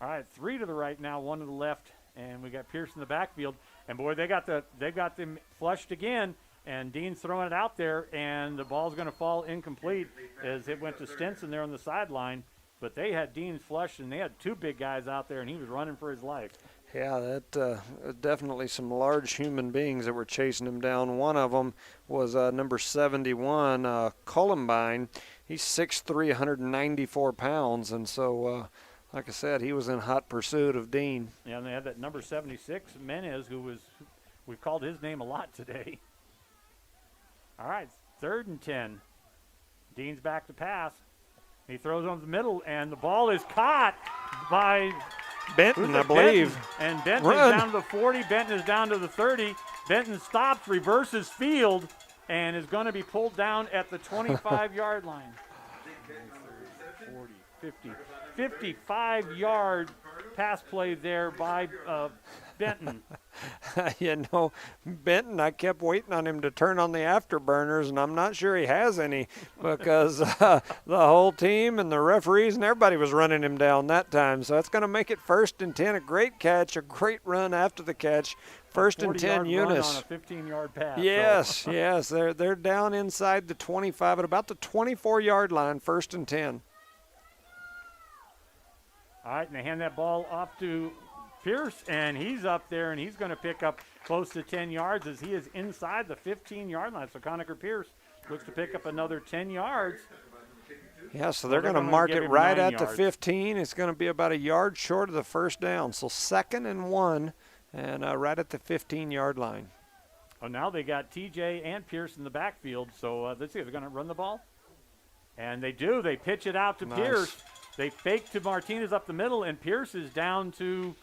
All right, 3 to the right now, 1 to the left. And we got Pierce in the backfield, and boy, they got them flushed again. And Dean's throwing it out there, and the ball's going to fall incomplete as it went to Stinson there on the sideline. But they had Dean flushed, and they had 2 big guys out there, and he was running for his life. Yeah, that definitely some large human beings that were chasing him down. One of them was number 71, Columbine. He's 6'3", 194 pounds, and so. Like I said, he was in hot pursuit of Dean. Yeah, and they had that number 76, Menez, we've called his name a lot today. All right, 3rd and 10. Dean's back to pass. He throws on the middle, and the ball is caught by Benton, I believe. Benton. And Benton is down to the 40. Benton is down to the 30. Benton stops, reverses field, and is going to be pulled down at the 25-yard line. 40, 50. 55-yard pass play there by Benton. You know, Benton, I kept waiting on him to turn on the afterburners, and I'm not sure he has any because the whole team and the referees and everybody was running him down that time. So that's going to make it 1st and 10. A great catch, a great run after the catch. 1st and 10, Eunice. On a 15-yard pass. Yes, so. Yes. They're down inside the 25 at about the 24-yard line, 1st and 10. All right, and they hand that ball off to Pierce, and he's up there, and he's going to pick up close to 10 yards as he is inside the 15-yard line. So Conacher Pierce looks to pick up another 10 yards. Yeah, so they're going to mark it right at the 15. It's going to be about a yard short of the 1st down. So 2nd and 1, and right at the 15-yard line. Oh, now they got TJ and Pierce in the backfield. So let's see, they're going to run the ball. And they do. They pitch it out to Pierce. They fake to Martinez up the middle, and Pierce is down to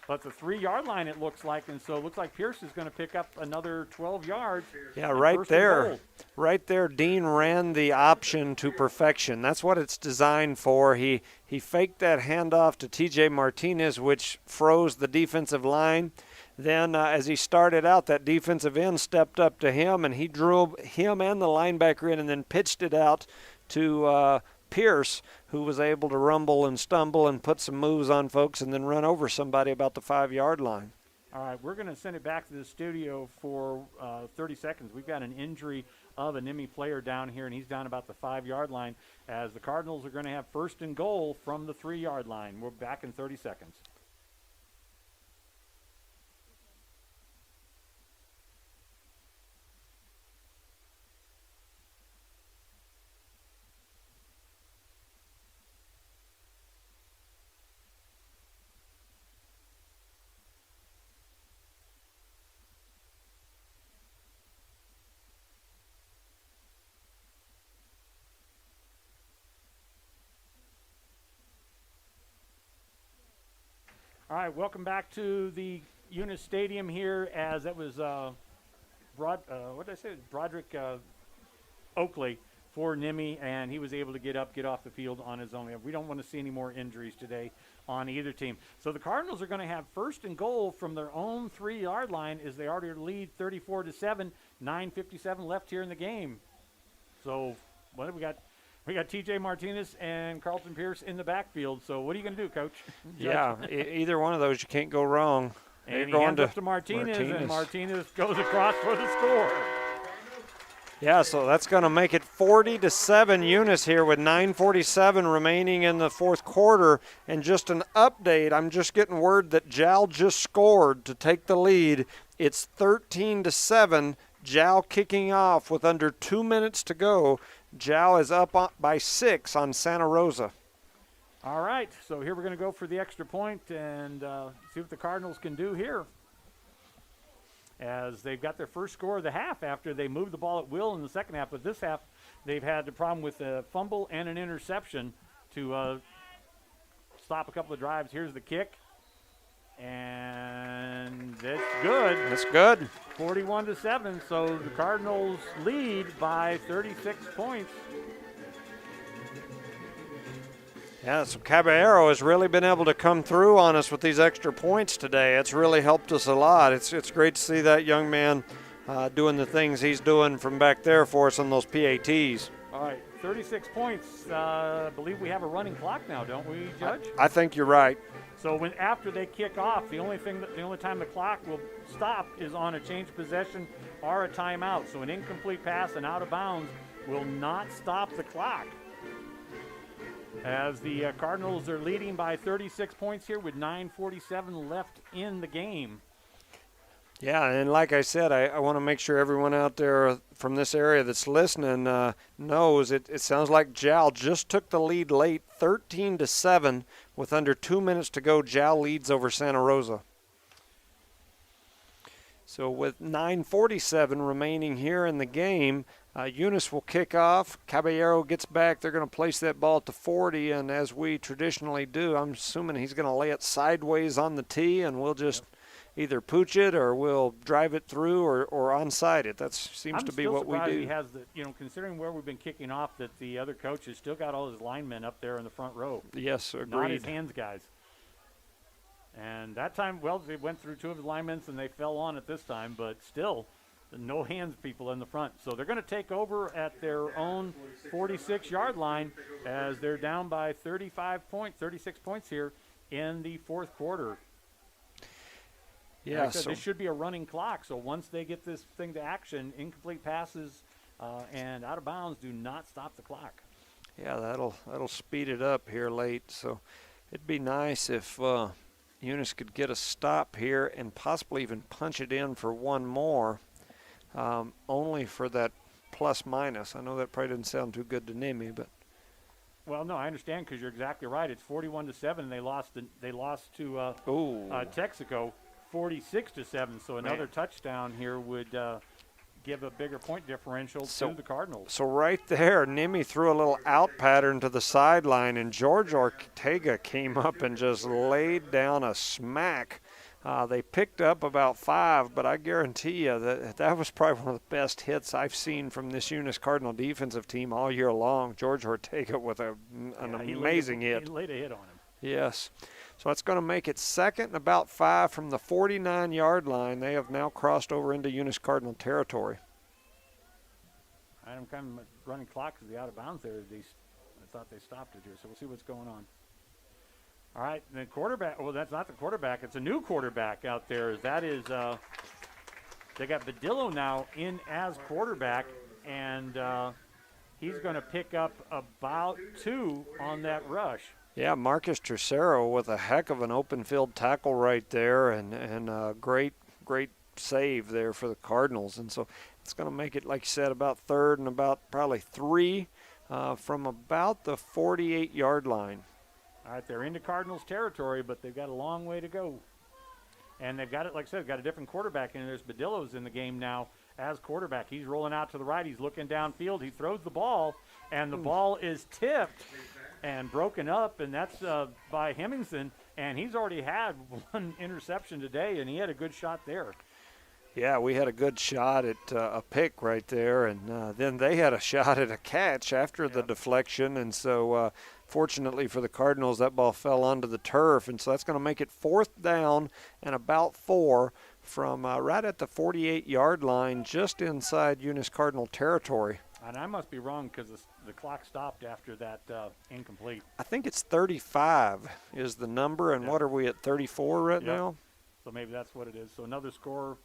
the 3-yard line, it looks like. And so it looks like Pierce is going to pick up another 12 yards. Yeah, right there. Right there, Dean ran the option to perfection. That's what it's designed for. He faked that handoff to T.J. Martinez, which froze the defensive line. Then as he started out, that defensive end stepped up to him, and he drew him and the linebacker in and then pitched it out to Pierce, who was able to rumble and stumble and put some moves on folks and then run over somebody about the 5-yard line. All right, we're going to send it back to the studio for 30 seconds. We've got an injury of a NMMI player down here, and he's down about the 5-yard line as the Cardinals are going to have 1st and goal from the 3-yard line. We're back in 30 seconds. All right, welcome back to the Eunice Stadium here, as that was Broderick Oakley for NMMI, and he was able to get off the field on his own. We don't want to see any more injuries today on either team. So the Cardinals are going to have 1st and goal from their own 3-yard line as they already lead 34-7, 9:57 left here in the game. So what do we got? We got T.J. Martinez and Carlton Pierce in the backfield. So what are you going to do, Coach? Yeah, either one of those you can't go wrong. And he hands up to Martinez, and Martinez goes across for the score. Yeah, so that's going to make it 40-7 Eunice here with 9:47 remaining in the fourth quarter. And just an update, I'm just getting word that Jal just scored to take the lead. It's 13-7. Jal kicking off with under 2 minutes to go. Jal is up by 6 on Santa Rosa. All right, so here we're going to go for the extra point and see what the Cardinals can do here, as they've got their first score of the half after they moved the ball at will in the second half. But this half, they've had the problem with a fumble and an interception to stop a couple of drives. Here's the kick, and it's good. That's good. 41-7, so the Cardinals lead by 36 points. Yeah, so Caballero has really been able to come through on us with these extra points today. It's really helped us a lot. It's great to see that young man doing the things he's doing from back there for us on those PATs. All right, 36 points. I believe we have a running clock now, don't we, Judge? I think you're right. So after they kick off, the only time the clock will stop is on a change of possession or a timeout. So an incomplete pass and out of bounds will not stop the clock, as the Cardinals are leading by 36 points here with 9:47 left in the game. Yeah, and like I said, I want to make sure everyone out there from this area that's listening knows it sounds like Jal just took the lead late, 13-7, with under 2 minutes to go. Jal leads over Santa Rosa. So with 9:47 remaining here in the game, Eunice will kick off. Caballero gets back. They're going to place that ball at the 40, and as we traditionally do, I'm assuming he's going to lay it sideways on the tee, and we'll just either pooch it or we'll drive it through or onside it. That seems to be what we do. I'm still surprised he has the, considering where we've been kicking off, that the other coach has still got all his linemen up there in the front row. Yes, agreed. Not his hands guys. And that time, well, they went through two of his linemen and they fell on it this time, but still, no hands people in the front. So they're going to take over at their own 46-yard line, as they're down by 36 points here in the fourth quarter. Yeah, like I said, this should be a running clock. So once they get this thing to action, incomplete passes and out of bounds do not stop the clock. Yeah, that'll speed it up here late. So it'd be nice if Eunice could get a stop here and possibly even punch it in for one more, only for that plus minus. I know that probably didn't sound too good to Nimi, but. Well, no, I understand, because you're exactly right. It's 41-7. They lost to Texaco 46-7. So another touchdown here would give a bigger point differential to the Cardinals. So right there, Nimi threw a little out pattern to the sideline, and George Ortega came up and just laid down a smack. They picked up about 5, but I guarantee you that was probably one of the best hits I've seen from this Eunice Cardinal defensive team all year long. George Ortega with an amazing hit. He laid a hit on him. Yes. So that's going to make it second and about 5 from the 49-yard line. They have now crossed over into Eunice Cardinal territory. I'm kind of running clock because the out of bounds there. I thought they stopped it here, so we'll see what's going on. All right, the quarterback. Well, that's not the quarterback. It's a new quarterback out there. That is, they got Badillo now in as quarterback, and he's going to pick up about 2 on that rush. Yeah, Marcus Tercero with a heck of an open field tackle right there, and a great save there for the Cardinals. And so it's going to make it, like you said, about third and about probably 3 from about the 48-yard line. All right, they're into Cardinals territory, but they've got a long way to go. And they've got it, like I said, got a different quarterback in. There's Badillo's in the game now as quarterback. He's rolling out to the right. He's looking downfield. He throws the ball, and the ball is tipped and broken up, and that's by Hemmingson. And he's already had 1 interception today, and he had a good shot there. Yeah, we had a good shot at a pick right there, and then they had a shot at a catch after the deflection. And so fortunately for the Cardinals, that ball fell onto the turf, and so that's going to make it 4th down and about 4 from right at the 48-yard line, just inside Eunice Cardinal territory. And I must be wrong, because the clock stopped after that incomplete. I think it's 35 is the number, and what are we at, 34 right now? So maybe that's what it is. So another score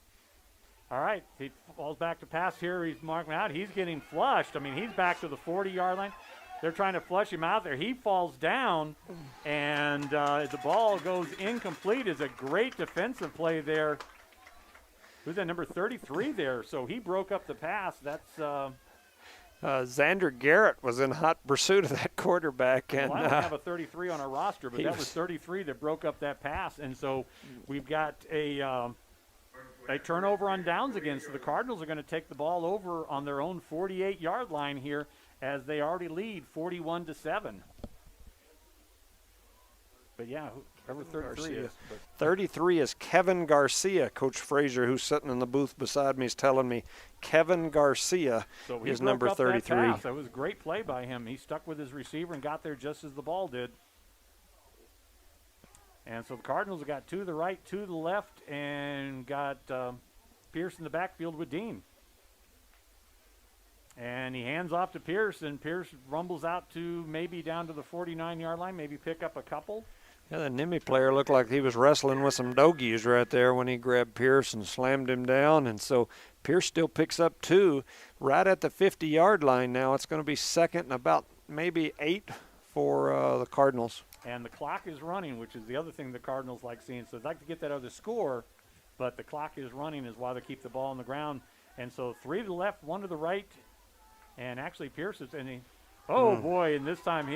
All right, he falls back to pass here. He's marking out. He's getting flushed. I mean, he's back to the 40-yard line. They're trying to flush him out there. He falls down, and the ball goes incomplete. It's a great defensive play there. Who's that, number 33 there? So he broke up the pass. That's Xander Garrett was in hot pursuit of that quarterback. And, well, I don't have a 33 on our roster, but that was 33 that broke up that pass. And so we've got a turnover on downs again. So the Cardinals are going to take the ball over on their own 48-yard line here as they already lead 41-7. But, yeah, whoever 33 is. 33 is Kevin Garcia. Coach Frazier, who's sitting in the booth beside me, is telling me Kevin Garcia is number 33. That was a great play by him. He stuck with his receiver and got there just as the ball did. And so the Cardinals have got two to the right, two to the left, and got Pierce in the backfield with Dean. And he hands off to Pierce, and Pierce rumbles out to maybe down to the 49-yard line, maybe pick up a couple. Yeah, the NMMI player looked like he was wrestling with some doggies right there when he grabbed Pierce and slammed him down. And so Pierce still picks up 2 right at the 50-yard line now. It's going to be second and about maybe 8 for the Cardinals. And the clock is running, which is the other thing the Cardinals like seeing. So they'd like to get that other score, but the clock is running is why they keep the ball on the ground. And so 3 to the left, 1 to the right. And actually Pierce is in. Boy, and this time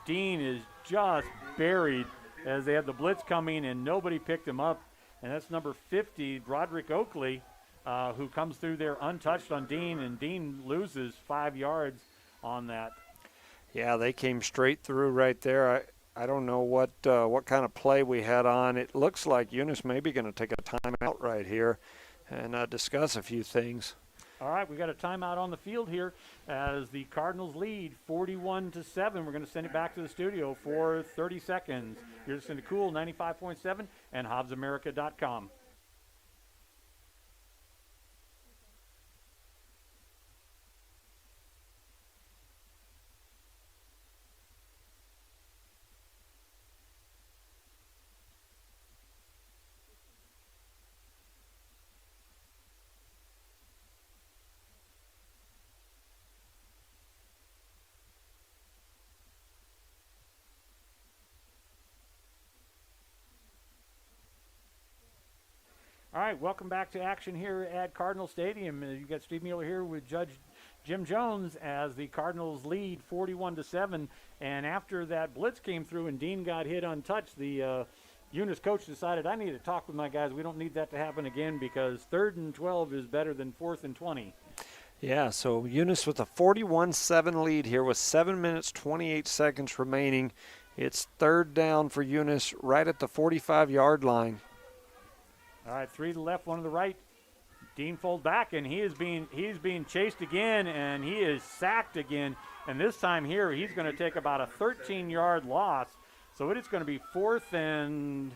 Dean is just buried as they had the blitz coming and nobody picked him up. And that's number 50, Broderick Oakley, who comes through there untouched on Dean, and Dean loses 5 yards on that. Yeah, they came straight through right there. I don't know what kind of play we had on. It looks like Eunice may be going to take a timeout right here and discuss a few things. All right, we got a timeout on the field here as the Cardinals lead 41-7. We're going to send it back to the studio for 30 seconds. You're listening to Cool 95.7 and HobbsAmerica.com. All right, welcome back to action here at Cardinal Stadium. You got Steve Mueller here with Judge Jim Jones as the Cardinals lead 41-7. And after that blitz came through and Dean got hit untouched, the Eunice coach decided, I need to talk with my guys. We don't need that to happen again because 3rd and 12 is better than 4th and 20. Yeah, so Eunice with a 41-7 lead here with 7 minutes, 28 seconds remaining. It's 3rd down for Eunice right at the 45-yard line. All right, 3 to the left, 1 to the right. Dean folds back, and he's being chased again, and he is sacked again. And this time here, he's going to take about a 13-yard loss. So it is going to be 4th and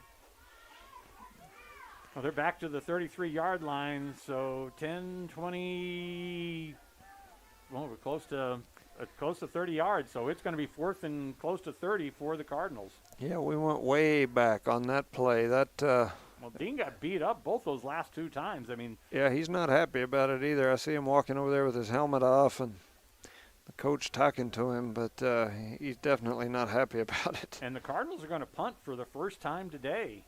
they're back to the 33-yard line. So 10, 20, well, we're close to 30 yards. So it's going to be 4th and close to 30 for the Cardinals. Yeah, we went way back on that play. Well, Dean got beat up both those last 2 times. I mean, yeah, he's not happy about it either. I see him walking over there with his helmet off and the coach talking to him, but he's definitely not happy about it. And the Cardinals are going to punt for the first time today.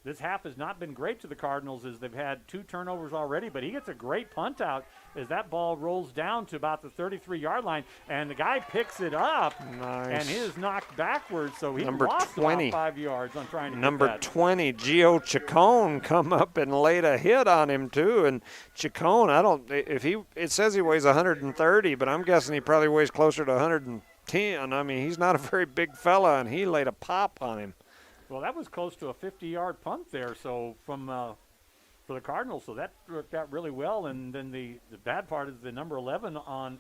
This half has not been great to the Cardinals as they've had 2 turnovers already, but he gets a great punt out as that ball rolls down to about the 33-yard line, and the guy picks it up. Nice. And he is knocked backwards, so he Number lost 20. about 5 yards on trying to Number get that. 20, Gio Chacon, come up and laid a hit on him too. And Chacon, it says he weighs 130, but I'm guessing he probably weighs closer to 110. I mean, he's not a very big fella, and he laid a pop on him. Well, that was close to a 50-yard punt there, so for the Cardinals, so that worked out really well. And then the bad part is the number 11 on,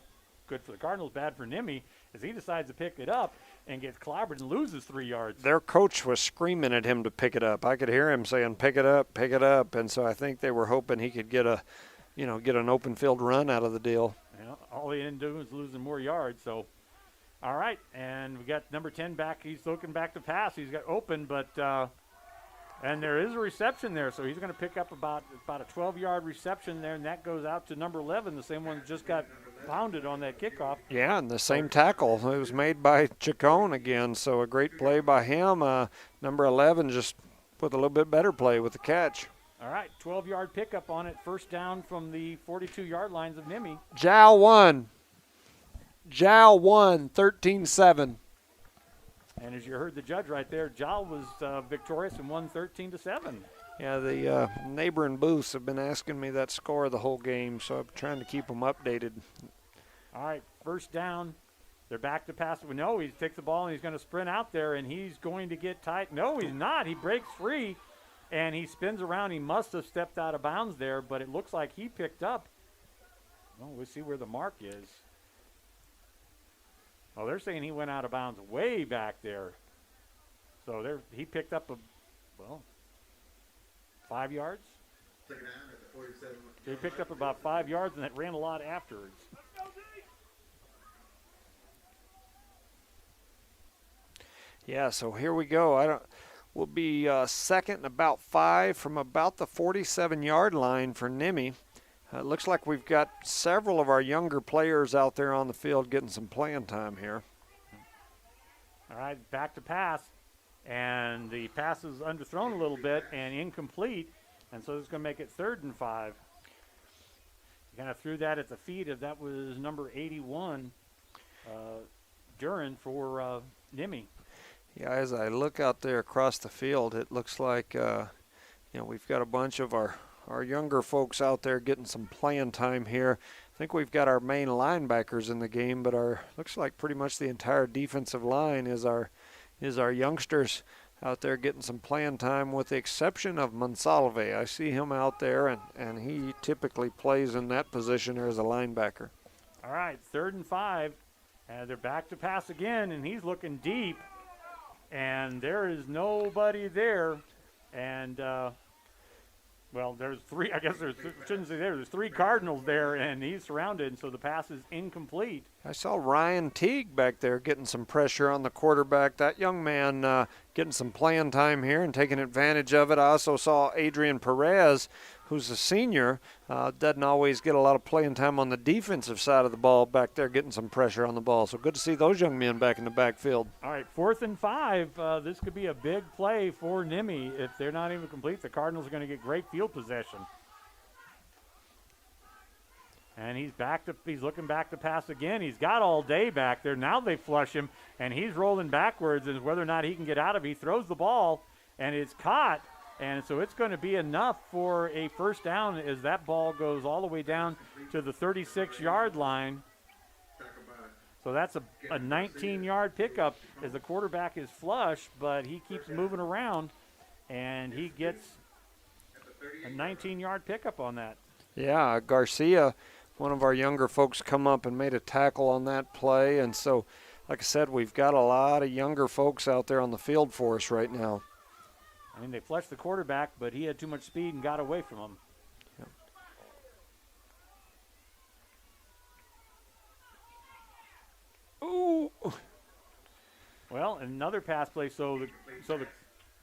good for the Cardinals, bad for NMMI, as he decides to pick it up and gets clobbered and loses 3 yards. Their coach was screaming at him to pick it up. I could hear him saying, pick it up. And so I think they were hoping he could get an open field run out of the deal. Yeah, all he didn't do was losing more yards, so. All right, and we got number 10 back. He's looking back to pass. He's got open, but And there is a reception there, so he's going to pick up about a 12-yard reception there, and that goes out to number 11, the same one that just got pounded on that kickoff. Yeah, and the same tackle. It was made by Chacon again, so a great play by him. Number 11 just with a little bit better play with the catch. All right, 12-yard pickup on it, first down from the 42-yard lines of NMMI. Jow won, 13-7. And as you heard the judge right there, Jal was victorious and won 13-7. Yeah, the neighboring booths have been asking me that score the whole game, so I'm trying to keep them updated. All right, first down. They're back to pass. No, he takes the ball and he's going to sprint out there, and he's going to get tight. No, he's not. He breaks free, and he spins around. He must have stepped out of bounds there, but it looks like he picked up. Well, we'll see where the mark is. Oh, they're saying he went out of bounds way back there. So he picked up 5 yards. Second down at the 47. So he picked up about 5 yards, and that ran a lot afterwards. Yeah, so here we go. We'll be second and about 5 from about the 47-yard line for NMMI. It looks like we've got several of our younger players out there on the field getting some playing time here. All right, back to pass. And the pass is underthrown a little bit and incomplete. And so it's going to make it 3rd and 5. Kind of threw that at the feet of, that was number 81, Duran for NMMI. Yeah, as I look out there across the field, it looks like, we've got a bunch of our younger folks out there getting some playing time here. I think we've got our main linebackers in the game, but looks like pretty much the entire defensive line is our youngsters out there getting some playing time, with the exception of Monsalve. I see him out there, and he typically plays in that position as a linebacker. All right, 3rd and 5. They're back to pass again, and he's looking deep, and there is nobody there. And there's 3. I guess there's 3 Cardinals there, and he's surrounded, and so the pass is incomplete. I saw Ryan Teague back there getting some pressure on the quarterback. That young man getting some playing time here and taking advantage of it. I also saw Adrian Perez, who's a senior, doesn't always get a lot of playing time on the defensive side of the ball, back there getting some pressure on the ball. So good to see those young men back in the backfield. All right, 4th and 5. This could be a big play for NMMI. If they're not even complete, the Cardinals are going to get great field possession. And he's looking back to pass again. He's got all day back there. Now they flush him, and he's rolling backwards, and whether or not he can get out of it, he throws the ball, and it's caught. And so it's going to be enough for a first down, as that ball goes all the way down to the 36-yard line. So that's a 19-yard pickup, as the quarterback is flush, but he keeps moving around, and he gets a 19-yard pickup on that. Yeah, Garcia, one of our younger folks, come up and made a tackle on that play. And so, like I said, we've got a lot of younger folks out there on the field for us right now. I mean, they flushed the quarterback, but he had too much speed and got away from him. Yep. Ooh. Well, another pass play. So the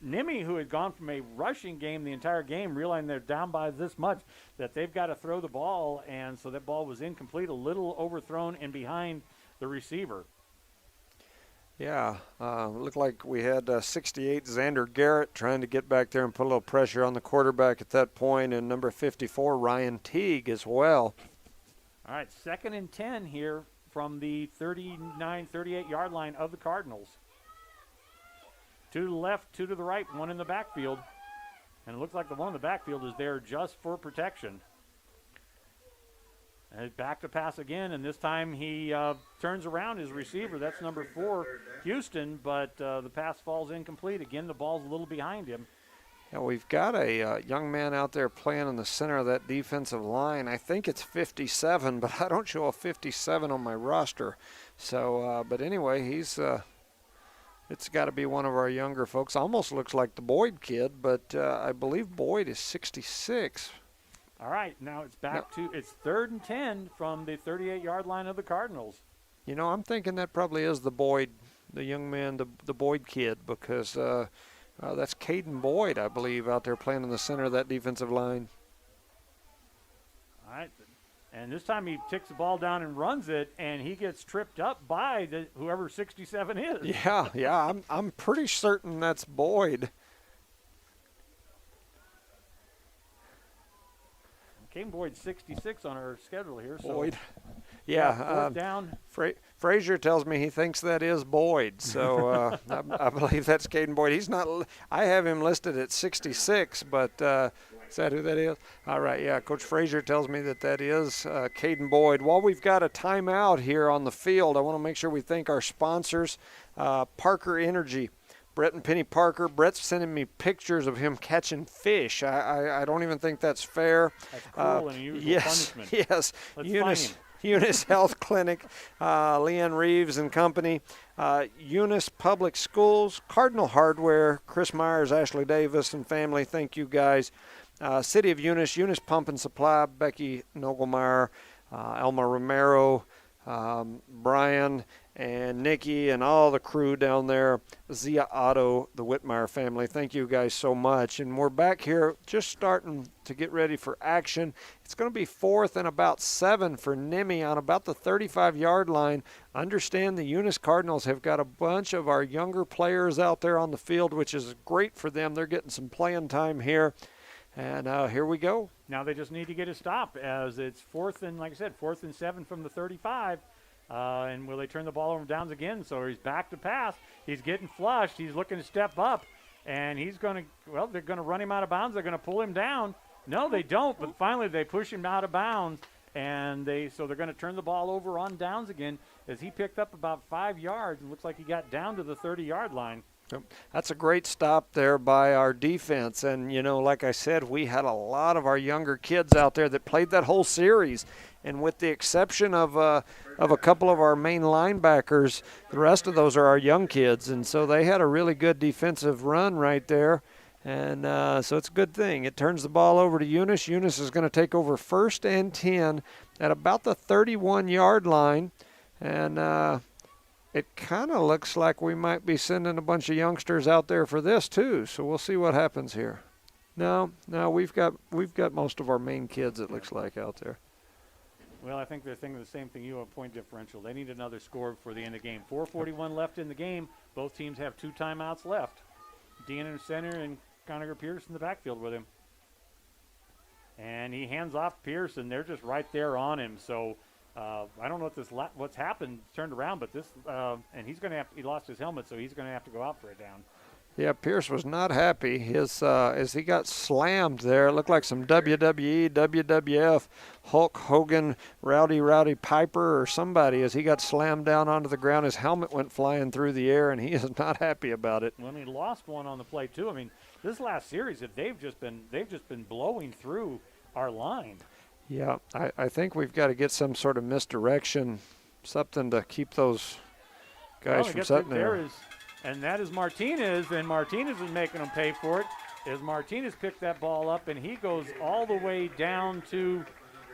NMMI, who had gone from a rushing game the entire game, realizing they're down by this much, that they've got to throw the ball, and so that ball was incomplete, a little overthrown and behind the receiver. Yeah, looked like we had 68 Xander Garrett trying to get back there and put a little pressure on the quarterback at that point, and number 54, Ryan Teague, as well. All right, 2nd and 10 here from the 38-yard line of the Cardinals. 2 to the left, 2 to the right, 1 in the backfield. And it looks like the one in the backfield is there just for protection. And back to pass again, and this time he turns around his receiver. That's number 4, Houston, but the pass falls incomplete. Again, the ball's a little behind him. Yeah, we've got a young man out there playing in the center of that defensive line. I think it's 57, but I don't show a 57 on my roster. So, but anyway, he's it's got to be one of our younger folks. Almost looks like the Boyd kid, but I believe Boyd is 66. All right, now it's it's 3rd and 10 from the 38-yard line of the Cardinals. I'm thinking that probably is the Boyd, the young man, the Boyd kid, because That's Caden Boyd, I believe, out there playing in the center of that defensive line. All right. And this time he takes the ball down and runs it, and he gets tripped up by whoever 67 is. Yeah, I'm pretty certain that's Boyd. Caden Boyd's 66 on our schedule here. So Boyd. fourth down. Frazier tells me he thinks that is Boyd, so I believe that's Caden Boyd. He's not. I have him listed at 66, but is that who that is? All right, yeah. Coach Frazier tells me that is Caden Boyd. While we've got a timeout here on the field, I want to make sure we thank our sponsors, Parker Energy. Brett and Penny Parker. Brett's sending me pictures of him catching fish. I don't even think that's fair. That's cruel and unusual punishment. Yes. Let's find him. Eunice Health Clinic, Leanne Reeves and Company, Eunice Public Schools, Cardinal Hardware, Chris Myers, Ashley Davis and family. Thank you guys. City of Eunice, Eunice Pump and Supply, Becky Nogelmeyer, Elma Romero, Brian and Nikki and all the crew down there, Zia Otto, the Whitmire family. Thank you guys so much. And we're back here just starting to get ready for action. It's going to be 4th and about 7 for NMMI on about the 35-yard line. Understand the Eunice Cardinals have got a bunch of our younger players out there on the field, which is great for them. They're getting some playing time here. And here we go. Now they just need to get a stop as it's 4th and, like I said, 4th and 7 from the 35. And will they turn the ball over downs again? So he's back to pass. He's getting flushed. He's looking to step up. And he's going to, well, they're going to run him out of bounds. They're going to pull him down. No, they don't. But finally they push him out of bounds. And so they're going to turn the ball over on downs again as he picked up about 5 yards. And looks like he got down to the 30-yard line. That's a great stop there by our defense. And, you know, like I said, we had a lot of our younger kids out there that played that whole series. And with the exception of a couple of our main linebackers, the rest of those are our young kids. And so they had a really good defensive run right there. And so it's a good thing. It turns the ball over to Eunice. Eunice is going to take over 1st and 10 at about the 31-yard line. And it kind of looks like we might be sending a bunch of youngsters out there for this too. So we'll see what happens here. No, we've got most of our main kids, it looks like, out there. Well, I think they're thinking the same thing you have, point differential. They need another score before the end of the game. 4:41 left in the game. Both teams have 2 timeouts left. Dean in the center and Connor Pierce in the backfield with him. And he hands off Pierce, and they're just right there on him. So I don't know what's happened, turned around, but this and he lost his helmet, so he's going to have to go out for a down. Yeah, Pierce was not happy. As he got slammed there, it looked like some WWE, WWF, Hulk Hogan, Rowdy Piper or somebody as he got slammed down onto the ground. His helmet went flying through the air, and he is not happy about it. Well, he lost one on the play too. I mean, this last series, they've just been blowing through our line. Yeah, I think we've got to get some sort of misdirection, something to keep those guys from sitting there. And that is Martinez, and Martinez is making them pay for it. As Martinez picked that ball up, and he goes all the way down to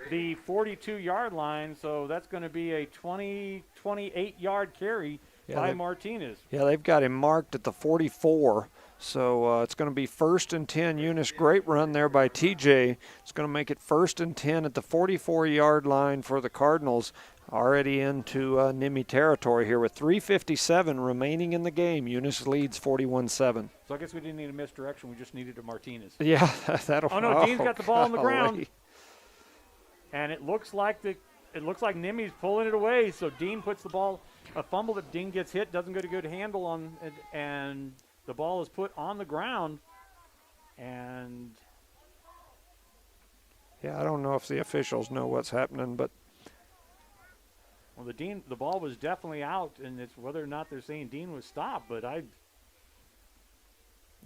the 42-yard line, so that's going to be a 28-yard carry by Martinez. Yeah, they've got him marked at the 44, so it's going to be 1st and 10. Eunice, great run there by TJ. It's going to make it 1st and 10 at the 44-yard line for the Cardinals. Already into NMMI territory here with 3:57 remaining in the game. Eunice leads 41-7. So I guess we didn't need a misdirection. We just needed a Martinez. Yeah, that'll. Oh no, Dean's got the ball on the ground, and it looks like NMMI's pulling it away. So Dean puts the ball, a fumble that Dean gets hit, doesn't get a good handle on, and the ball is put on the ground. And yeah, I don't know if the officials know what's happening, but. Well, the ball was definitely out, and it's whether or not they're saying Dean was stopped. But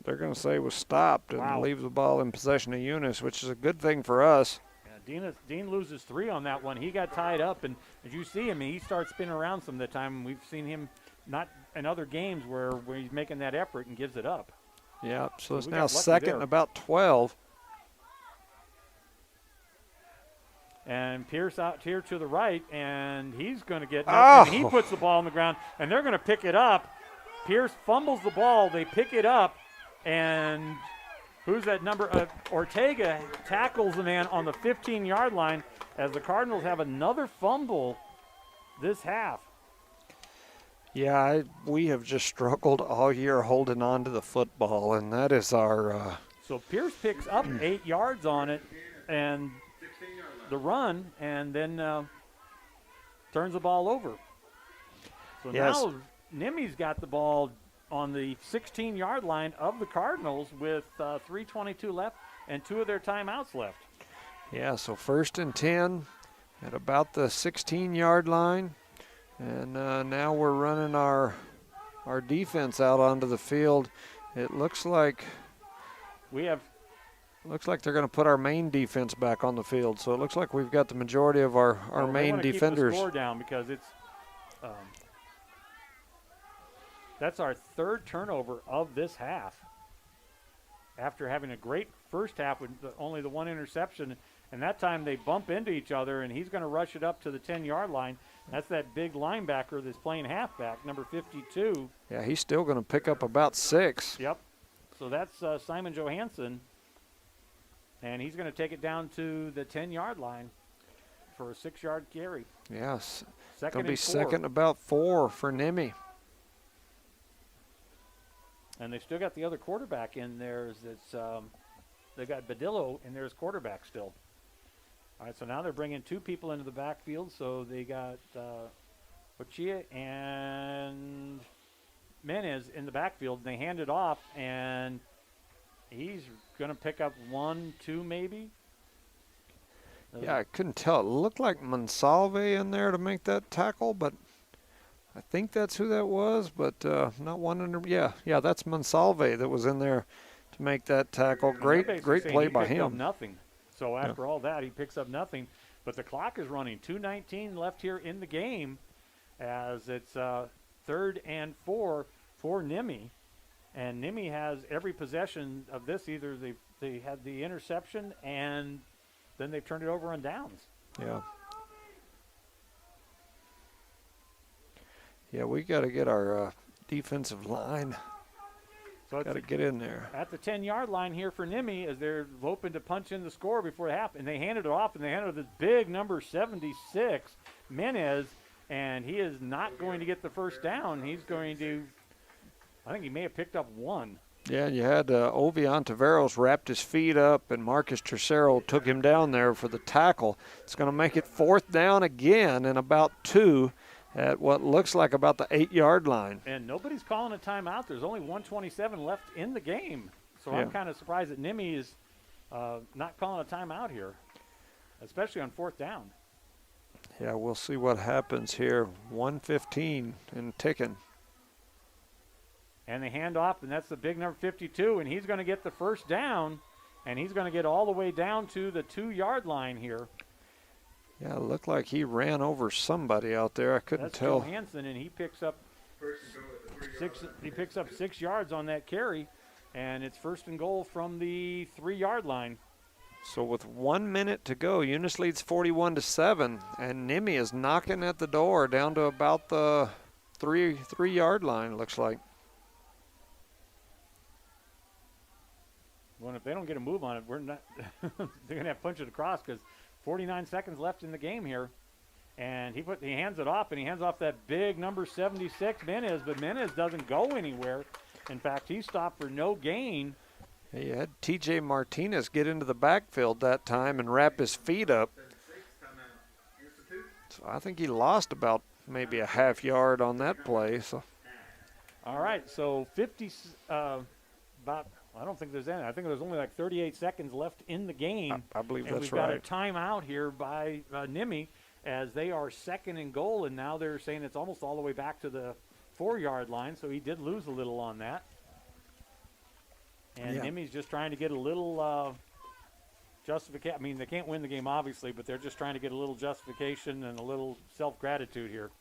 they're going to say it was stopped and leave the ball in possession of Eunice, which is a good thing for us. Yeah, Dean loses 3 on that one. He got tied up, and as you see him, he starts spinning around some of the time. We've seen him not in other games where he's making that effort and gives it up. Yeah, so it's now 2nd and about 12. And Pierce out here to the right, and he's going to get nothing. He puts the ball on the ground, and they're going to pick it up. Pierce fumbles the ball. They pick it up, And who's that number? Ortega tackles the man on the 15-yard line as the Cardinals have another fumble this half. Yeah, we have just struggled all year holding on to the football, and that is our So Pierce picks up 8 yards on it and the run, and then turns the ball over. So Yes. now Nimmi's got the ball on the 16-yard line of the Cardinals with 3:22 left and 2 of their timeouts left. Yeah, so 1st and 10 at about the 16-yard line. And now we're running our defense out onto the field. It looks like they're going to put our main defense back on the field. So it looks like we've got the majority of our main defenders. Keep the score down because it's that's our 3rd turnover of this half. After having a great first half with only the 1 interception, and that time they bump into each other, and he's going to rush it up to the 10-yard line. That's that big linebacker that's playing halfback, number 52. Yeah, he's still going to pick up about 6. Yep. So that's Simon Johansson, and he's going to take it down to the 10-yard line for a 6-yard carry. Yes, Second going to be and 4. second about 4 for Nimmi. And they still got the other quarterback in there. They got Badillo in there as quarterback still. All right, so now they're bringing 2 people into the backfield. So they got Ochia and Menez in the backfield. And they hand it off, and he's going to pick up 1, 2 maybe. Yeah, I couldn't tell. It looked like Monsalve in there to make that tackle, but I think that's who that was, but not one under. Yeah, that's Monsalve that was in there to make that tackle. Great play by him. Nothing. So after all that, he picks up nothing. But the clock is running. 2:19 left here in the game, as it's 3rd and 4 for Nimmi, and Nimmi has every possession of this. Either they had the interception, and then they've turned it over on downs. Yeah. Yeah, we got to get our defensive line. So Got to get in there. At the 10-yard line here for Nimmi, as they're hoping to punch in the score before half, and they handed it off, and they handed it this big number 76, Menez, and he is not going to get the first down. He's going to, I think he may have picked up 1. Yeah, you had Ovion Taveros wrapped his feet up, and Marcus Tercero took him down there for the tackle. It's going to make it 4th down again and about 2 at what looks like about the 8-yard line. And nobody's calling a timeout. There's only 1:27 left in the game. So I'm kind of surprised that Nimmi is not calling a timeout here, especially on 4th down. Yeah, we'll see what happens here. 1:15 and ticking. And they hand off, and that's the big number 52, and he's going to get the first down, and he's going to get all the way down to the 2-yard line here. Yeah, it looked like he ran over somebody out there. I couldn't tell. That's Johansson, and he picks up 6 yards on that carry, and it's 1st and goal from the 3-yard line. So with 1 minute to go, Eunice leads 41-7, and Nimmi is knocking at the door down to about the 3-yard line, it looks like. Well, if they don't get a move on it, we're not. They're going to have to punch it across because 49 seconds left in the game here. And he hands it off, and he hands off that big number 76, Menez, but Menez doesn't go anywhere. In fact, he stopped for no gain. You had T.J. Martinez get into the backfield that time and wrap his feet up. So I think he lost about maybe a half yard on that play. So. All right, so 50, about, I don't think there's any. I think there's only like 38 seconds left in the game. I believe and that's we've got right. a timeout here by Nimmi as they are 2nd and goal, and now they're saying it's almost all the way back to the 4-yard line, so he did lose a little on that. And Nimmi's just trying to get a little justification. I mean, they can't win the game, obviously, but they're just trying to get a little justification and a little self-gratitude here.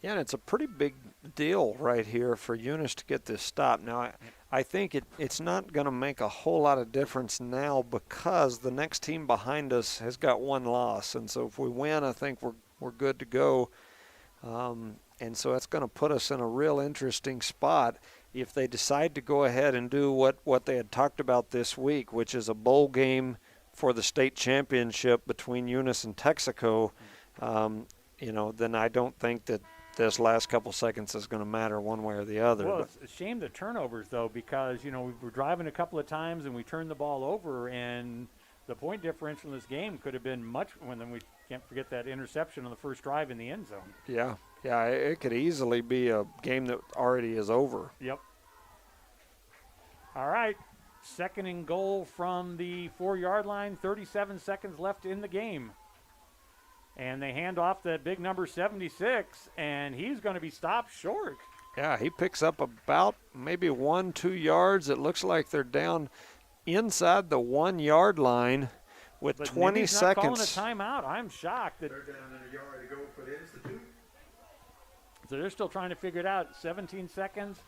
Yeah, and it's a pretty big deal right here for Eunice to get this stop. Now, I think it's not going to make a whole lot of difference now because the next team behind us has got 1 loss. And so if we win, I think we're good to go. And so that's going to put us in a real interesting spot. if they decide to go ahead and do what they had talked about this week, which is a bowl game for the state championship between Eunice and Texaco, then I don't think that this last couple seconds is going to matter one way or the other. Well, it's a shame the turnovers, though, because, we were driving a couple of times and we turned the ball over, and the point differential in this game could have been much – and then we can't forget that interception on the first drive in the end zone. Yeah, it could easily be a game that already is over. Yep. All right, 2nd and goal from the 4-yard line, 37 seconds left in the game. And they hand off that big number 76, and he's going to be stopped short. Yeah, he picks up about maybe 1-2 yards. It looks like they're down inside the 1-yard line with But 20 Nimi's seconds. not calling a timeout. I'm shocked that They're down in a yard to go for the Institute. so they're still trying to figure it out. 17 seconds.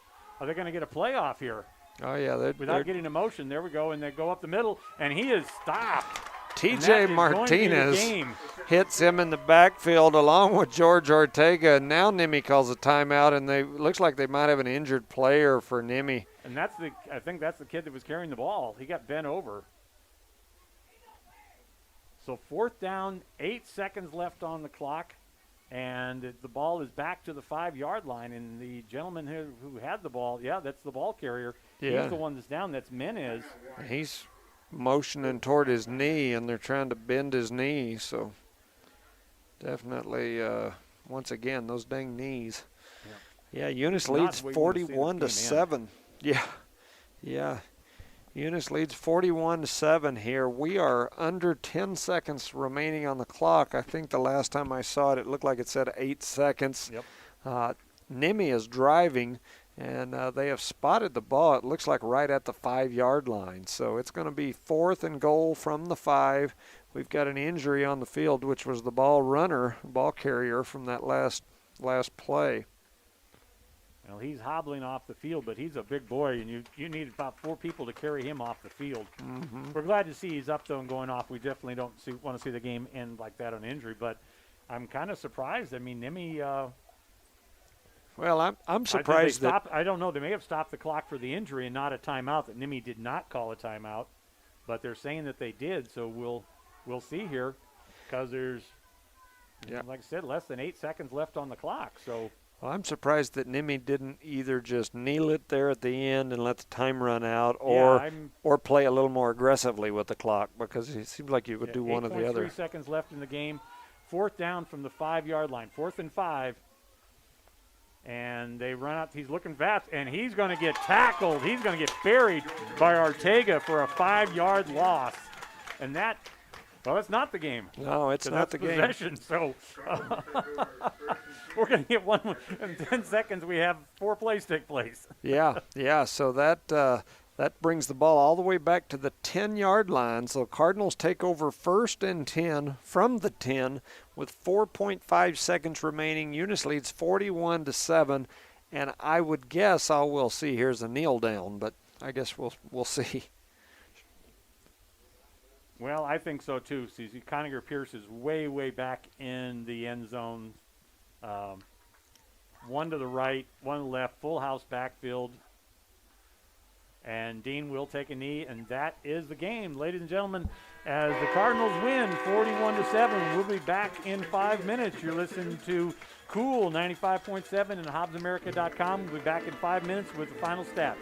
Are they going to get a playoff here? Oh, yeah. Without getting emotion, there we go, and they go up the middle, and he is stopped. TJ Martinez hits him in the backfield along with George Ortega. Now Nimi calls a timeout, and looks like they might have an injured player for Nimi. And I think that's the kid that was carrying the ball. He got bent over. So 4th down, 8 seconds left on the clock, and the ball is back to the 5-yard line. And the gentleman who had the ball, that's the ball carrier. Yeah. He's the one that's down. That's Menez. He's motioning toward his knee, and they're trying to bend his knee. So definitely, once again, those dang knees. Yeah, Eunice leads 41-7. Yeah. Eunice leads 41-7 here. We are under 10 seconds remaining on the clock. I think the last time I saw it, it looked like it said 8 seconds. Yep. Nimi is driving, and they have spotted the ball. It looks like right at the 5-yard line. So it's going to be 4th and goal from the 5. We've got an injury on the field, which was the ball carrier from that last play. Well, he's hobbling off the field, but he's a big boy, and you need about 4 people to carry him off the field. Mm-hmm. We're glad to see he's up, though, and going off. We definitely don't want to see the game end like that on injury, but I'm kind of surprised. I mean, Nimi well, I'm surprised that I don't know. They may have stopped the clock for the injury and not a timeout, that Nimi did not call a timeout, but they're saying that they did, so we'll see here because there's, like I said, less than 8 seconds left on the clock, so – Well, I'm surprised that Nimi didn't either just kneel it there at the end and let the time run out, or play a little more aggressively with the clock, because it seems like you would do one or the other. 3 seconds left in the game. 4th down from the 5-yard line. 4th and 5. And they run out. He's looking fast, and he's going to get tackled. He's going to get buried by Ortega for a 5-yard loss. And that, well, it's not the game. No, it's not the game. Possession, so we're going to get one. In 10 seconds, we have 4 plays take place. Yeah. So that brings the ball all the way back to the 10-yard line. So Cardinals take over 1st and 10 from the 10 with 4.5 seconds remaining. Eunice leads 41-7, and I would guess all we'll see here is a kneel down, but I guess we'll see. Well, I think so too. See, Conager Pierce is way back in the end zone. One to the right, one to the left, full house backfield. And Dean will take a knee, and that is the game. Ladies and gentlemen, as the Cardinals win 41-7, we'll be back in 5 minutes. You're listening to Cool 95.7 and HobbsAmerica.com. We'll be back in 5 minutes with the final stats.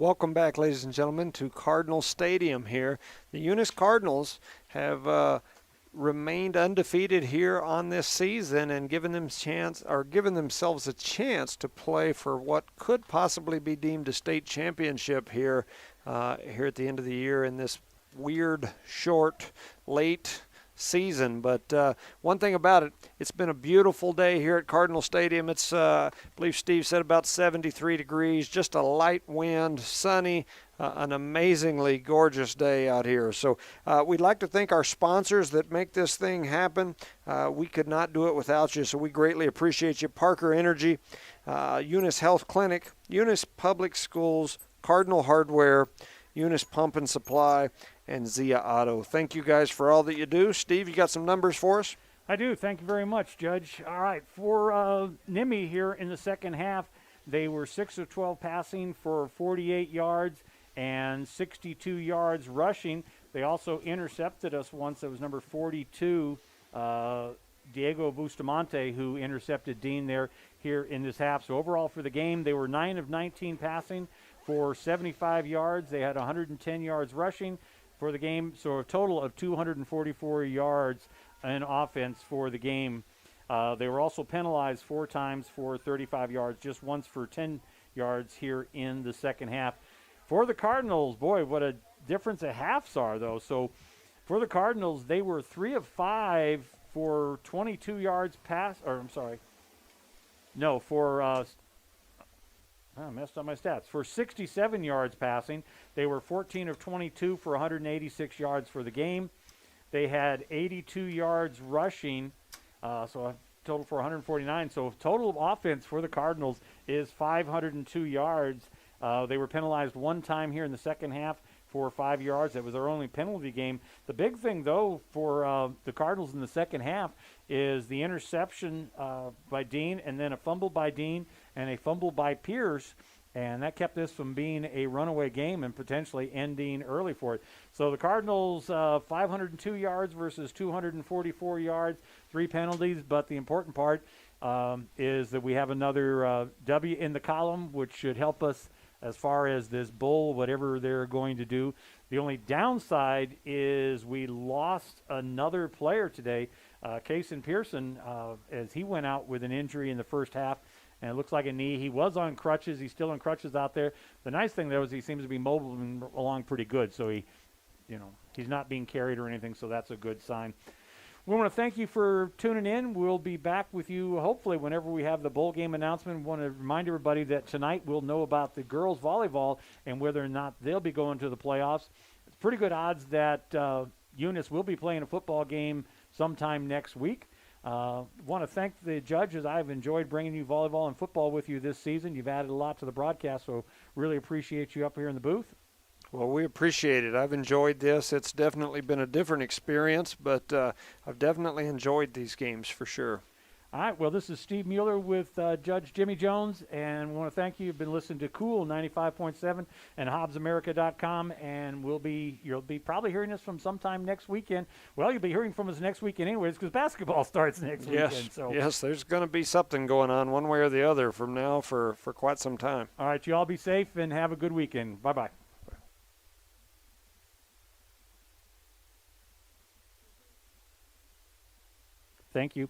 Welcome back, ladies and gentlemen, to Cardinal Stadium here. The Eunice Cardinals have remained undefeated here on this season and given themselves a chance to play for what could possibly be deemed a state championship here at the end of the year in this weird, short, late season. But one thing about it, it's been a beautiful day here at Cardinal Stadium. It's I believe Steve said about 73 degrees, just a light wind, sunny, an amazingly gorgeous day out here. So we'd like to thank our sponsors that make this thing happen. We could not do it without you, so we greatly appreciate you. Parker Energy, Eunice Health Clinic, Eunice Public Schools, Cardinal Hardware, Eunice Pump and Supply, and Zia Auto. Thank you guys for all that you do. Steve, you got some numbers for us? I do. Thank you very much, Judge. All right, for NMMI here in the second half, they were 6 of 12 passing for 48 yards and 62 yards rushing. They also intercepted us once. It was number 42, Diego Bustamante, who intercepted Dean there here in this half. So overall for the game, they were 9 of 19 passing for 75 yards. They had 110 yards rushing for the game, so a total of 244 yards in offense for the game. They were also penalized 4 times for 35 yards, just once for 10 yards here in the second half. For the Cardinals, boy, what a difference the halves are, though. So for the Cardinals, they were 3 of 5 for 22 yards I messed up my stats. For 67 yards passing, they were 14 of 22 for 186 yards for the game. They had 82 yards rushing, so a total for 149. So total offense for the Cardinals is 502 yards. They were penalized 1 time here in the second half for 5 yards. That was their only penalty game. The big thing, though, for the Cardinals in the second half is the interception by Dean, and then a fumble by Dean and a fumble by Pierce, and that kept this from being a runaway game and potentially ending early for it. So the Cardinals, 502 yards versus 244 yards, 3 penalties, but the important part is that we have another W in the column, which should help us as far as this bowl, whatever they're going to do. The only downside is we lost another player today, Kason Pearson, as he went out with an injury in the first half, and it looks like a knee. He was on crutches. He's still on crutches out there. The nice thing, though, is he seems to be mobile along pretty good, so he's not being carried or anything, so that's a good sign. We want to thank you for tuning in. We'll be back with you hopefully whenever we have the bowl game announcement. We want to remind everybody that tonight we'll know about the girls volleyball and whether or not they'll be going to the playoffs. It's pretty good odds that Eunice will be playing a football game sometime next week. Want to thank the judges. I've enjoyed bringing you volleyball and football with you this season. You've added a lot to the broadcast, so really appreciate you up here in the booth. Well, we appreciate it. I've enjoyed this. It's definitely been a different experience, but I've definitely enjoyed these games for sure. All right, well, this is Steve Mueller with Judge Jimmy Jones, and we want to thank you. You've been listening to Cool 95.7 and HobbsAmerica.com, and you'll be probably hearing us from sometime next weekend. Well, you'll be hearing from us next weekend anyways because basketball starts next weekend. So. Yes, there's going to be something going on one way or the other from now for quite some time. All right, you all be safe and have a good weekend. Bye-bye. Thank you.